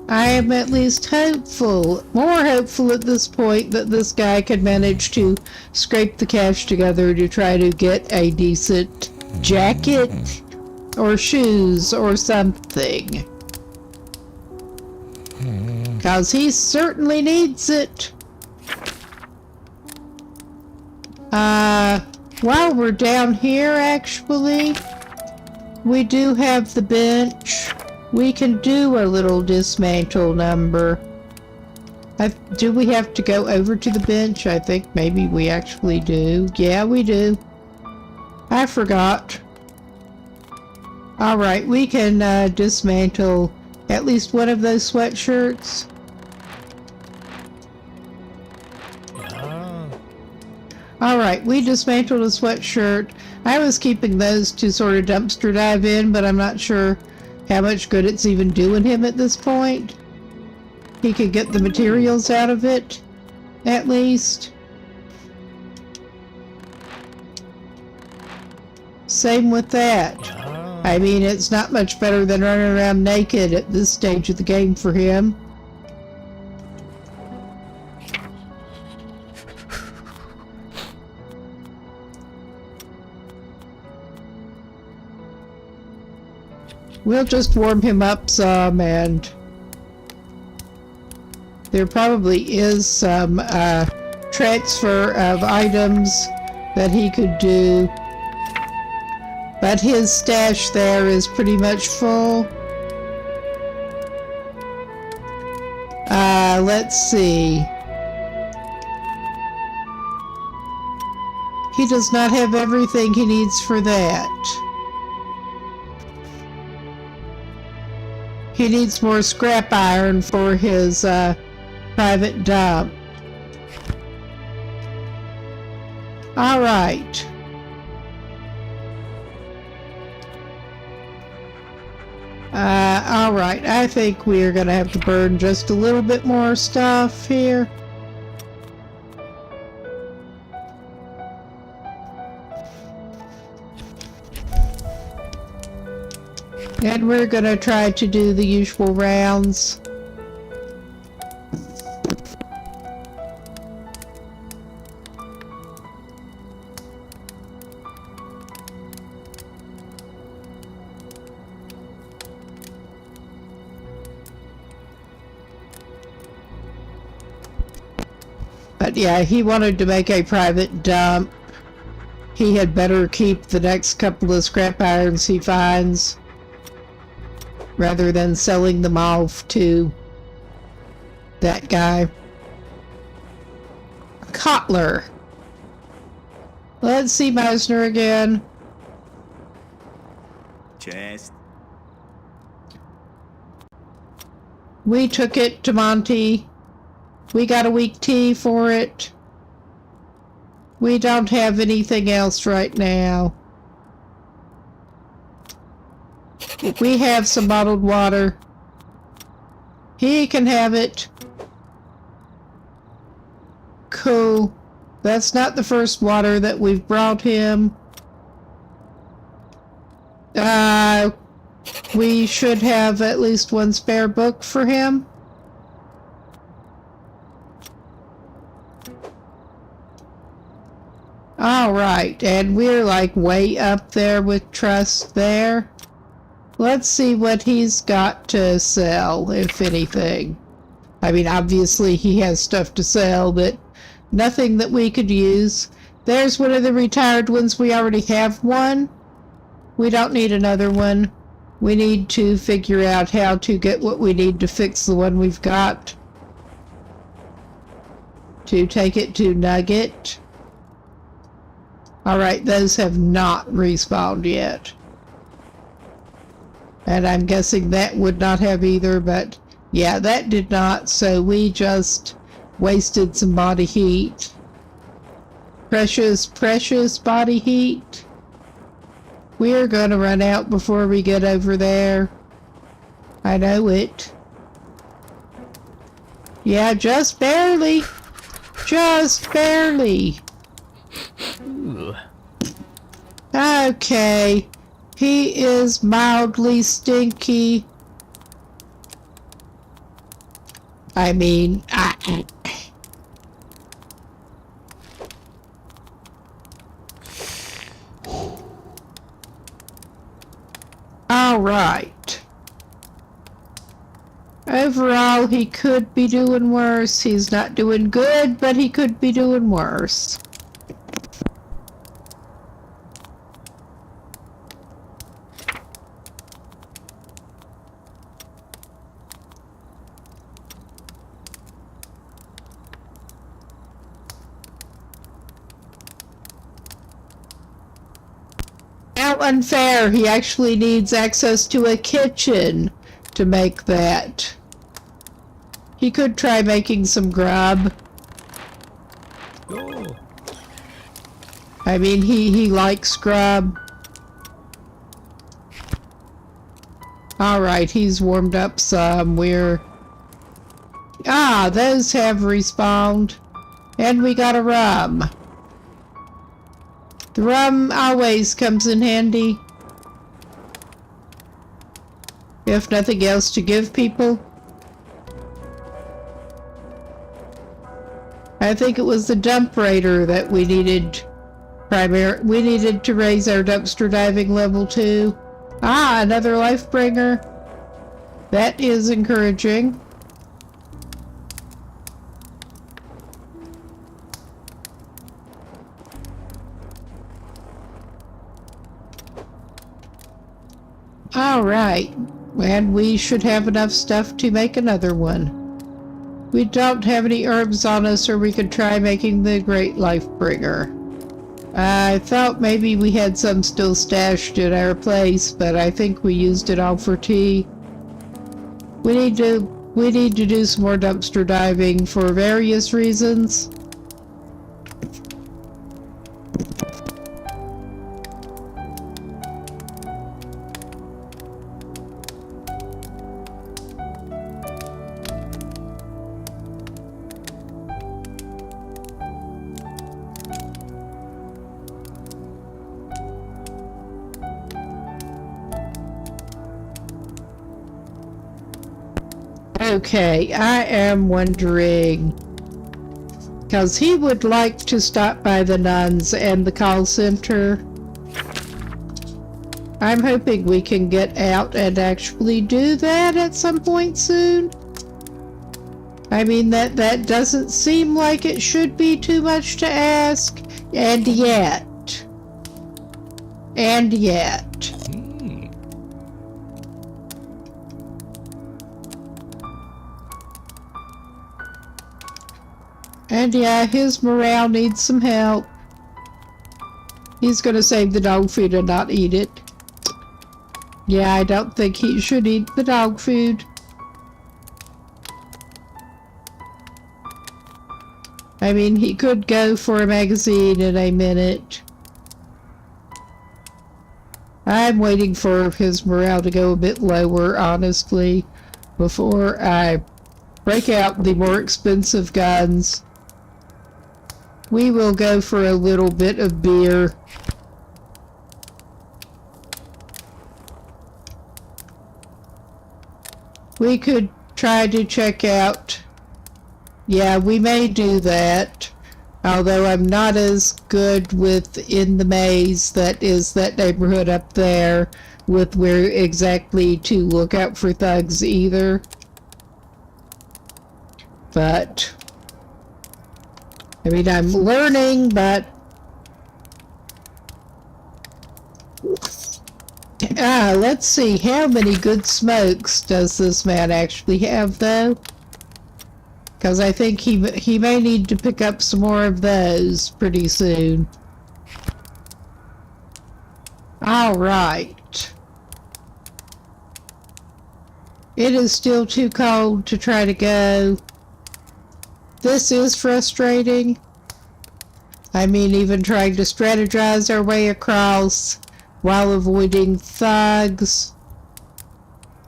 I am at least hopeful, more hopeful at this point, that this guy can manage to scrape the cash together to try to get a decent jacket or shoes or something. 'Cause he certainly needs it. While we're down here, actually, we do have the bench. We can do a little dismantle number. Do we have to go over to the bench? I think maybe we actually do. Yeah, we do. I forgot. Alright, we can dismantle at least one of those sweatshirts. Alright, we dismantled a sweatshirt. I was keeping those to sort of dumpster dive in, but I'm not sure how much good it's even doing him at this point. He could get the materials out of it, at least. Same with that. I mean, it's not much better than running around naked at this stage of the game for him. We'll just warm him up some, and there probably is some transfer of items that he could do. But his stash there is pretty much full. Let's see. He does not have everything he needs for that. He needs more scrap iron for his private dump. Alright. Alright, I think we are going to have to burn just a little bit more stuff here. And we're going to try to do the usual rounds. But yeah, he wanted to make a private dump. He had better keep the next couple of scrap irons he finds, rather than selling them off to that guy. Kotler. Let's see Meisner again. Chest. We took it to Monty. We got a weak tea for it. We don't have anything else right now. We have some bottled water. He can have it. Cool. That's not the first water that we've brought him. We should have at least one spare book for him. Alright, and we're like way up there with trust there. Let's see what he's got to sell, if anything. I mean, obviously he has stuff to sell, but nothing that we could use. There's one of the retired ones. We already have one. We don't need another one. We need to figure out how to get what we need to fix the one we've got. To take it to Nugget. Alright, those have not respawned yet. And I'm guessing that would not have either, but yeah, that did not, so we just wasted some body heat. Precious, precious body heat. We're gonna run out before we get over there. I know it. Yeah, just barely. Just barely. Okay. He is mildly stinky. I mean, all right. Overall, he could be doing worse. He's not doing good, but he could be doing worse. How unfair. He actually needs access to a kitchen to make that. He could try making some grub. Oh. I mean, he likes grub. Alright, he's warmed up some. Those have respawned. And we got a rum. The rum always comes in handy. If nothing else to give people. I think it was the dump raider that we needed we needed to raise our dumpster diving level 2. Another life bringer. That is encouraging. Alright, and we should have enough stuff to make another one. We don't have any herbs on us, or we could try making the Great Life Bringer. I thought maybe we had some still stashed at our place, but I think we used it all for tea. We need to do some more dumpster diving for various reasons. Okay, I am wondering, because he would like to stop by the nuns and the call center. I'm hoping we can get out and actually do that at some point soon. I mean, that doesn't seem like it should be too much to ask, and yet. And yeah, his morale needs some help. He's gonna save the dog food and not eat it. Yeah, I don't think he should eat the dog food. I mean, he could go for a magazine in a minute. I'm waiting for his morale to go a bit lower, honestly, before I break out the more expensive guns. We will go for a little bit of beer. We could try to check out. Yeah, we may do that. Although I'm not as good with in the maze that is that neighborhood up there with where exactly to look out for thugs either. But I mean, I'm learning, but let's see, how many good smokes does this man actually have, though? Because I think he may need to pick up some more of those pretty soon. All right. It is still too cold to try to go. This is frustrating. I mean, even trying to strategize our way across while avoiding thugs.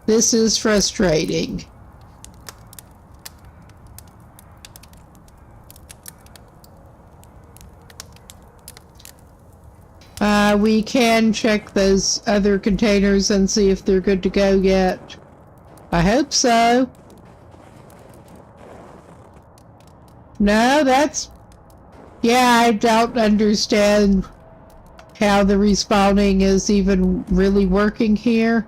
This is frustrating. We can check those other containers and see if they're good to go yet. I hope so. No, that's... Yeah, I don't understand how the respawning is even really working here.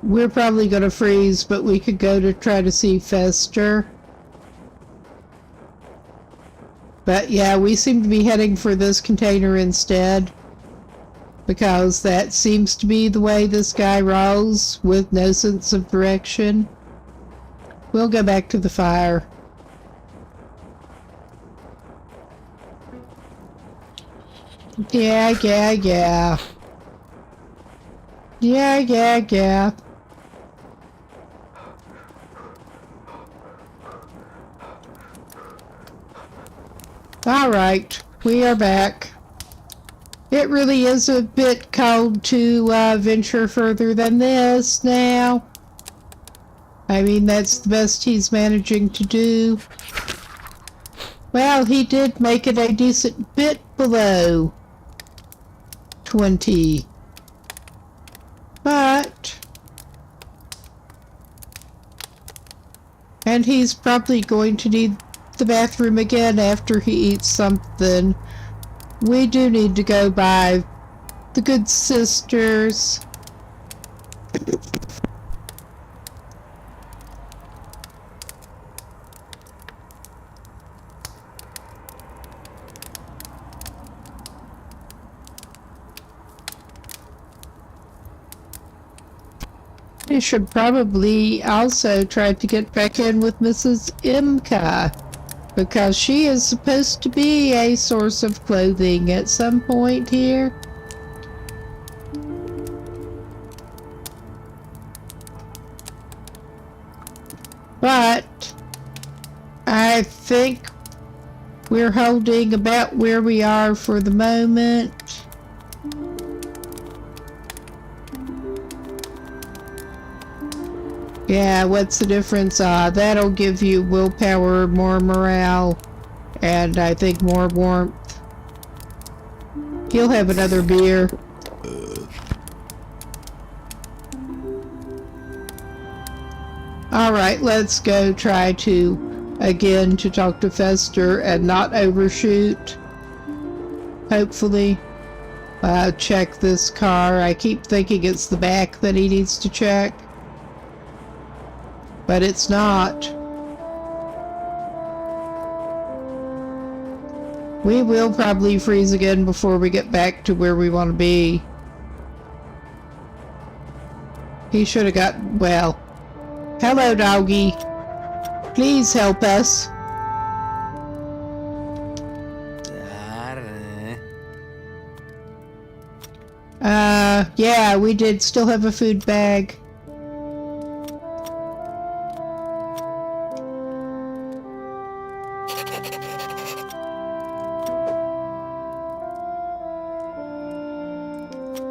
We're probably going to freeze, but we could go to try to see Fester. But yeah, we seem to be heading for this container instead, because that seems to be the way this guy rolls, with no sense of direction. We'll go back to the fire. Yeah. Alright, we are back. It really is a bit cold to venture further than this now. I mean, that's the best he's managing to do. Well, he did make it a decent bit below 20. But... And he's probably going to need the bathroom again after he eats something. We do need to go by the good sisters. We should probably also try to get back in with Mrs. Imka, because she is supposed to be a source of clothing at some point here. But I think we're holding about where we are for the moment. Yeah, what's the difference? That'll give you willpower, more morale, and I think more warmth. He'll have another beer. Alright, let's go try to, again, to talk to Fester and not overshoot. Hopefully. Check this car. I keep thinking it's the back that he needs to check. But it's not. We will probably freeze again before we get back to where we want to be. He should have got... well. Hello, doggy. Please help us. Yeah, we did still have a food bag.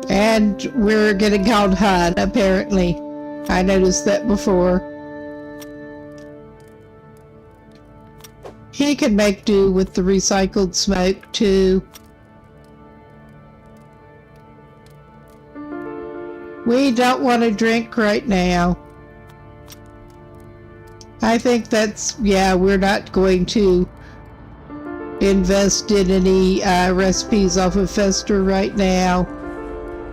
And we're getting called hun, apparently. I noticed that before. He can make do with the recycled smoke, too. We don't want to drink right now. I think that's, yeah, we're not going to invest in any recipes off of Fester right now.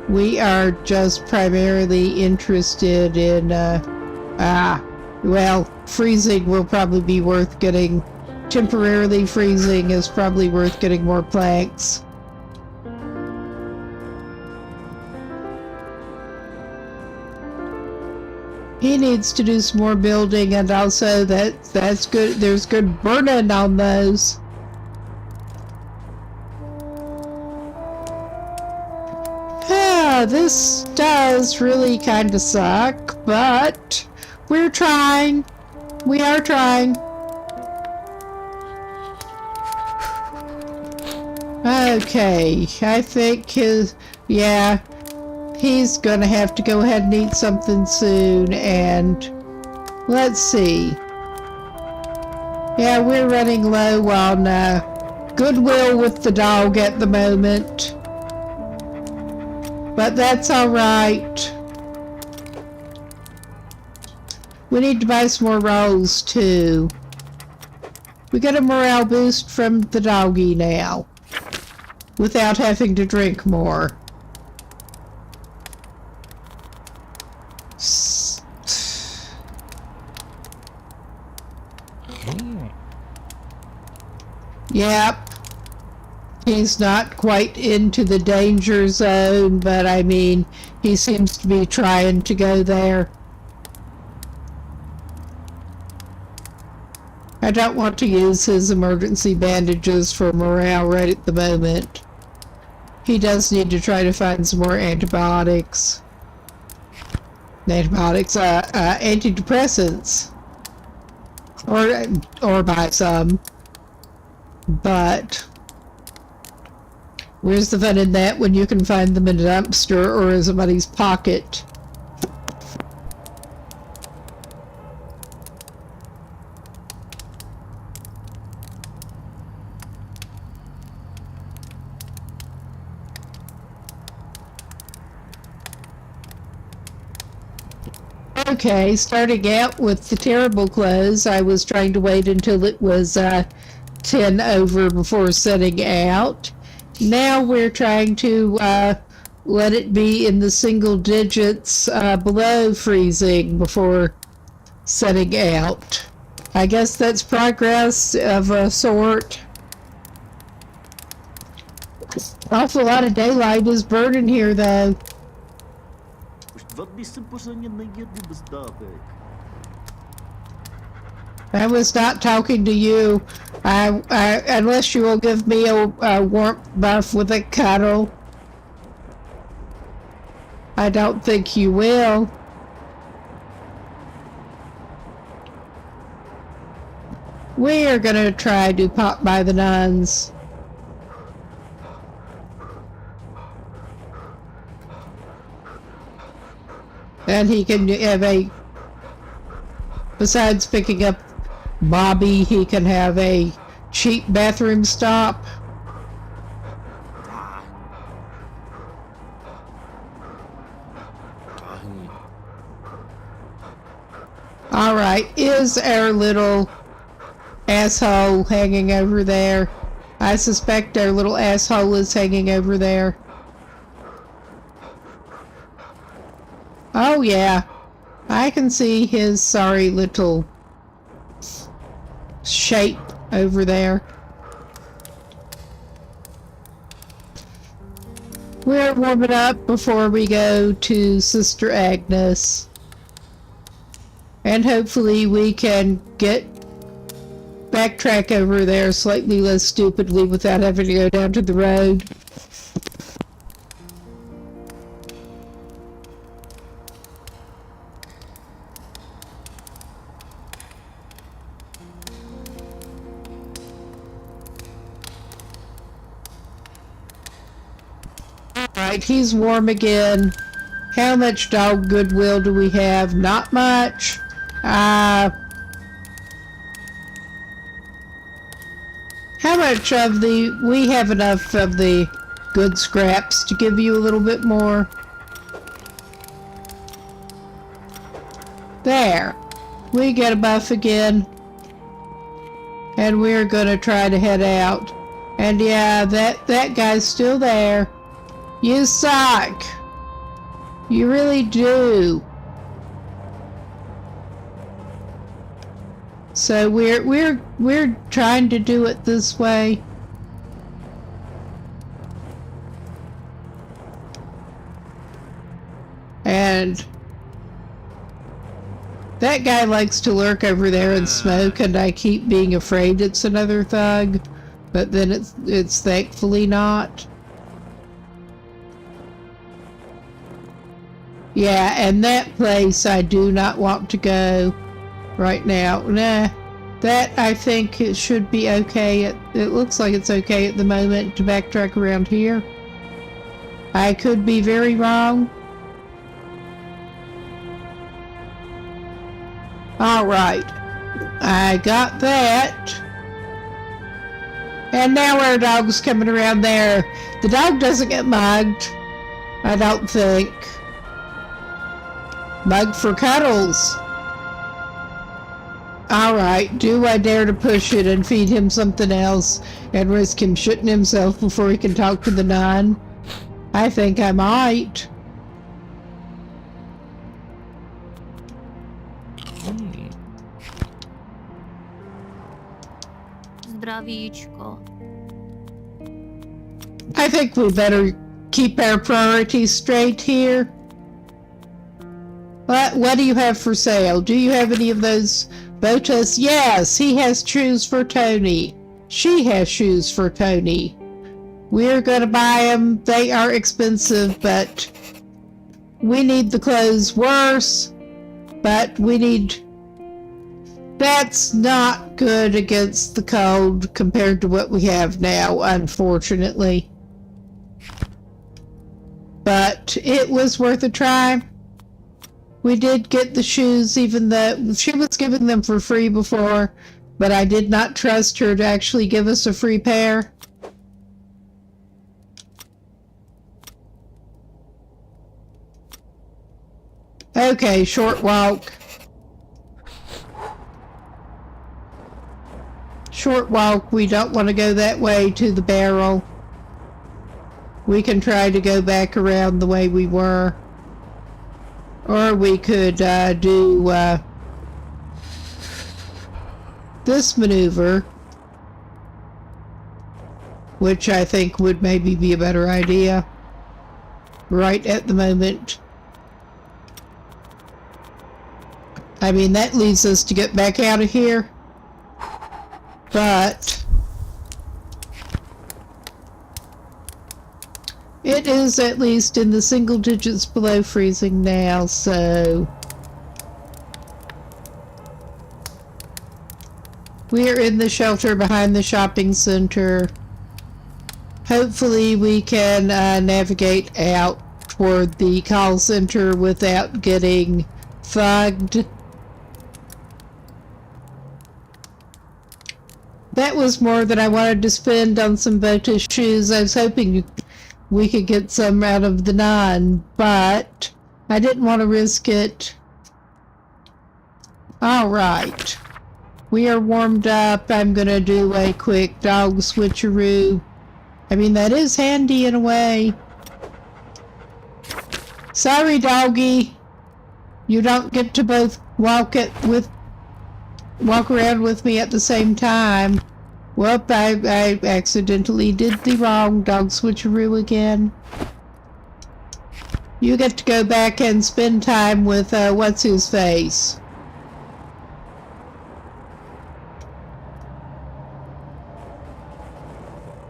We are just primarily interested in, well, freezing will probably be worth getting. Temporarily freezing is probably worth getting more planks. He needs to do some more building, and also that's good. There's good burning on those. This does really kind of suck, but we're trying. We are trying. Okay, I think he's gonna have to go ahead and eat something soon, and let's see. Yeah, we're running low on goodwill with the dog at the moment. But that's alright. We need to buy some more rolls, too. We get a morale boost from the doggy now, without having to drink more. Yep. He's not quite into the danger zone, but I mean, he seems to be trying to go there. I don't want to use his emergency bandages for morale right at the moment. He does need to try to find some more antibiotics. Antidepressants. Or buy some. But where's the fun in that when you can find them in a dumpster or in somebody's pocket? Okay, starting out with the terrible clothes, I was trying to wait until it was 10 over before setting out. Now we're trying to let it be in the single digits below freezing before setting out. I guess that's progress of a sort. Awful lot of daylight is burning here, though. I was not talking to you. Unless you will give me a warmth buff with a cuddle. I don't think you will. We are gonna try to pop by the nuns. And he can have besides picking up Bobby, he can have a cheap bathroom stop. Alright, is our little asshole hanging over there? I suspect our little asshole is hanging over there. Oh yeah, I can see his sorry little shape over there. We're warming up before we go to Sister Agnes. And hopefully we can backtrack over there slightly less stupidly without having to go down to the road. Alright, he's warm again. How much dog goodwill do we have? Not much. How much of the... We have enough of the good scraps to give you a little bit more. There. We get a buff again. And we're gonna try to head out. And yeah, that guy's still there. You suck. You really do. So we're trying to do it this way. And that guy likes to lurk over there and smoke, and I keep being afraid it's another thug, but then it's thankfully not. Yeah, and that place I do not want to go right now. Nah, that I think it should be okay. It looks like it's okay at the moment to backtrack around here. I could be very wrong. Alright, I got that. And now our dog's coming around there. The dog doesn't get mugged, I don't think. Mug for cuddles. Alright, do I dare to push it and feed him something else and risk him shitting himself before he can talk to the nun? I think I might. Zdravíčko. I think we better keep our priorities straight here. What do you have for sale? Do you have any of those botas? Yes, he has shoes for Tony. She has shoes for Tony. We're gonna buy them. They are expensive, but we need the clothes worse. But we need... That's not good against the cold compared to what we have now, unfortunately. But it was worth a try. We did get the shoes, even though she was giving them for free before, but I did not trust her to actually give us a free pair. Okay, short walk. Short walk, we don't want to go that way to the barrel. We can try to go back around the way we were. Or we could do this maneuver, which I think would maybe be a better idea right at the moment. I mean, that leads us to get back out of here, but it is at least in the single digits below freezing now, so we're in the shelter behind the shopping center. Hopefully we can navigate out toward the call center without getting thugged. That was more than I wanted to spend on some Botus shoes. I was hoping we could get some out of the nun, but I didn't want to risk it. Alright. We are warmed up. I'm gonna do a quick dog switcheroo. I mean, that is handy in a way. Sorry, doggy. You don't get to both walk around with me at the same time. Whoop, I accidentally did the wrong dog switcheroo again. You get to go back and spend time with, what's-his-face.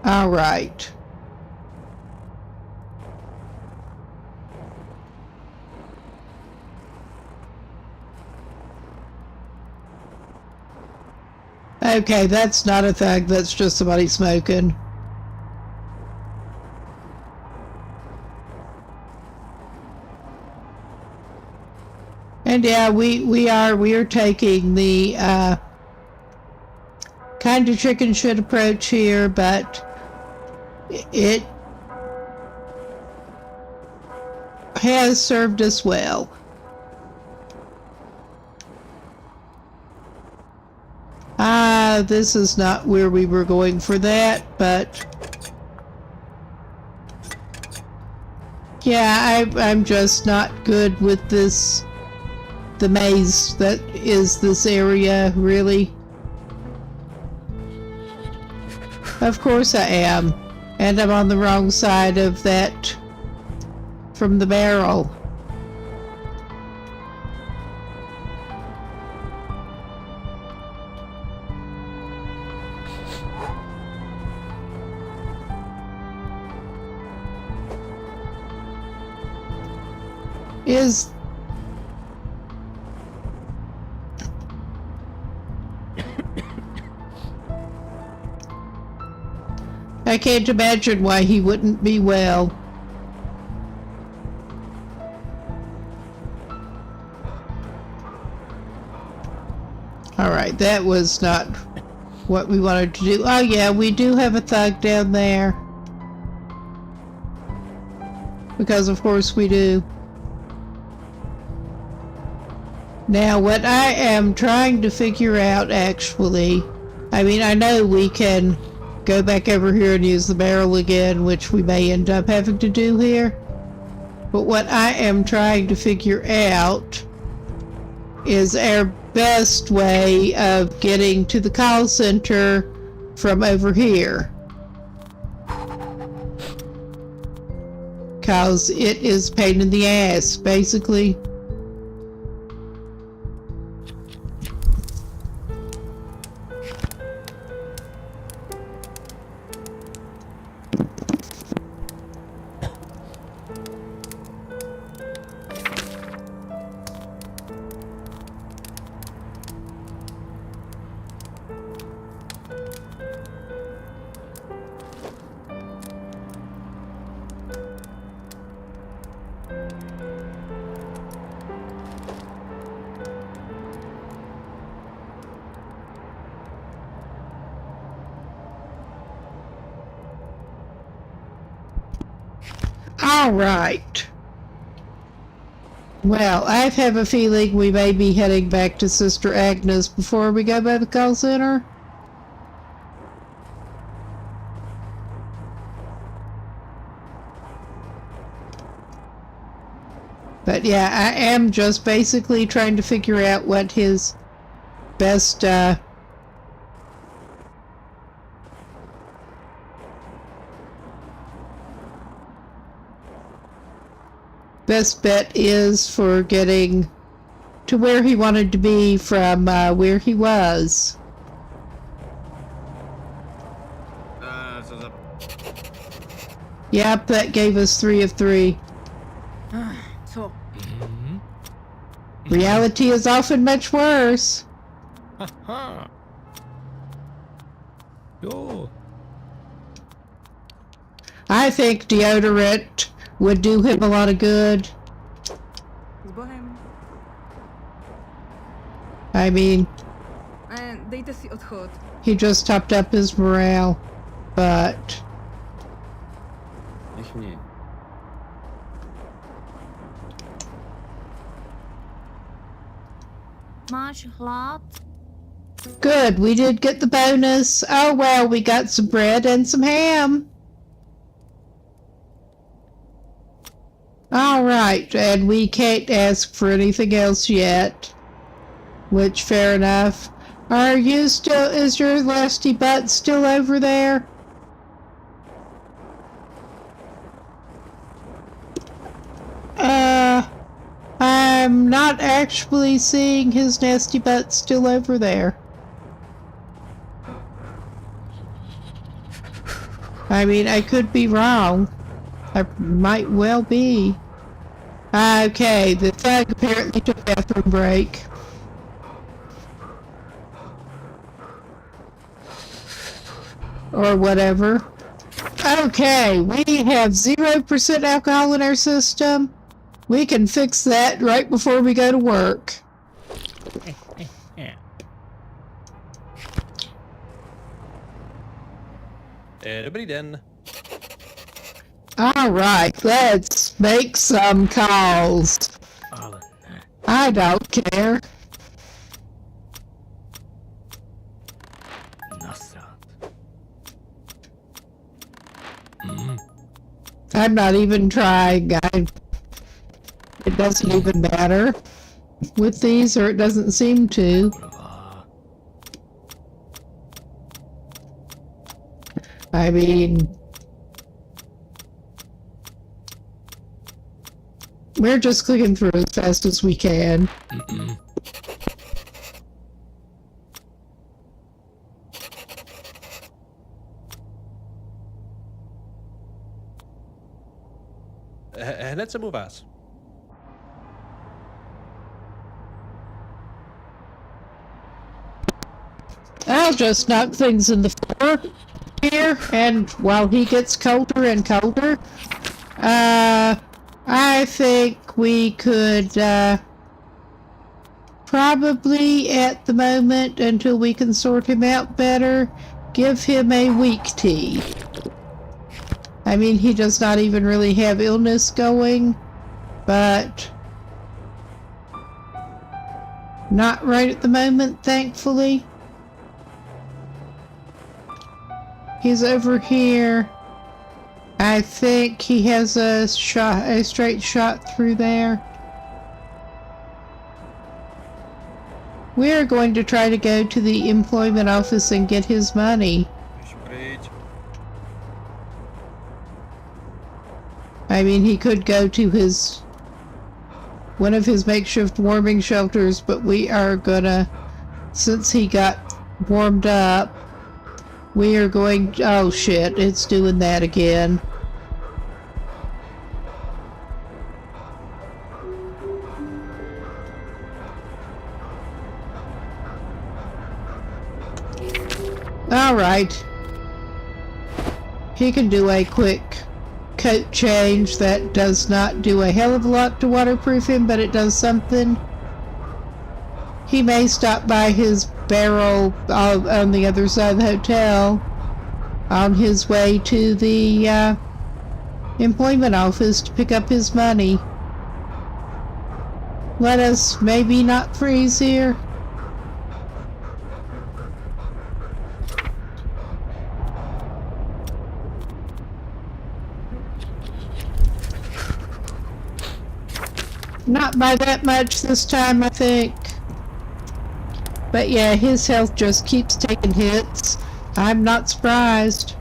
Alright. Okay, that's not a thug, that's just somebody smoking. And yeah, we are taking the kind of chicken shit approach here, but it has served us well. This is not where we were going for that, but yeah, I'm just not good with this, the maze that is this area, really. Of course I am, and I'm on the wrong side of that from the barrel. Is I can't imagine why he wouldn't be well. Alright, that was not what we wanted to do. Oh yeah, we do have a thug down there. Because of course we do. Now what I am trying to figure out actually, I mean I know we can go back over here and use the barrel again, which we may end up having to do here. But what I am trying to figure out is our best way of getting to the call center from over here. Cause it is a pain in the ass, basically. All right. Well, I have a feeling we may be heading back to Sister Agnes before we go by the call center. But yeah, I am just basically trying to figure out what his best best bet is for getting to where he wanted to be from where he was. Yep, that gave us 3 of 3. Co? Reality is often much worse. I think deodorant would do him a lot of good. Z Bohem. I mean, Dejte si odchod. he just topped up his morale, but Nech mě. Máš hlad? good, we did get the bonus. Oh well, we got some bread and some ham. Alright, and we can't ask for anything else yet. Which, fair enough. Are you still, is your lusty butt still over there? I'm not actually seeing his nasty butt still over there. I mean, I could be wrong. I might well be. Okay, the thug apparently took a bathroom break. Or whatever. Okay, we have 0% alcohol in our system. We can fix that right before we go to work. Dobrý den. All right, let's make some calls. Ale ne. I don't care. Nasrát. I'm not even trying. It doesn't even matter with these, or it doesn't seem to. Kurva. I mean, we're just clicking through as fast as we can. Hned jsem u vás. I'll just knock things in the floor here, and while he gets colder and colder, I think we could, probably at the moment, until we can sort him out better, give him a weak tea. I mean, he does not even really have illness going, but not right at the moment, thankfully. He's over here. I think he has a straight shot through there. We're going to try to go to the employment office and get his money. I mean, he could go to one of his makeshift warming shelters, but we are gonna, since he got warmed up, we are going, oh shit, it's doing that again. Alright. He can do a quick coat change that does not do a hell of a lot to waterproof him, but it does something. He may stop by his barrel on the other side of the hotel on his way to the employment office to pick up his money. Let us maybe not freeze here. Not by that much this time, I think. But yeah, his health just keeps taking hits. I'm not surprised.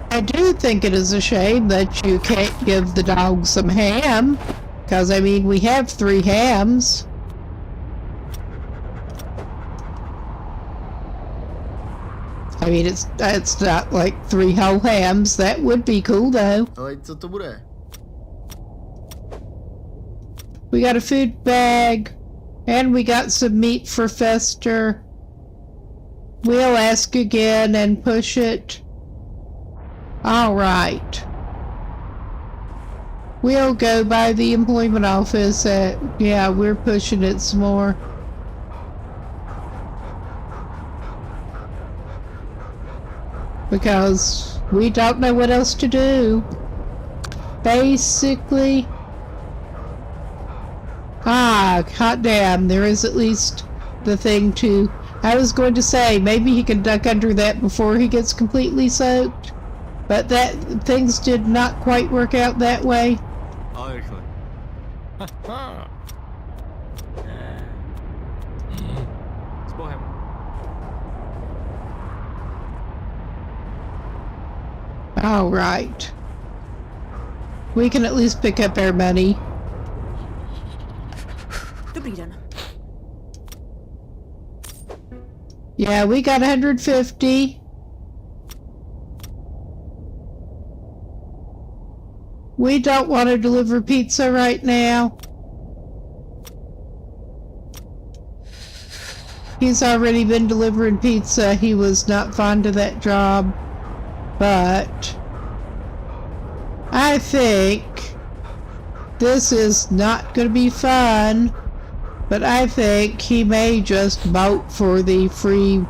I do think it is a shame that you can't give the dog some ham, because I mean, we have 3 hams. I mean, it's not like 3 whole hams. That would be cool though. Ale co to bude? We got a food bag, and we got some meat for Fester. We'll ask again and push it. All right. We'll go by the employment office. Yeah, we're pushing it some more. Because we don't know what else to do. Basically. Hot damn, there is at least the thing to... I was going to say, maybe he can duck under that before he gets completely soaked. But things did not quite work out that way. Ale rychle. S Bohem. All right. We can at least pick up our money. Dobrý den. Yeah, we got 150. We don't want to deliver pizza right now. He's already been delivering pizza. He was not fond of that job. But I think this is not going to be fun. But I think he may just vote for the free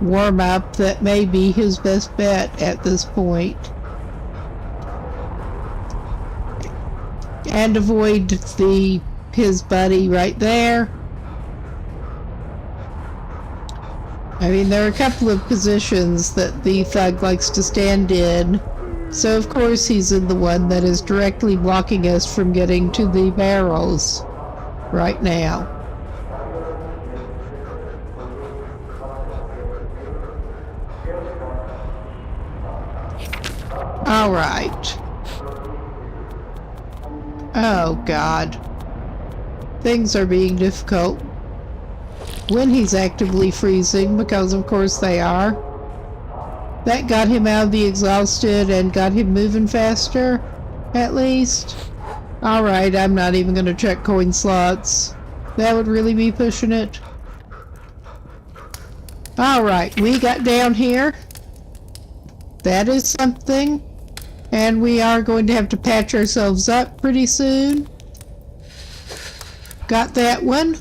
warm-up. That may be his best bet at this point. And avoid his buddy right there. I mean, there are a couple of positions that the thug likes to stand in. So of course he's in the one that is directly blocking us from getting to the barrels right now. All right. Oh God. Things are being difficult when he's actively freezing, because of course they are. That got him out of the exhausted and got him moving faster, at least. Alright, I'm not even going to check coin slots. That would really be pushing it. Alright, we got down here. That is something. And we are going to have to patch ourselves up pretty soon. Got that one.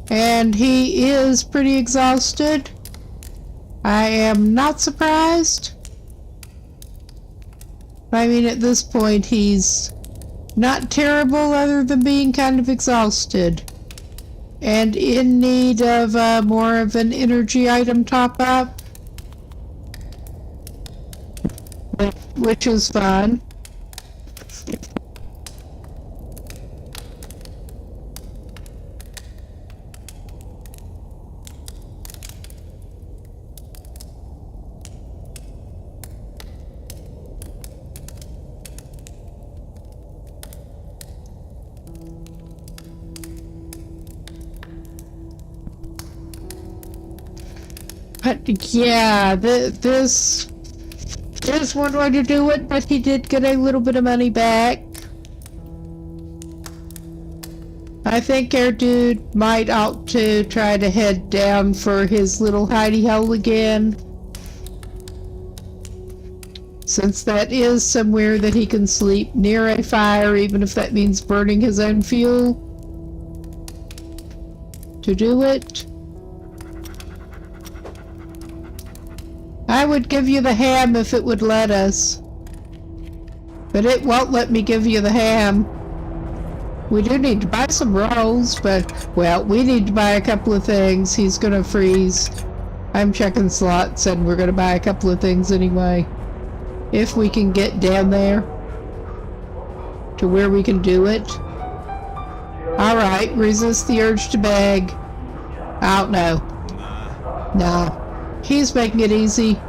And he is pretty exhausted. I am not surprised. I mean, at this point, he's not terrible other than being kind of exhausted. And in need of more of an energy item top-up. Which is fun. But yeah, this is one way to do it, but he did get a little bit of money back. I think our dude might ought to try to head down for his little hidey hole again. Since that is somewhere that he can sleep near a fire, even if that means burning his own fuel to do it. I would give you the ham if it would let us. But it won't let me give you the ham. We do need to buy some rolls, but, well, we need to buy a couple of things. He's gonna freeze. I'm checking slots, and we're gonna buy a couple of things anyway. If we can get down there to where we can do it. Alright, resist the urge to beg. Oh, no. Nah. He's making it easy.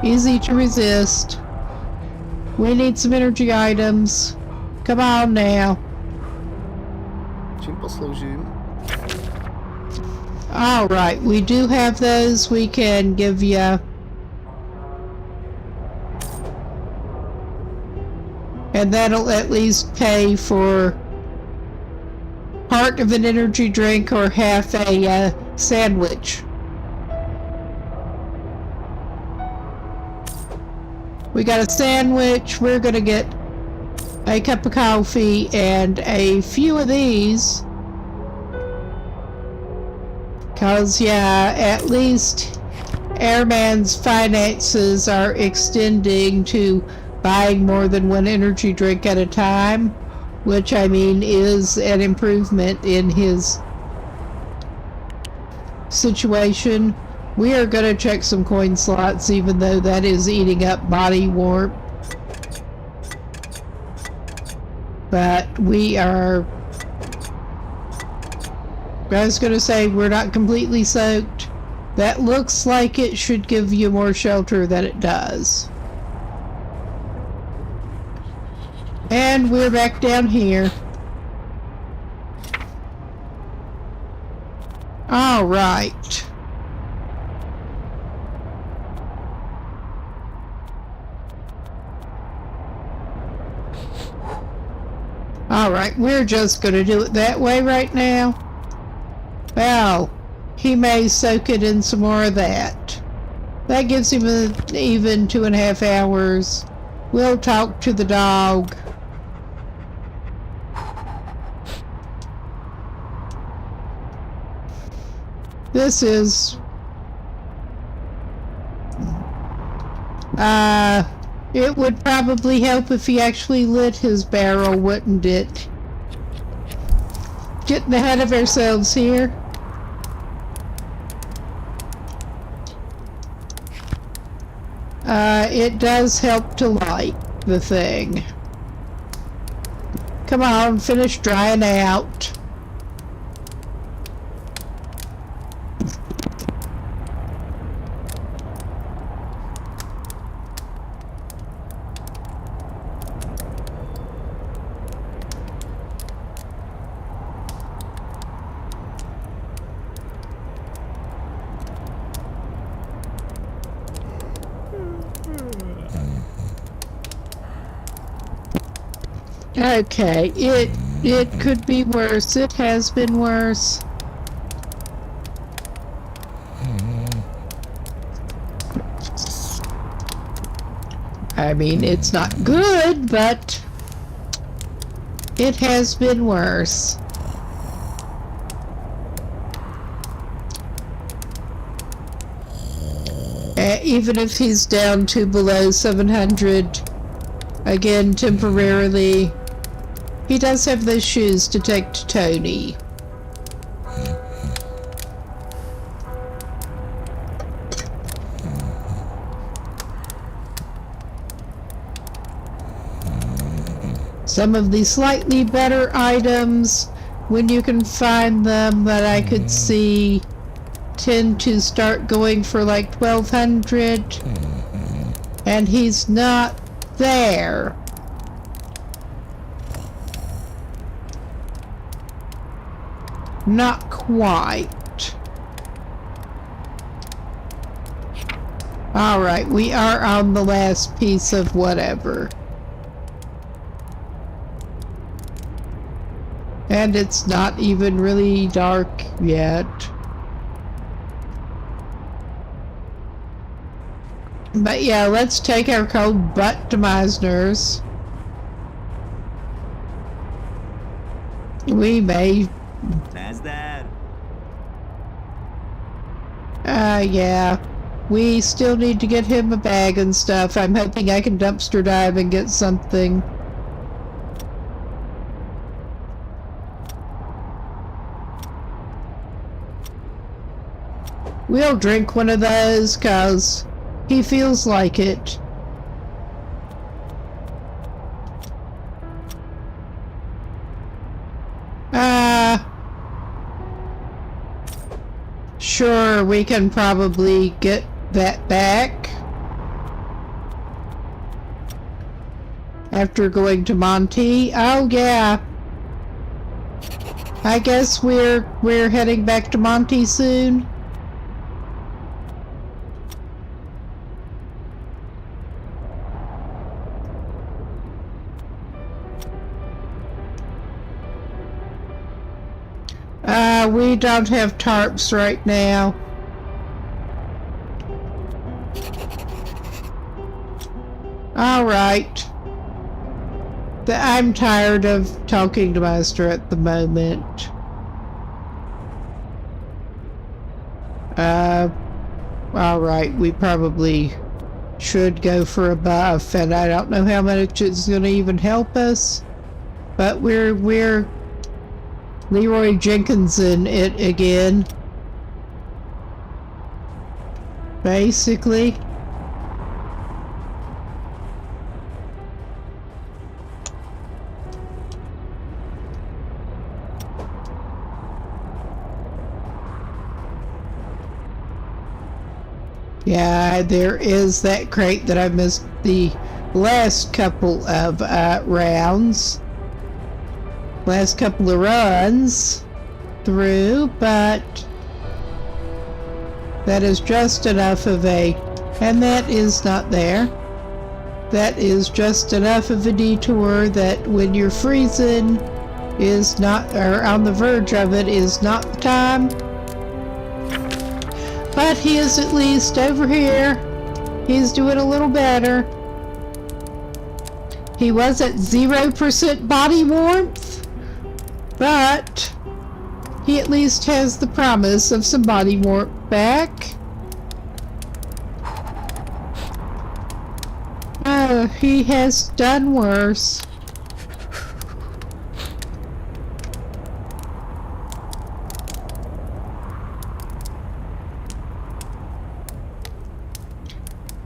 Easy to resist. We need some energy items. Come on now. Čím posloužím? Alright, we do have those we can give you. And that'll at least pay for part of an energy drink or half a sandwich. We got a sandwich. We're gonna get a cup of coffee and a few of these. Cause yeah, at least Airman's finances are extending to buying more than one energy drink at a time. Which, I mean, is an improvement in his situation. We are going to check some coin slots, even though that is eating up body warmth. But we are... I was going to say, we're not completely soaked. That looks like it should give you more shelter than it does. And we're back down here. All right. All right, we're just going to do it that way right now. Well, he may soak it in some more of that. That gives him even 2.5 hours. We'll talk to the dog. This is... it would probably help if he actually lit his barrel, wouldn't it? Getting ahead of ourselves here. It does help to light the thing. Come on, finish drying out. Okay, it could be worse. It has been worse. I mean, it's not good, but it has been worse. Even if he's down to below 700, again, temporarily, he does have those shoes to take to Tony. Some of the slightly better items, when you can find them, that I could see tend to start going for like 1,200, and he's not there. Not quite. Alright, we are on the last piece of whatever. And it's not even really dark yet. But yeah, let's take our cold butt to Meisner's. We may... yeah. We still need to get him a bag and stuff. I'm hoping I can dumpster dive and get something. We'll drink one of those, 'cause he feels like it. Sure, we can probably get that back after going to Monty. Oh yeah. I guess we're heading back to Monty soon. We don't have tarps right now. Alright. I'm tired of talking to Master at the moment. Alright, we probably should go for a buff, and I don't know how much it's gonna even help us, but we're Leroy Jenkinson it again. Basically. Yeah, there is that crate that I missed the last couple of rounds. Last couple of runs through, but That is just enough of a... And that is not there. That is just enough of a detour that when you're freezing is not... or on the verge of it is not the time. But he is at least over here. He's doing a little better. He was at 0% body warmth, but he at least has the promise of some body warmth back. Oh, he has done worse.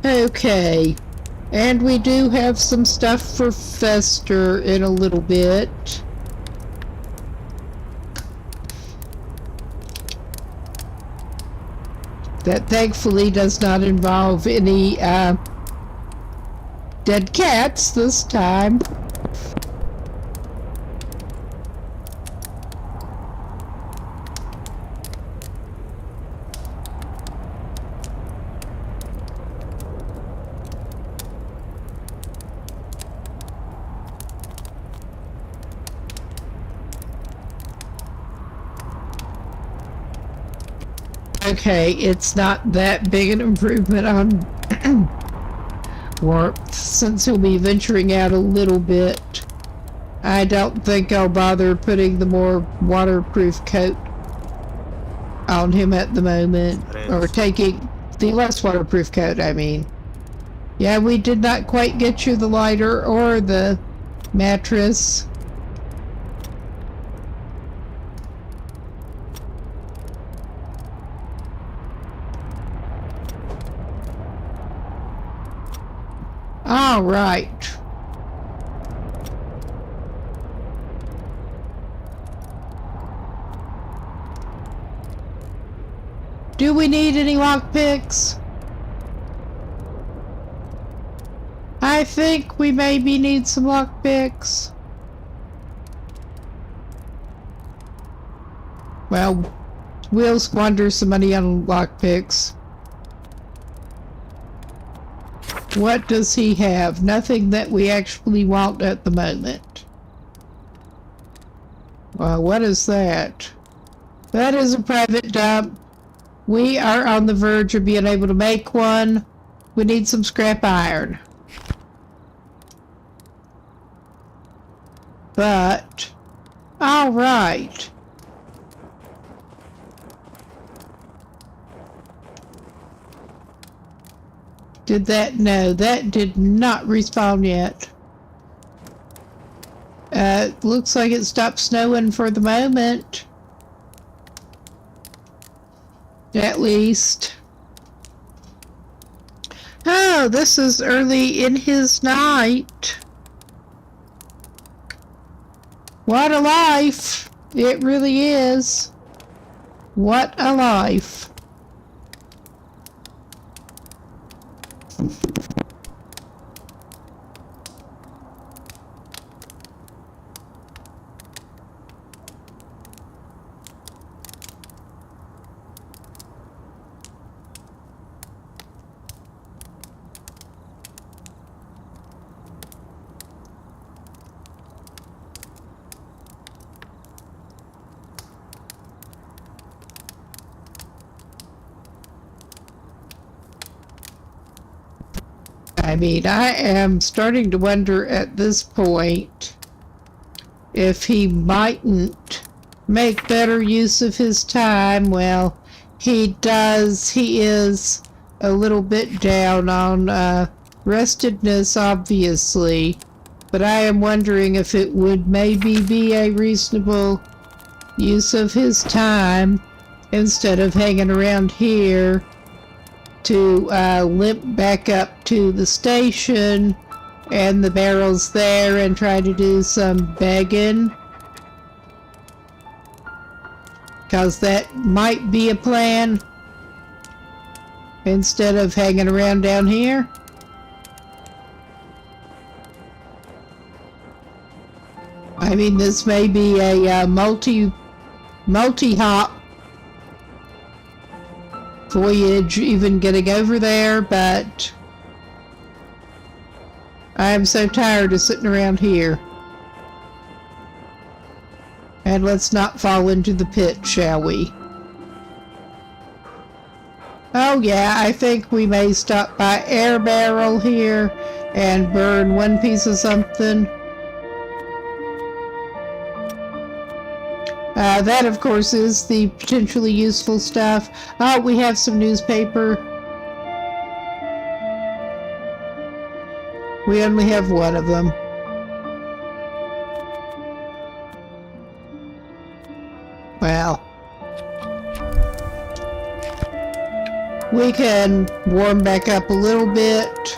Okay. And we do have some stuff for Fester in a little bit. That thankfully does not involve any dead cats this time. Okay, it's not that big an improvement on warmth since he'll be venturing out a little bit. I don't think I'll bother putting the more waterproof coat on him at the moment. Or taking the less waterproof coat, I mean. Yeah, we did not quite get you the lighter or the mattress. All right. Do we need any lockpicks? I think we maybe need some lockpicks. Well, we'll squander some money on lockpicks. What does he have? Nothing that we actually want at the moment. Well, what is that? That is a private dump. We are on the verge of being able to make one. We need some scrap iron. But, all right. Did that? No, that did not respawn yet. Looks like it stopped snowing for the moment. At least. Oh, this is early in his night. What a life. It really is. What a life. I mean, I am starting to wonder at this point if he mightn't make better use of his time. Well, he does. He is a little bit down on restedness, obviously, but I am wondering if it would maybe be a reasonable use of his time instead of hanging around here to limp back up to the station and the barrels there and try to do some begging. Because that might be a plan instead of hanging around down here. I mean, this may be a multi-hop voyage even getting over there, but I am so tired of sitting around here. And let's not fall into the pit, shall we? Oh yeah, I think we may stop by Air Barrel here and burn one piece of something. That, of course, is the potentially useful stuff. Oh, we have some newspaper. We only have one of them. Well, we can warm back up a little bit.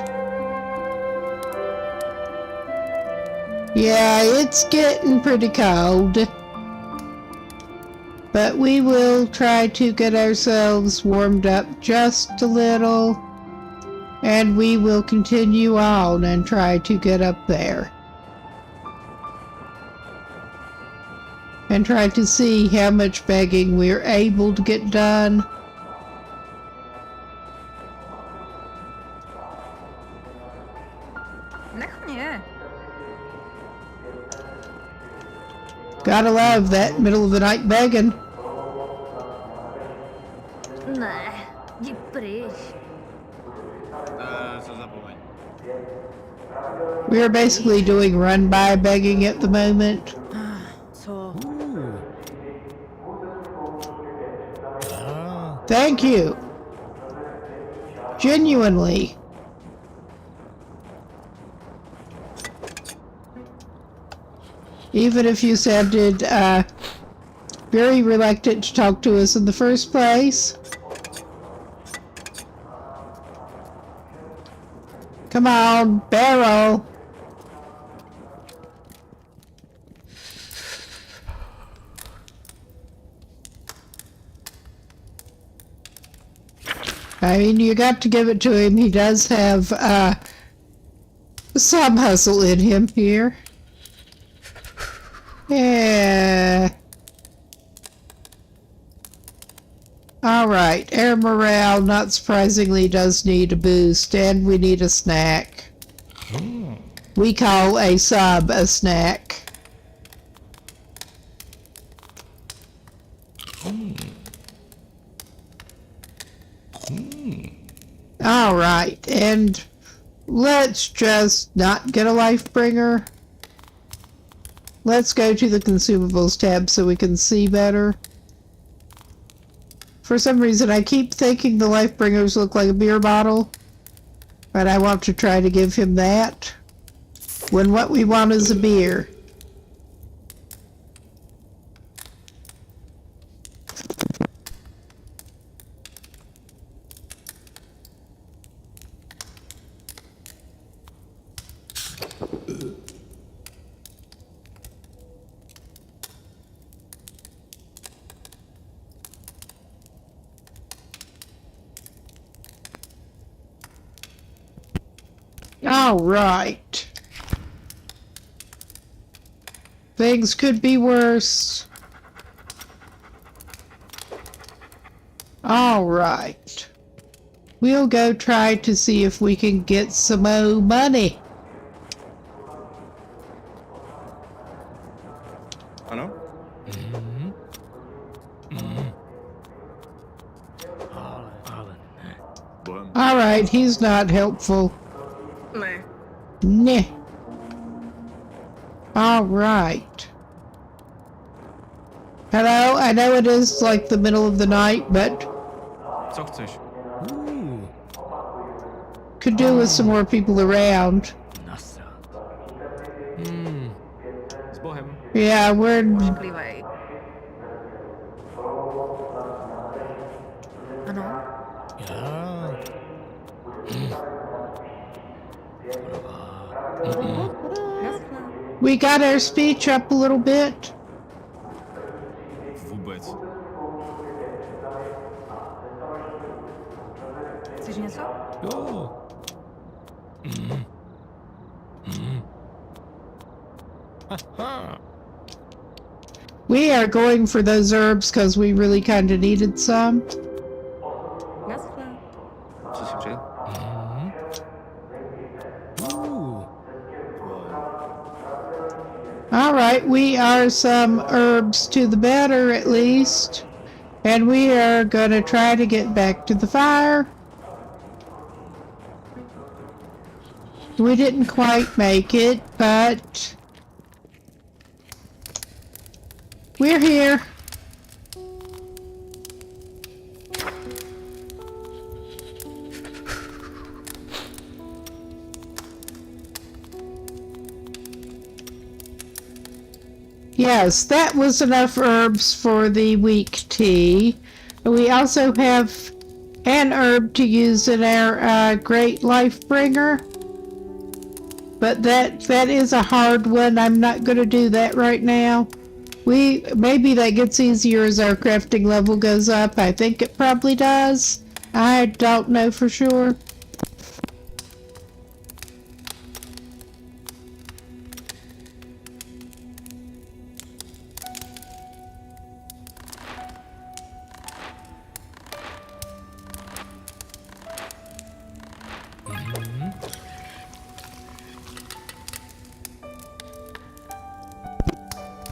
Yeah, it's getting pretty cold. But we will try to get ourselves warmed up just a little. And we will continue on and try to get up there. And try to see how much begging we're able to get done. Nech mě. Gotta love that middle of the night begging. Ne, jdi pryč. Co zapomeň. We are basically doing run-by begging at the moment. Co? Thank you. Genuinely. Even if you sounded very reluctant to talk to us in the first place. Come on, Barrel. I mean, you got to give it to him. He does have some hustle in him here. Yeah. Alright, air morale, not surprisingly, does need a boost, and we need a snack. We call a sub a snack. Alright, and let's just not get a life bringer. Let's go to the consumables tab so we can see better. For some reason, I keep thinking the life bringers look like a beer bottle, but I want to try to give him that when what we want is a beer. All right. Things could be worse. All right. We'll go try to see if we can get some more money. Ano? All right, he's not helpful. Ne. Nah. All right. Hello, I know it is like the middle of the night, but Co chceš? could do with some more people around. S Bohem. Yeah, we're... Plývaj. Ano. Jasné. We got our speech up a little bit. Vůbec. Chceš něco? Jo. We are going for those herbs because we really kind of needed some. Ne? right, we are some herbs to the better at least. And we are gonna try to get back to the fire. We didn't quite make it, but we're here. Yes, that was enough herbs for the weak tea. We also have an herb to use in our Great Life Bringer. But that is a hard one. I'm not going to do that right now. Maybe that gets easier as our crafting level goes up. I think it probably does. I don't know for sure.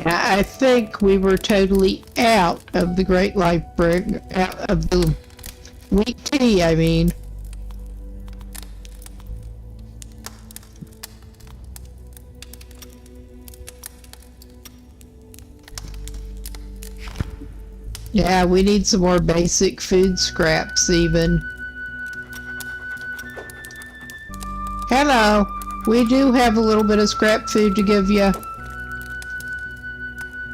I think we were totally out of the Great Life Bringer, out of the weak tea, I mean. Yeah, we need some more basic food scraps even. Hello, we do have a little bit of scrap food to give you.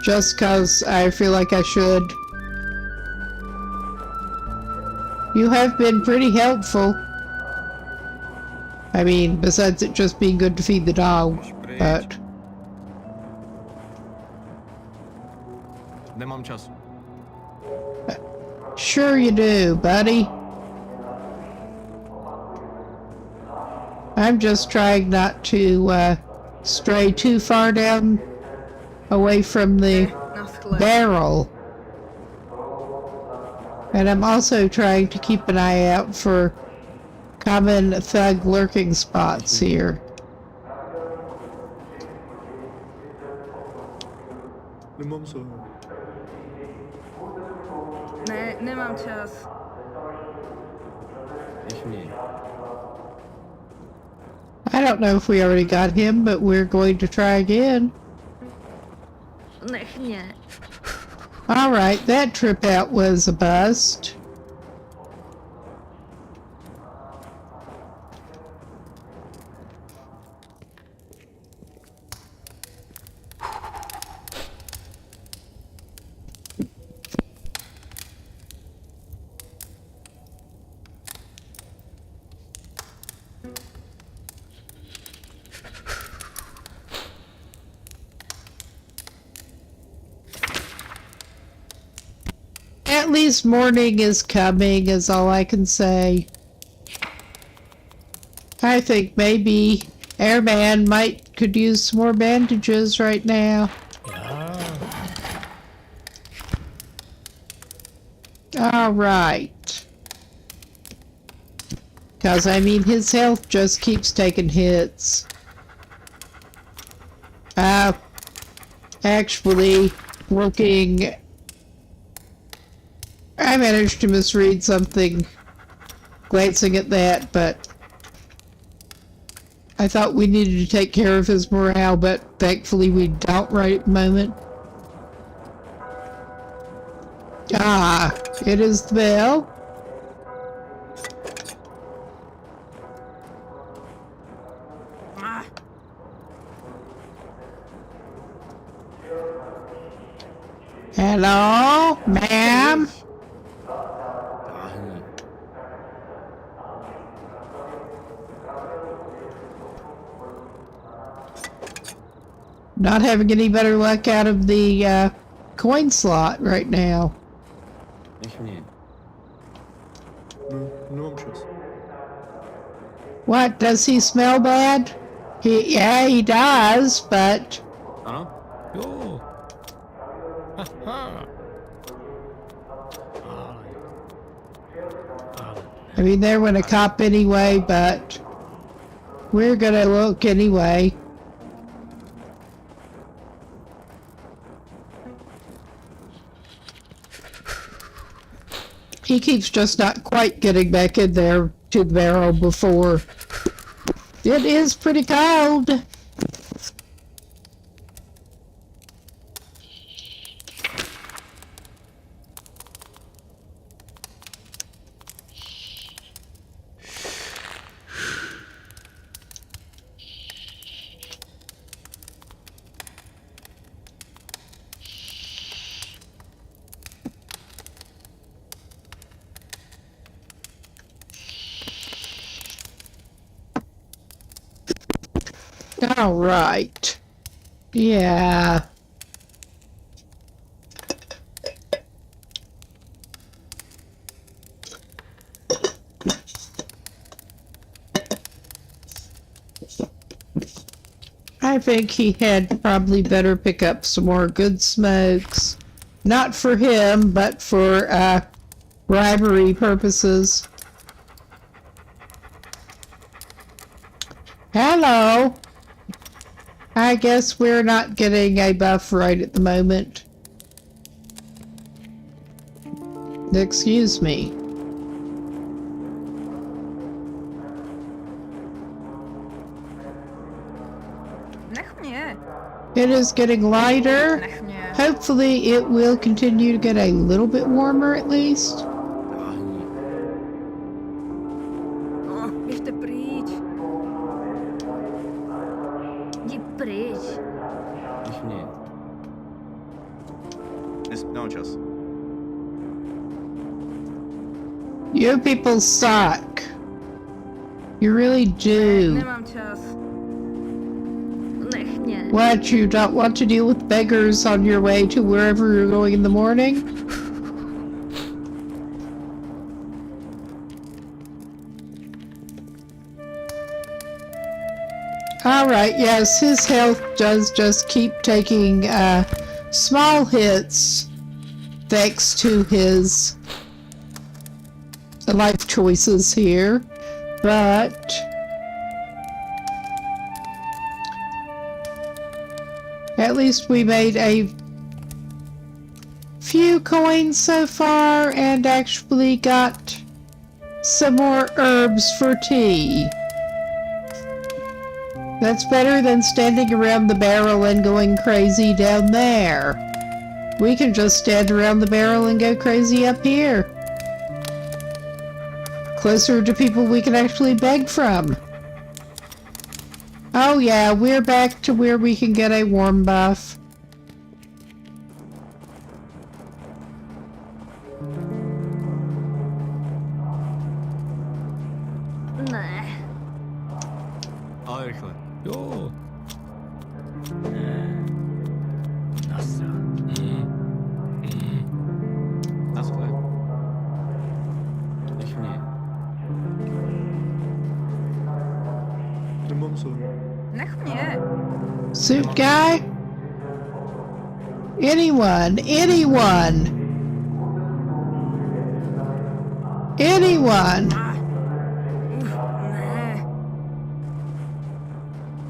Just 'cause I feel like I should. You have been pretty helpful. I mean, besides it just being good to feed the dog, but... Nemám čas. Sure you do, buddy. I'm just trying not to stray too far down away from the barrel. And I'm also trying to keep an eye out for common thug lurking spots here. Nemám se. Ne, nemám čas. I don't know if we already got him, but we're going to try again. Nech mě. Alright, that trip out was a bust. At least morning is coming, is all I can say. I think maybe Airman could use some more bandages right now. Alright. 'Cause I mean his health just keeps taking hits. Actually, looking... I managed to misread something glancing at that, but I thought we needed to take care of his morale, but thankfully we don't right at the moment. Ah, it is the bell. Hello, ma'am? Not having any better luck out of the coin slot right now. Nemám čas. What, does he smell bad? Yeah, he does, but... Ano? Jo. Haha. I mean, there went a cop anyway, but... We're gonna look anyway. He keeps just not quite getting back in there to the barrel before. It is pretty cold. All right. Yeah. I think he had probably better pick up some more good smokes. Not for him, but for bribery purposes. Hello. I guess we're not getting a buff right at the moment. Excuse me. Nech mě. It is getting lighter. Nech mě. Hopefully it will continue to get a little bit warmer at least. No, běžte pryč. Jdi pryč. Nech mě. Nemám čas. You people suck. You really do. Nemám čas. Nech mě. What, you don't want to deal with beggars on your way to wherever you're going in the morning? Alright, yes, his health does just keep taking small hits thanks to his life choices here, but at least we made a few coins so far and actually got some more herbs for tea. That's better than standing around the barrel and going crazy down there. We can just stand around the barrel and go crazy up here. Closer to people we can actually beg from. Oh yeah, we're back to where we can get a warm buff. Ne. Ale rychle. Jo. Naschle. Nech mě. Nemám co. Nech mě. Suit guy? Anyone? Anyone? Anyone? Ne.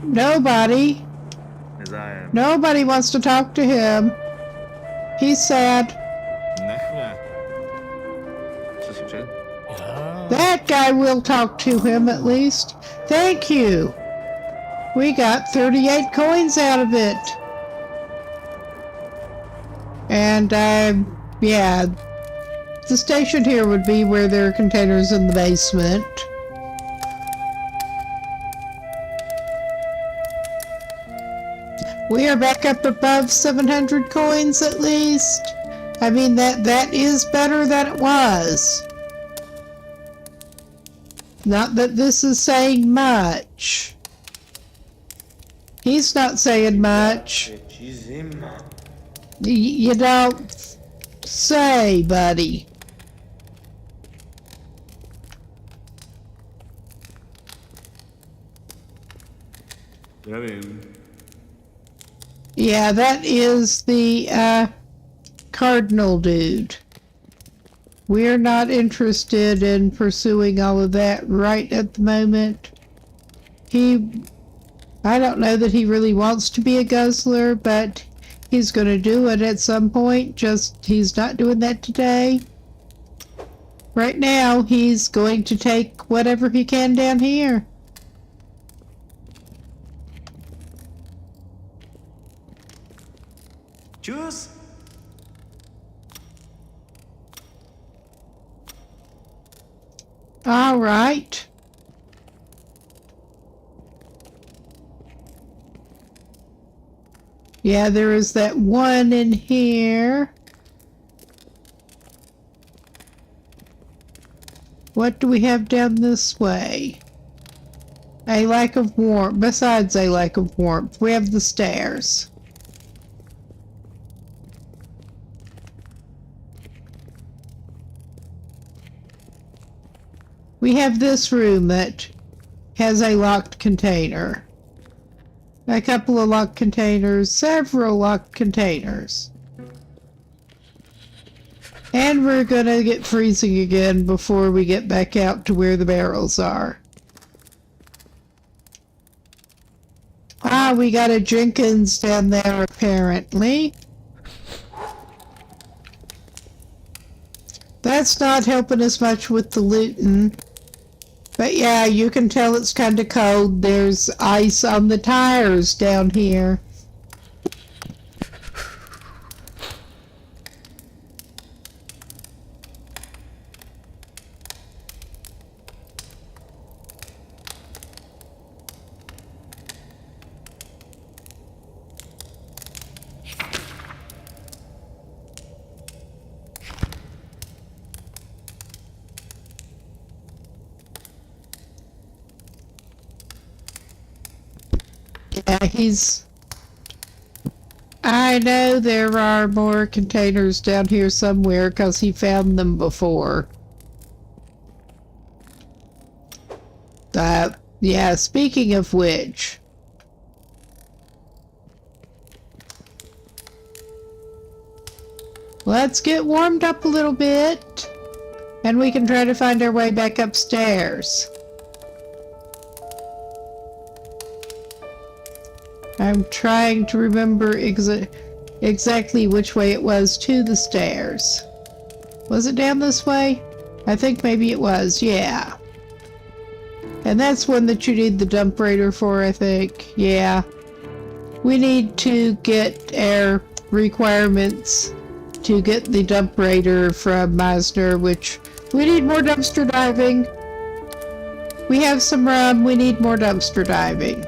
Nobody. Nezájem. Nobody wants to talk to him. He's sad. Nech mě. Co si před? Já. That guy will talk to him at least. Thank you. We got 38 coins out of it. And, yeah. The station here would be where there are containers in the basement. We are back up above 700 coins at least. I mean, that is better than it was. Not that this is saying much. He's not saying much. You don't say, buddy. Nevím. Yeah, that is the cardinal dude. We're not interested in pursuing all of that right at the moment. I don't know that he really wants to be a guzzler, but he's going to do it at some point, just he's not doing that today. Right now, he's going to take whatever he can down here. Tschüss! All right. Yeah, there is that one in here. What do we have down this way? A lack of warmth. Besides a lack of warmth, we have the stairs. We have this room that has a locked container. A couple of locked containers, several locked containers. And we're gonna get freezing again before we get back out to where the barrels are. Ah, we got a Jenkins down there apparently. That's not helping us much with the looting. But yeah, you can tell it's kind of cold. There's ice on the tires down here. Yeah, I know there are more containers down here somewhere because he found them before. Yeah, speaking of which. Let's get warmed up a little bit. And we can try to find our way back upstairs. I'm trying to remember exactly which way it was to the stairs. Was it down this way? I think maybe it was, yeah. And that's one that you need the dump raider for, I think. Yeah. We need to get our requirements to get the dump raider from Meisner, which we need more dumpster diving. We have some rum, we need more dumpster diving.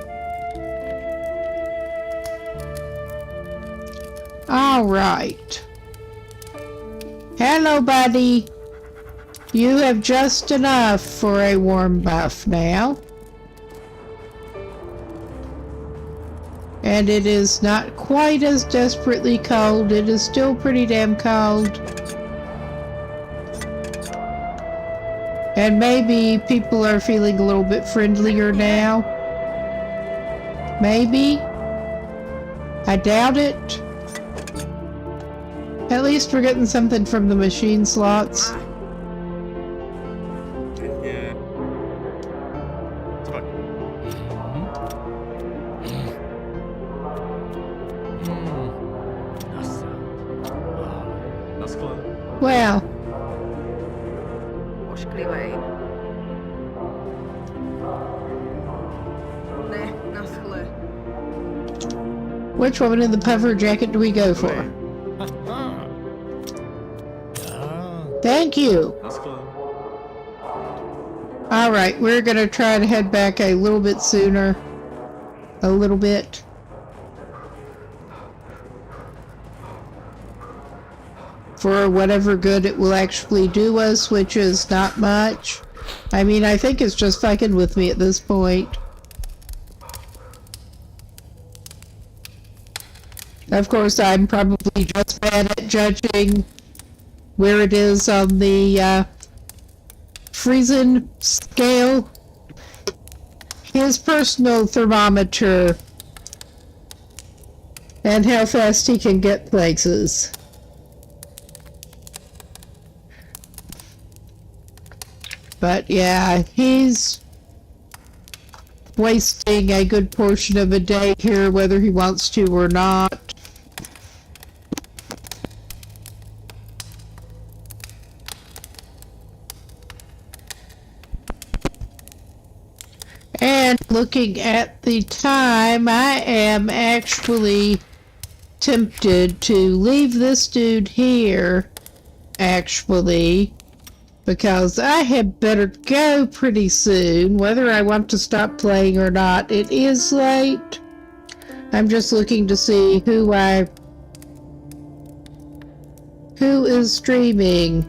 All right. Hello, buddy. You have just enough for a warm buff now. And it is not quite as desperately cold. It is still pretty damn cold. And maybe people are feeling a little bit friendlier now. Maybe. I doubt it. At least we're getting something from the machine slots. Yeah. Spoko. Na skle. Well, Ošklivej. Ne, naschle. which woman in the puffer jacket do we go for? Thank you. Na skle. Alright, we're gonna try to head back a little bit sooner. A little bit. For whatever good it will actually do us, which is not much. I mean, I think it's just fucking with me at this point. Of course, I'm probably just bad at judging where it is on the freezing scale. His personal thermometer and how fast he can get places. But yeah, he's wasting a good portion of a day here, whether he wants to or not. looking at the time, I am actually tempted to leave this dude here, actually, because I had better go pretty soon, whether I want to stop playing or not. It is late. I'm just looking to see who is streaming.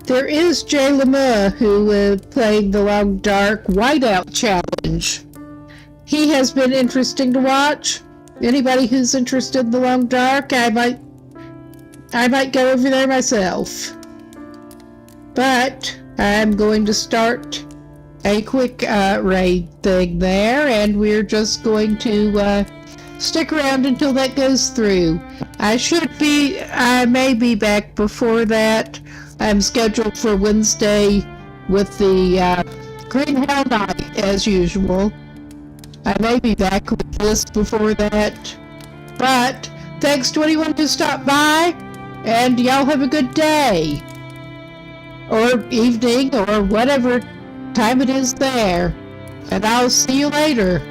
There is Jay Lama, who is playing the Long Dark Whiteout Challenge. He has been interesting to watch. Anybody who's interested in the Long Dark, I might go over there myself. But I'm going to start a quick raid thing there, and we're just going to stick around until that goes through. I may be back before that. I'm scheduled for Wednesday with the Green Hell Night, as usual. I may be back with this before that. But thanks to anyone who stopped by, and y'all have a good day. Or evening, or whatever time it is there. And I'll see you later.